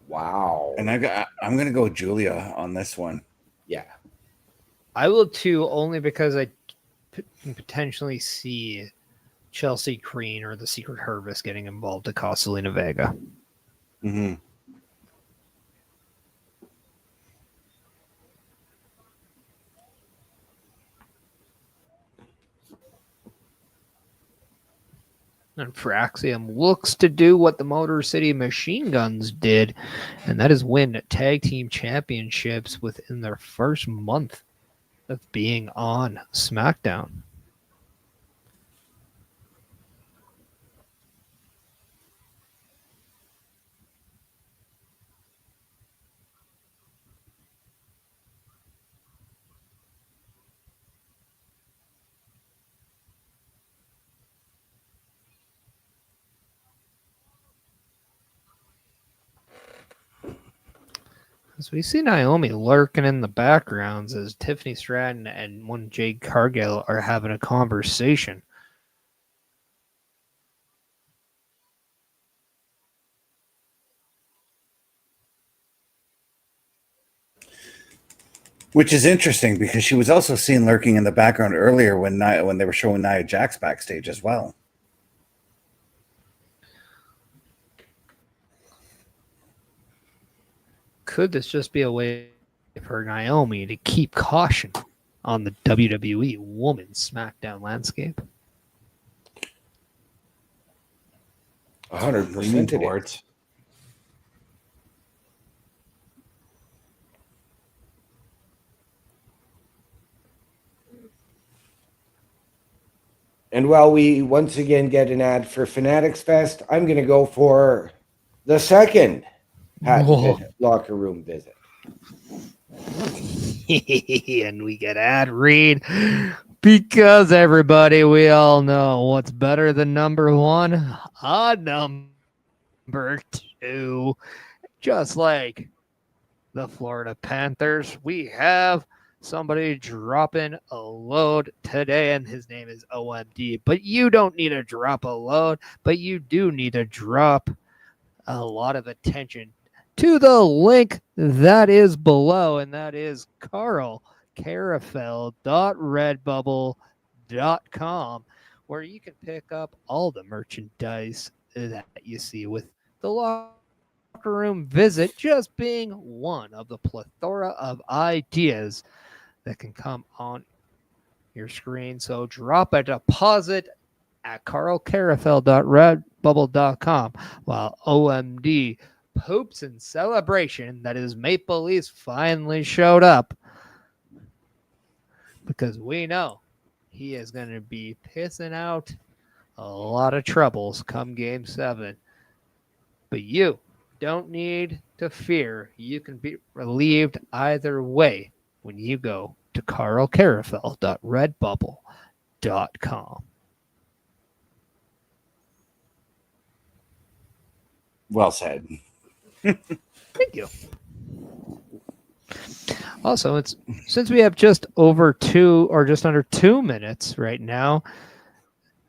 Wow. And I'm going to go Julia on this one. Yeah. I will too, only because I can potentially see Chelsea Green or the Secret Harvest getting involved to cost Selena Vega. Mm-hmm. And Fraxium looks to do what the Motor City Machine Guns did, and that is win tag team championships within their first month of being on SmackDown. So we see Naomi lurking in the backgrounds as Tiffany Stratton and one Jade Cargill are having a conversation. Which is interesting because she was also seen lurking in the background earlier when they were showing Nia Jax backstage as well. Could this just be a way for Naomi to keep caution on the WWE Women's SmackDown landscape? 100% towards. And while we once again get an ad for Fanatics Fest, I'm going to go for the second locker room visit. And we get ad read because everybody, we all know what's better than number one? Number two. Just like the Florida Panthers, we have somebody dropping a load today, and his name is OMD. But you don't need to drop a load, but you do need to drop a lot of attention to the link that is below, and that is carlcarafel.redbubble.com, where you can pick up all the merchandise that you see, with the locker room visit just being one of the plethora of ideas that can come on your screen. So drop a deposit at carlcarafel.redbubble.com while OMD poops in celebration that his Maple Leafs finally showed up, because we know he is going to be pissing out a lot of troubles come Game 7. But you don't need to fear. You can be relieved either way when you go to carlcarafel.redbubble.com. Well said. Thank you. Also, it's since we have just over 2 or just under 2 minutes right now,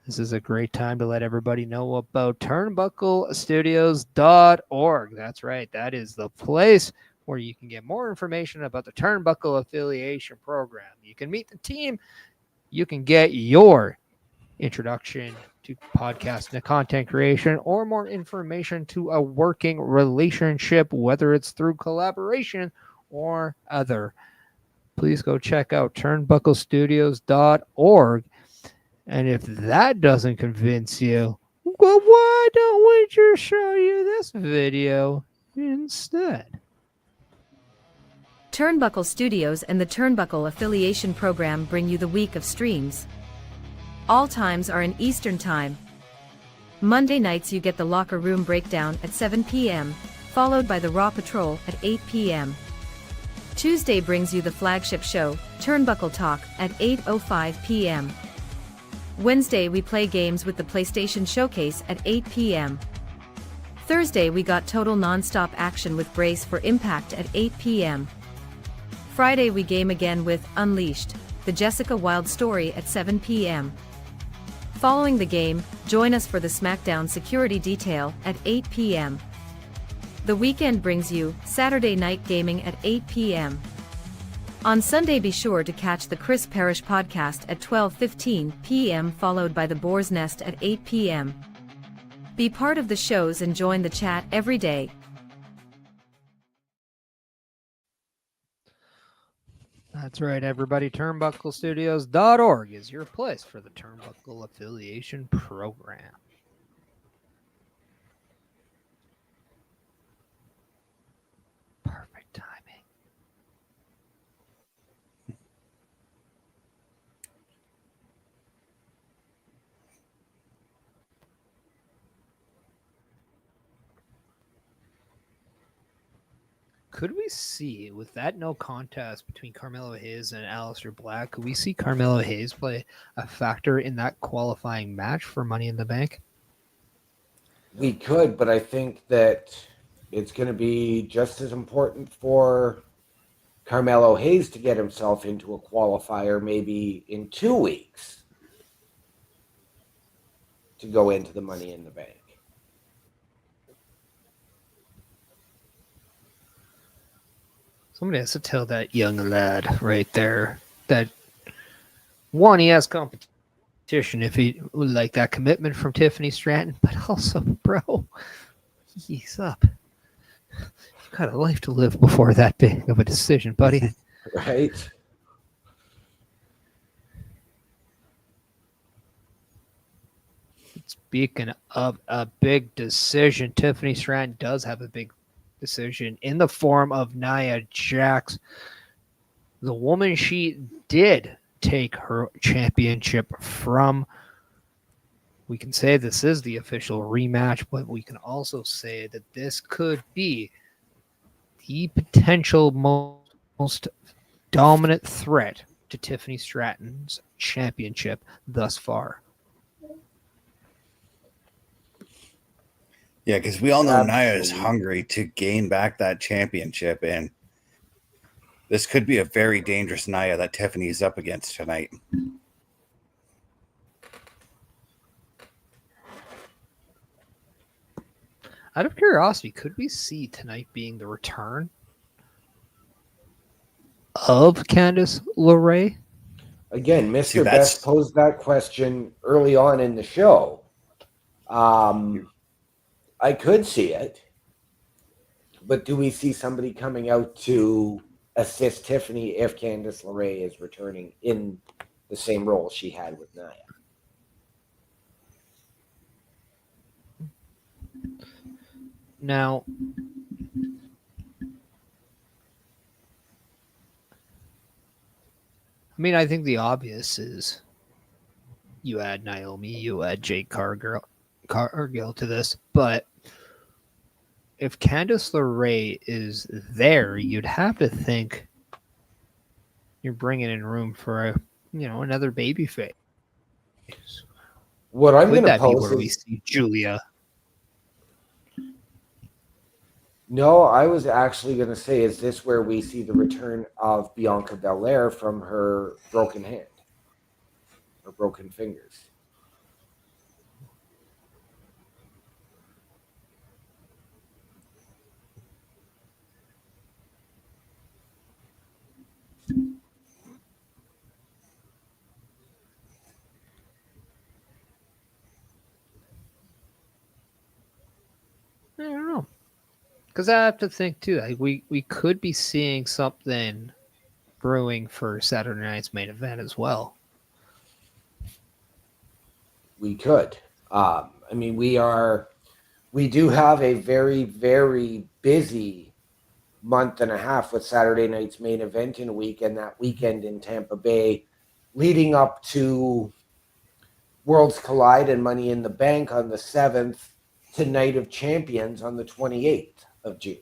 this is a great time to let everybody know about turnbucklestudios.org. That's right. That is the place where you can get more information about the Turnbuckle Affiliation Program. You can meet the team. You can get your introduction to podcasting and content creation, or more information to a working relationship, whether it's through collaboration or other. Please go check out turnbucklestudios.org. And if that doesn't convince you, well, why don't we just show you this video instead? Turnbuckle Studios and the Turnbuckle Affiliation Program bring you the week of streams. All times are in Eastern Time. Monday nights you get the Locker Room Breakdown at 7 p.m., followed by the Raw Patrol at 8 p.m. Tuesday brings you the flagship show, Turnbuckle Talk, at 8:05 p.m. Wednesday we play games with the PlayStation Showcase at 8 p.m. Thursday we got total non-stop action with Brace for Impact at 8 p.m. Friday we game again with Unleashed, the Jessica Wilde story at 7 p.m. Following the game, join us for the Smackdown Security Detail at 8 p.m. The weekend brings you Saturday Night Gaming at 8 p.m. On Sunday be sure to catch the Chris Parrish podcast at 12:15 p.m. followed by the Boar's Nest at 8 p.m. Be part of the shows and join the chat every day. That's right, everybody. Turnbucklestudios.org is your place for the Turnbuckle Affiliation Program. Perfect timing. Could we see, with that no contest between Carmelo Hayes and Aleister Black, could we see Carmelo Hayes play a factor in that qualifying match for Money in the Bank? We could, but I think that it's going to be just as important for Carmelo Hayes to get himself into a qualifier maybe in 2 weeks to go into the Money in the Bank. Somebody has to tell that young lad right there that, one, he has competition if he would like that commitment from Tiffany Stratton, but also, bro, he's up. You've got a life to live before that big of a decision, buddy. Right? Speaking of a big decision, Tiffany Stratton does have a big decision in the form of Nia Jax. The woman she did take her championship from. We can say this is the official rematch, but we can also say that this could be the potential most dominant threat to Tiffany Stratton's championship thus far. Yeah, because we all know Nia is Absolutely. hungry to gain back that championship, and this could be a very dangerous Nia that Tiffany's up against tonight. Out of curiosity, could we see tonight being the return of Candice LeRae? Again, Mr. Best posed that question early on in the show. I could see it, but do we see somebody coming out to assist Tiffany if Candice LeRae is returning in the same role she had with Nia? Now, I mean, I think the obvious is you add Naomi, you add Jade Cargill to this, but if Candice LeRae is there, you'd have to think you're bringing in room for another baby face. What I'm going to Could that be pose where we is see Julia? No, I was actually going to say, is this where we see the return of Bianca Belair from her broken hand or broken fingers? I don't know. Because I have to think too. Like we could be seeing something brewing for Saturday night's main event as well. We could. I mean, we do have a very, very busy month and a half with Saturday night's main event in a week, and that weekend in Tampa Bay, leading up to Worlds Collide and Money in the Bank on the 7th to Night of Champions on the 28th of June.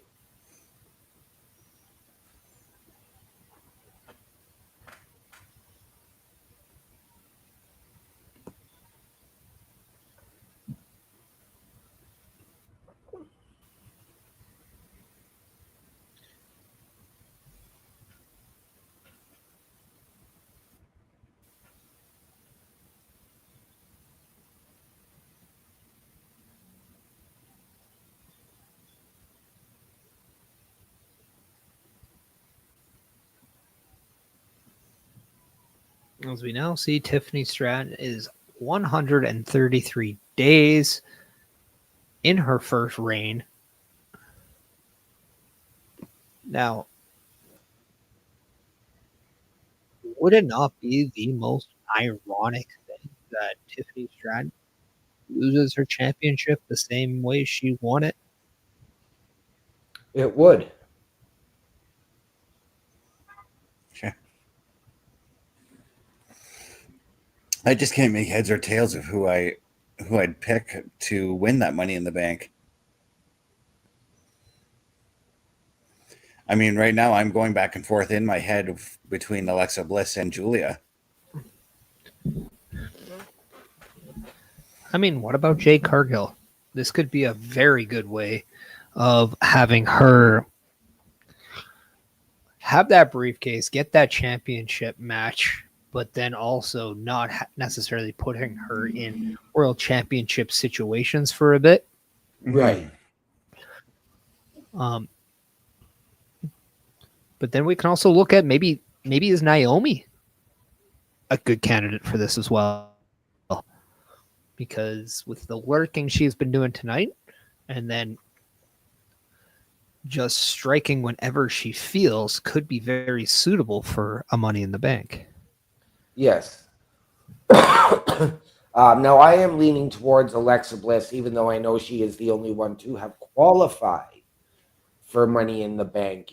As we now see, Tiffany Stratton is 133 days in her first reign. Now, would it not be the most ironic thing that Tiffany Stratton loses her championship the same way she won it? It would. Okay. I just can't make heads or tails of who I'd pick to win that Money in the Bank. I mean, right now I'm going back and forth in my head between Alexa Bliss and Julia. I mean, what about Jade Cargill? This could be a very good way of having her have that briefcase, get that championship match, but then also not necessarily putting her in world championship situations for a bit. Right. But then we can also look at maybe is Naomi a good candidate for this as well? Because with the lurking she's been doing tonight, and then just striking whenever she feels, could be very suitable for a Money in the Bank. Yes. Now, I am leaning towards Alexa Bliss, even though I know she is the only one to have qualified for Money in the Bank.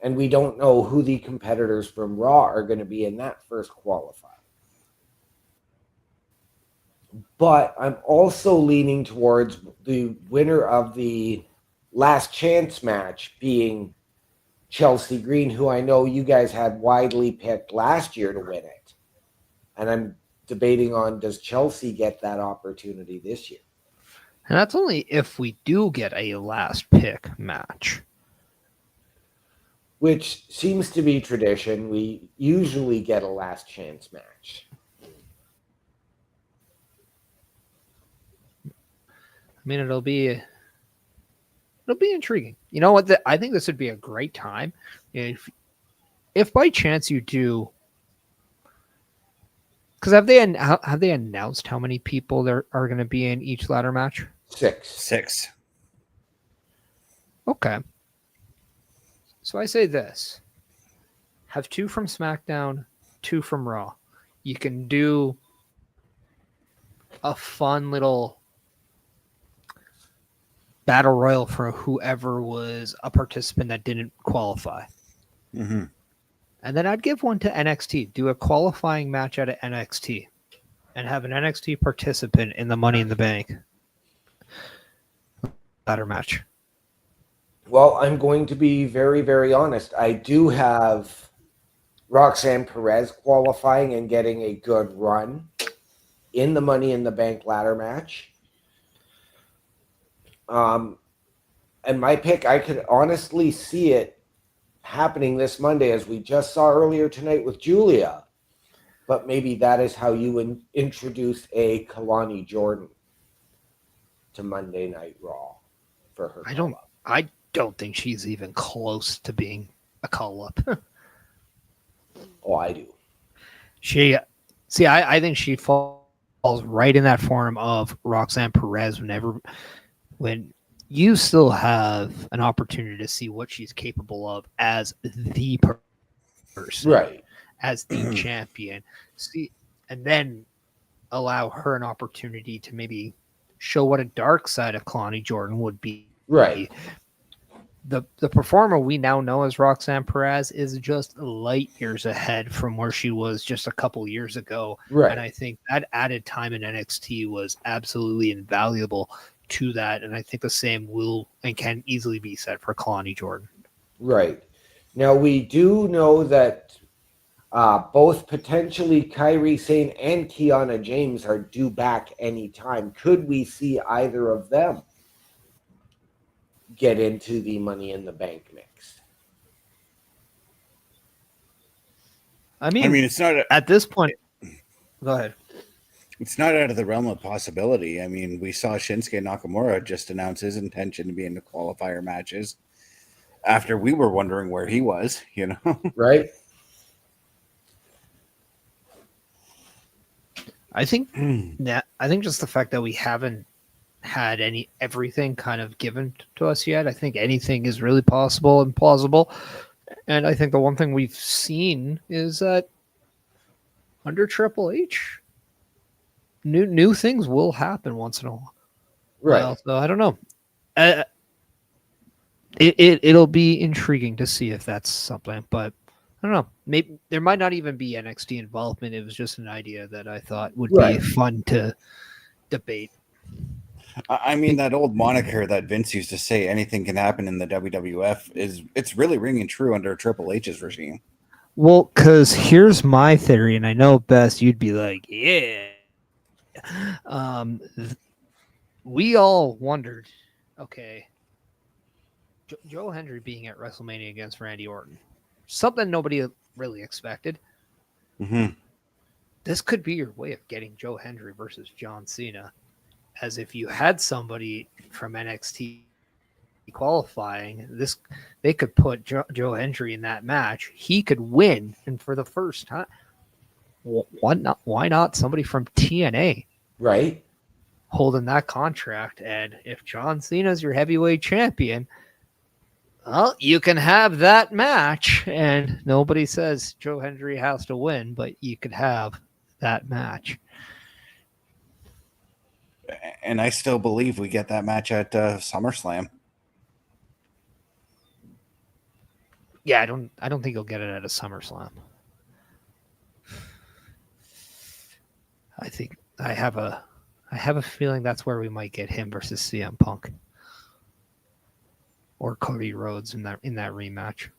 And we don't know who the competitors from Raw are going to be in that first qualifier. But I'm also leaning towards the winner of the last chance match being Chelsea Green, who I know you guys had widely picked last year to win it. And I'm debating on, does Chelsea get that opportunity this year? And that's only if we do get a last pick match. Which seems to be tradition. We usually get a last chance match. I mean, it'll be intriguing. You know what? I think this would be a great time if by chance you do. Because have they announced how many people there are going to be in each ladder match? 6. Okay. So I say this: have 2 from SmackDown, 2 from Raw. You can do a fun little battle royal for whoever was a participant that didn't qualify. Mm-hmm. And then I'd give one to NXT. Do a qualifying match at NXT and have an NXT participant in the Money in the Bank ladder match. Well, I'm going to be very, very honest. I do have Roxanne Perez qualifying and getting a good run in the Money in the Bank ladder match. And And my pick, I could honestly see it happening this Monday, as we just saw earlier tonight with Julia. But maybe that is how you introduce a Kalani Jordan to Monday Night Raw for her call-up. I don't think she's even close to being a call-up. Oh, I do. I think she falls right in that form of Roxanne Perez when you still have an opportunity to see what she's capable of as the person, Right, as the champion. See, and then allow her an opportunity to maybe show what a dark side of Kalani Jordan would be. right. The performer we now know as Roxanne Perez is just light years ahead from where she was just a couple years ago. Right. And I think that added time in NXT was absolutely invaluable to that. And I think the same will and can easily be said for Kalani Jordan. Right. Now, we do know that both potentially Kairi Sane and Kiana James are due back anytime. Could we see either of them get into the Money in the Bank mix? I mean, it's not at this point. Go ahead. It's not out of the realm of possibility. I mean, we saw Shinsuke Nakamura just announce his intention to be in the qualifier matches after we were wondering where he was, Right? I think just the fact that we haven't had everything kind of given to us yet. I think anything is really possible and plausible. And I think the one thing we've seen is that under Triple H, new things will happen once in a while. Right. So I don't know. It'll be intriguing to see if that's something, but I don't know. Maybe there might not even be NXT involvement. It was just an idea that I thought would be fun to debate. I mean, that old moniker that Vince used to say, anything can happen in the WWF, it's really ringing true under Triple H's regime. Well, because here's my theory, and I know, Bess, you'd be like, yeah. We all wondered, okay, Joe Hendry being at WrestleMania against Randy Orton, something nobody really expected. Mm-hmm. This could be your way of getting Joe Hendry versus John Cena, as if you had somebody from NXT qualifying, they could put Joe Hendry in that match. He could win, and for the first time, why not somebody from TNA? Right. Holding that contract, and if John Cena's your heavyweight champion, well, you can have that match, and nobody says Joe Hendry has to win, but you could have that match. And I still believe we get that match at SummerSlam. Yeah, I don't think you'll get it at a SummerSlam. I have a feeling that's where we might get him versus CM Punk or Cody Rhodes in that rematch.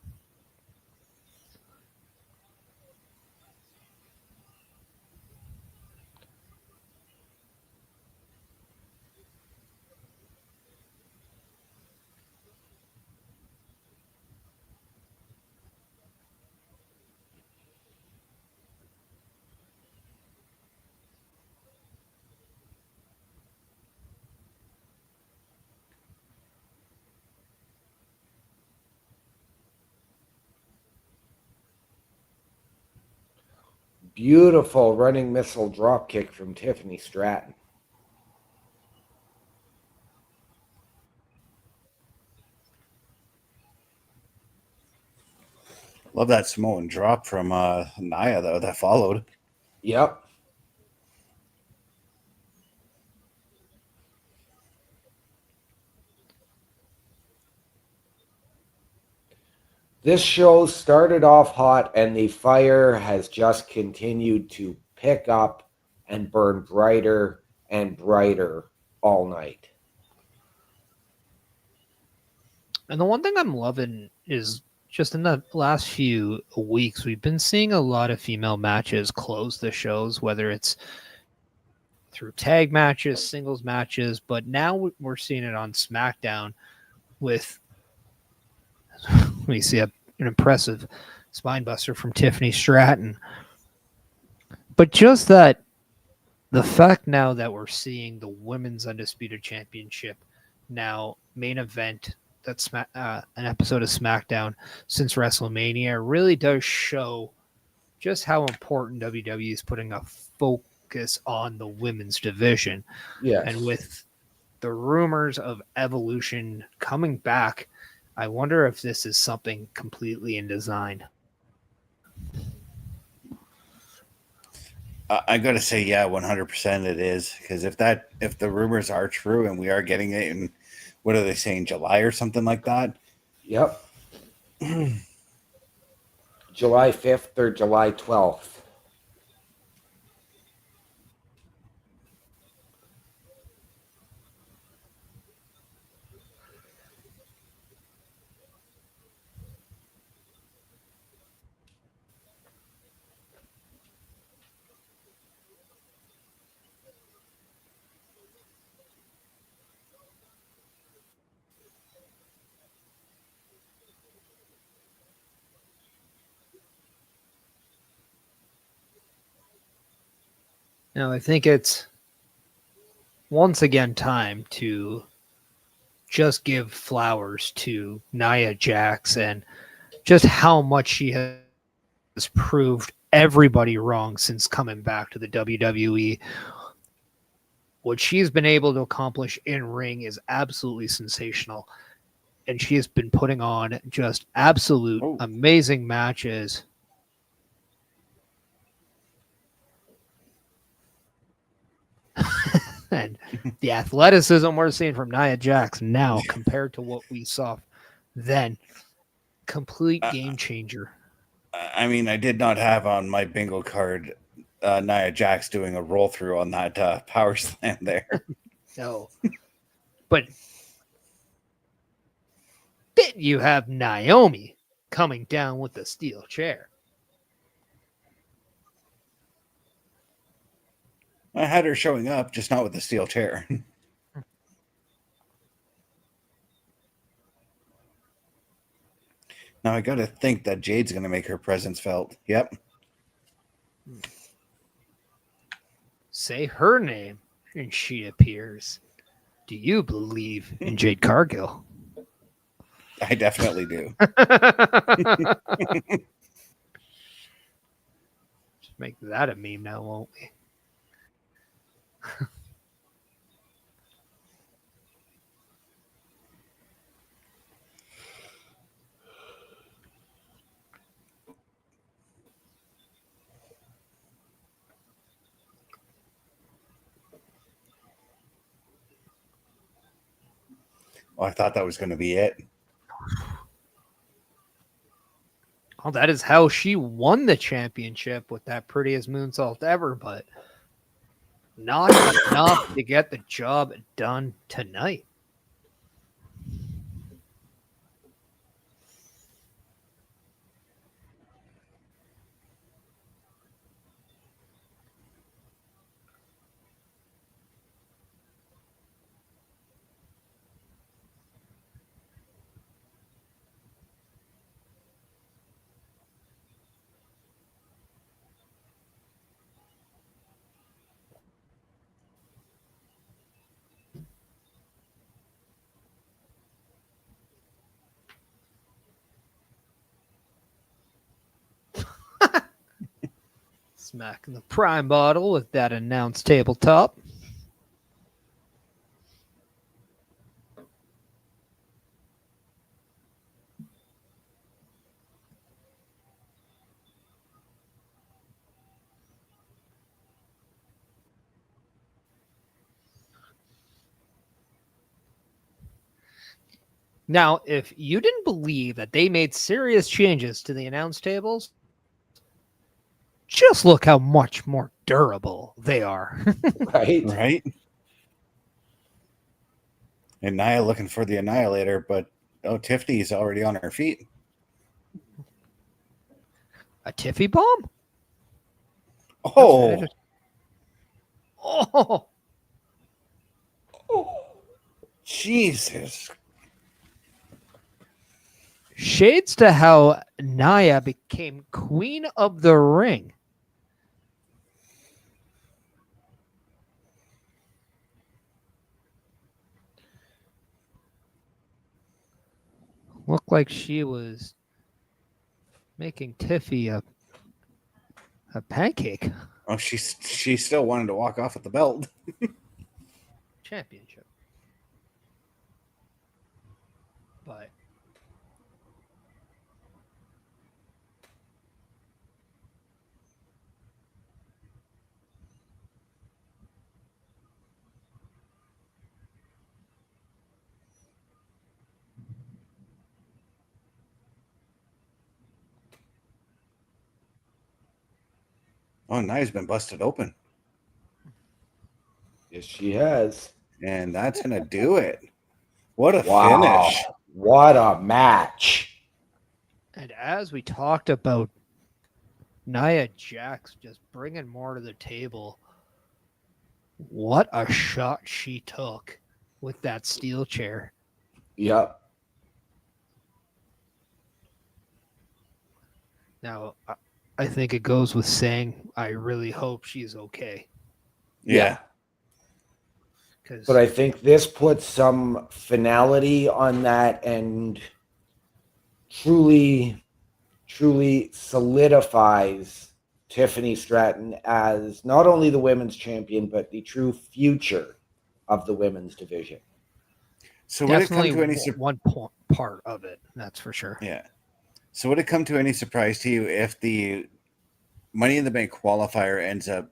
Beautiful running missile drop kick from Tiffany Stratton. Love that Samoan drop from Nia, though, that followed. Yep. This show started off hot, and the fire has just continued to pick up and burn brighter and brighter all night. And the one thing I'm loving is just in the last few weeks, we've been seeing a lot of female matches close the shows, whether it's through tag matches, singles matches, but now we're seeing it on SmackDown with, we see an impressive spine buster from Tiffany Stratton. But just that, the fact now that we're seeing the Women's Undisputed Championship now main event, that's an episode of SmackDown since WrestleMania, really does show just how important WWE is putting a focus on the women's division. Yes. And with the rumors of Evolution coming back, I wonder if this is something completely in design. I got to say, yeah, 100% it is. Because if the rumors are true and we are getting it in, what are they saying, July or something like that? Yep. July 5th or July 12th. Now, I think it's once again time to just give flowers to Nia Jax and just how much she has proved everybody wrong since coming back to the WWE. What she's been able to accomplish in ring is absolutely sensational. And she has been putting on just absolute amazing matches. And the athleticism we're seeing from Nia Jax now compared to what we saw then, complete game changer. I mean, I did not have on my bingo card Nia Jax doing a roll through on that power slam there. No. But then you have Naomi coming down with the steel chair. I had her showing up, just not with the steel chair. Now I got to think that Jade's going to make her presence felt. Yep. Say her name, and she appears. Do you believe in Jade Cargill? I definitely do. Just make that a meme now, won't we? Oh, I thought that was going to be it. Well, that is how she won the championship with that prettiest moonsault ever, but not enough to get the job done tonight. Smacking the prime bottle with that announce tabletop. Now, if you didn't believe that they made serious changes to the announce tables, just look how much more durable they are. Right? Right? And Nia looking for the Annihilator, but Tiffany's already on her feet. A Tiffy bomb? Oh, Oh, Jesus. Shades to how Nia became queen of the ring. Looked like she was making Tiffy a pancake. Oh, she still wanted to walk off with the belt. Championship. But Oh, Nia's been busted open. Yes, she has. And that's going to do it. What a Wow. finish. What a match. and as we talked about Nia Jax just bringing more to the table, what a shot she took with that steel chair. Yep. Now, I think it goes with saying I really hope she's okay. Yeah. But I think this puts some finality on that and truly solidifies Tiffany Stratton as not only the women's champion, but the true future of the women's division. So would it come definitely to any one part of it, that's for sure. Yeah. So would it come to any surprise to you if the Money in the Bank qualifier ends up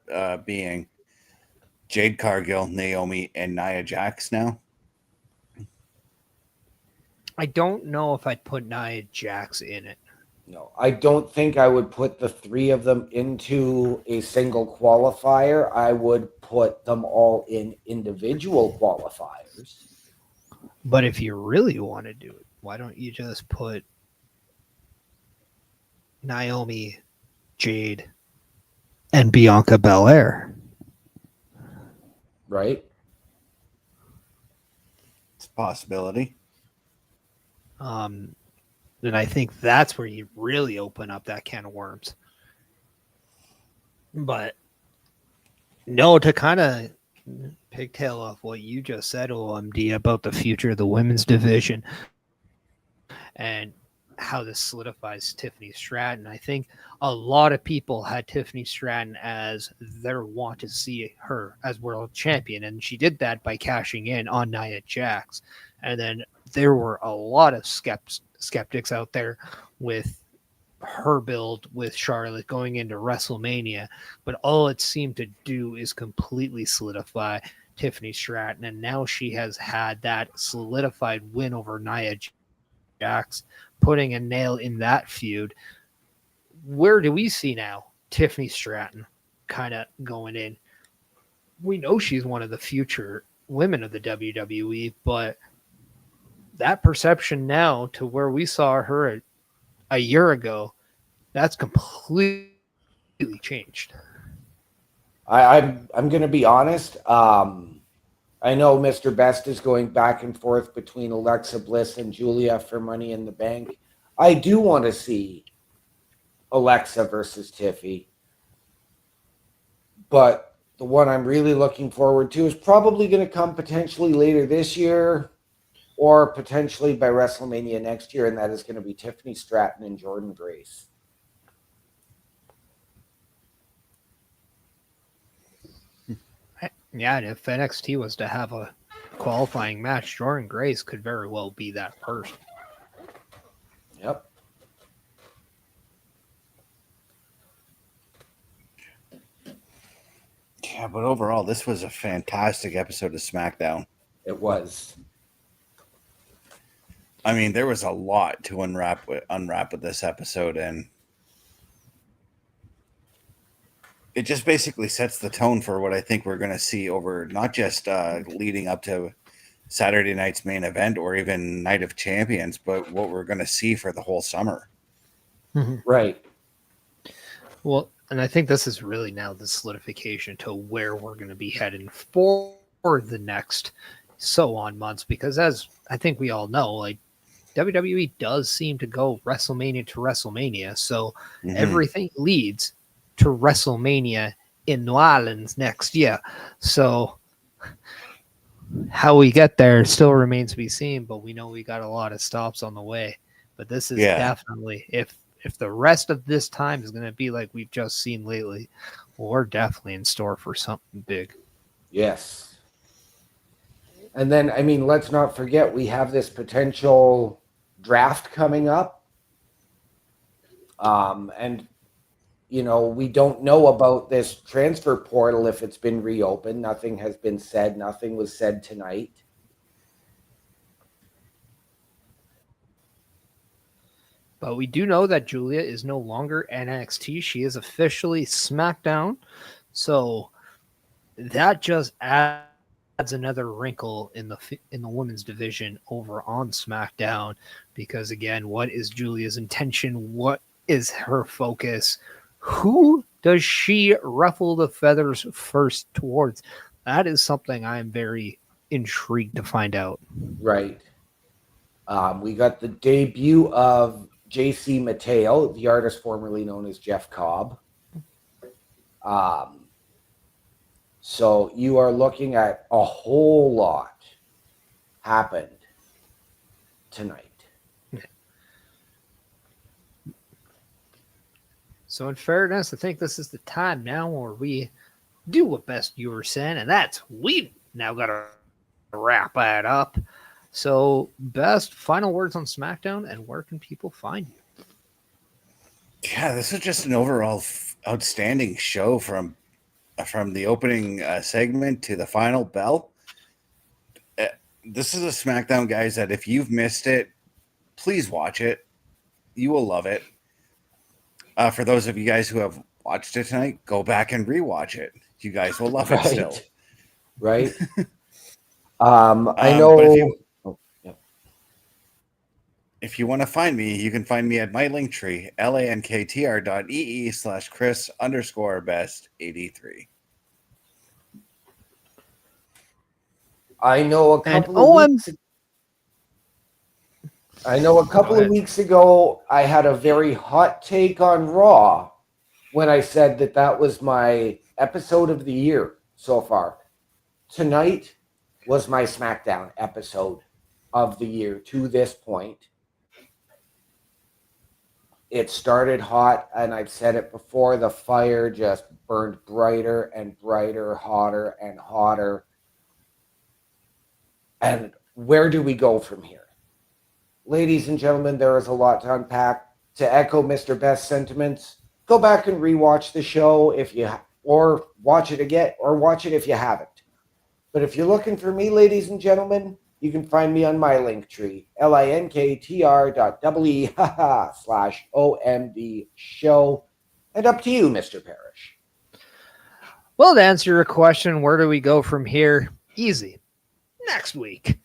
being Jade Cargill, Naomi, and Nia Jax now? I don't know if I'd put Nia Jax in it. No, I don't think I would put the three of them into a single qualifier. I would put them all in individual qualifiers. But if you really want to do it, why don't you just put Naomi, Jade, and Bianca Belair? Right? It's a possibility. Then I think that's where you really open up that can of worms. But no, to kind of pigtail off what you just said, OMD, about the future of the women's division and how this solidifies Tiffany Stratton. I think a lot of people had Tiffany Stratton as their want to see her as world champion, and she did that by cashing in on Nia Jax. And then there were a lot of skeptics out there with her build with Charlotte going into WrestleMania, but all it seemed to do is completely solidify Tiffany Stratton, and now she has had that solidified win over Nia Jax, putting a nail in that feud. Where do we see now Tiffany Stratton kind of going in? We know she's one of the future women of the WWE, but that perception now to where we saw her a year ago, that's completely changed. I'm going to be honest. I know Mr. Best is going back and forth between Alexa Bliss and Julia for Money in the Bank. I do want to see Alexa versus Tiffy. But the one I'm really looking forward to is probably going to come potentially later this year or potentially by WrestleMania next year, and that is going to be Tiffany Stratton and Jordynne Grace. Yeah, and if NXT was to have a qualifying match, Jordynne Grace could very well be that person. Yep. Yeah, but overall, this was a fantastic episode of SmackDown. It was. I mean, there was a lot to unwrap with this episode, and it just basically sets the tone for what I think we're going to see over not just leading up to Saturday night's main event or even Night of Champions, but what we're going to see for the whole summer. Right. Well, and I think this is really now the solidification to where we're going to be heading for the next so on months, because as I think we all know, like WWE does seem to go WrestleMania to WrestleMania, so Mhm. everything leads to WrestleMania in New Orleans next year. So how we get there still remains to be seen, but we know we got a lot of stops on the way. But this is definitely, if the rest of this time is going to be like we've just seen lately, we're definitely in store for something big. Yes. And then, I mean, let's not forget we have this potential draft coming up. And, you know, we don't know about this transfer portal if it's been reopened. Nothing has been said. Nothing was said tonight. But we do know that Julia is no longer NXT. She is officially SmackDown. So that just adds another wrinkle in the women's division over on SmackDown. Because again, what is Julia's intention? What is her focus? Who does she ruffle the feathers first towards? That is something I'm very intrigued to find out. Right. We got the debut of JC Mateo, the artist formerly known as Jeff Cobb. So you are looking at a whole lot happened tonight. So in fairness, I think this is the time now where we do what best you were saying, and that's we now got to wrap that up. So best final words on SmackDown, and where can people find you? Yeah, this is just an overall outstanding show from the opening segment to the final bell. This is a SmackDown, guys, that if you've missed it, please watch it. You will love it. For those of you guys who have watched it tonight, go back and rewatch it. You guys will love it still. Right. I know. If you want to find me, you can find me at my link tree, lanktr.ee/Chris_best83. I know a couple of weeks ago, I had a very hot take on Raw when I said that was my episode of the year so far. Tonight was my SmackDown episode of the year to this point. It started hot, and I've said it before, the fire just burned brighter and brighter, hotter and hotter. And where do we go from here? Ladies and gentlemen, there is a lot to unpack. To echo Mr. Best's sentiments, go back and rewatch the show or watch it again, or watch it if you haven't. But if you're looking for me, ladies and gentlemen, you can find me on my link tree, linktr.ee/OMD show. And up to you, Mr. Parrish. Well, to answer your question, where do we go from here? Easy. Next week.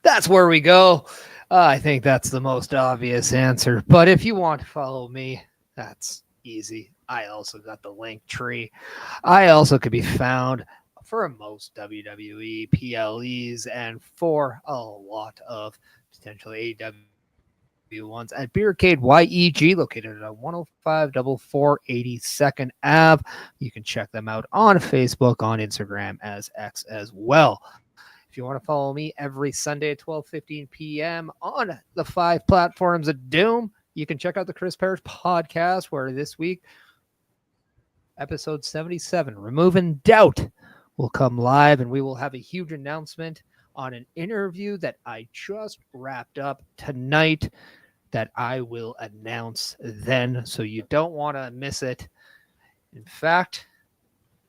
That's where we go. I think that's the most obvious answer. But if you want to follow me, that's easy. I also got the link tree. I also could be found for most WWE PLEs and for a lot of potential AEW ones at Beercade YEG, located at 10544 82nd Ave. You can check them out on Facebook, on Instagram, as X as well. If you want to follow me every Sunday at 12:15 p.m. on the 5 platforms of Doom, you can check out the Chris Parrish podcast, where this week, episode 77, Removing Doubt, will come live, and we will have a huge announcement on an interview that I just wrapped up tonight that I will announce then, so you don't want to miss it. In fact,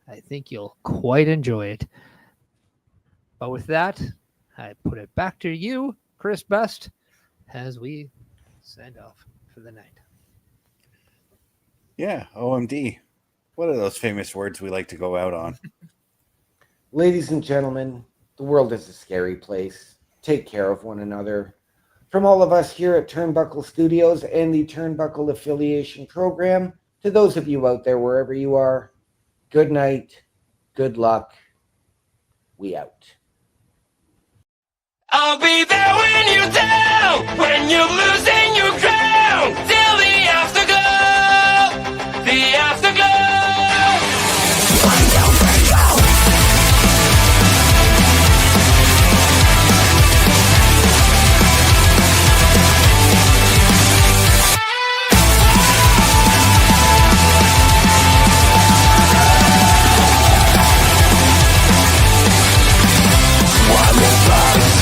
I think you'll quite enjoy it. But with that, I put it back to you, Chris Best, as we send off for the night. Yeah, OMD. What are those famous words we like to go out on? Ladies and gentlemen, the world is a scary place. Take care of one another. From all of us here at Turnbuckle Studios and the Turnbuckle Affiliation Program, to those of you out there wherever you are, good night, good luck, we out. I'll be there when you tell. when you're losing your ground. Till the afterglow, the afterglow. One down, three down.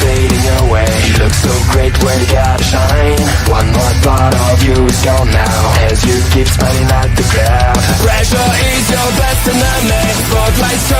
Fading away, you look so great when you gotta shine. One more thought of you is gone now, as you keep smiling at the crowd. Pressure is your best enemy, spotlights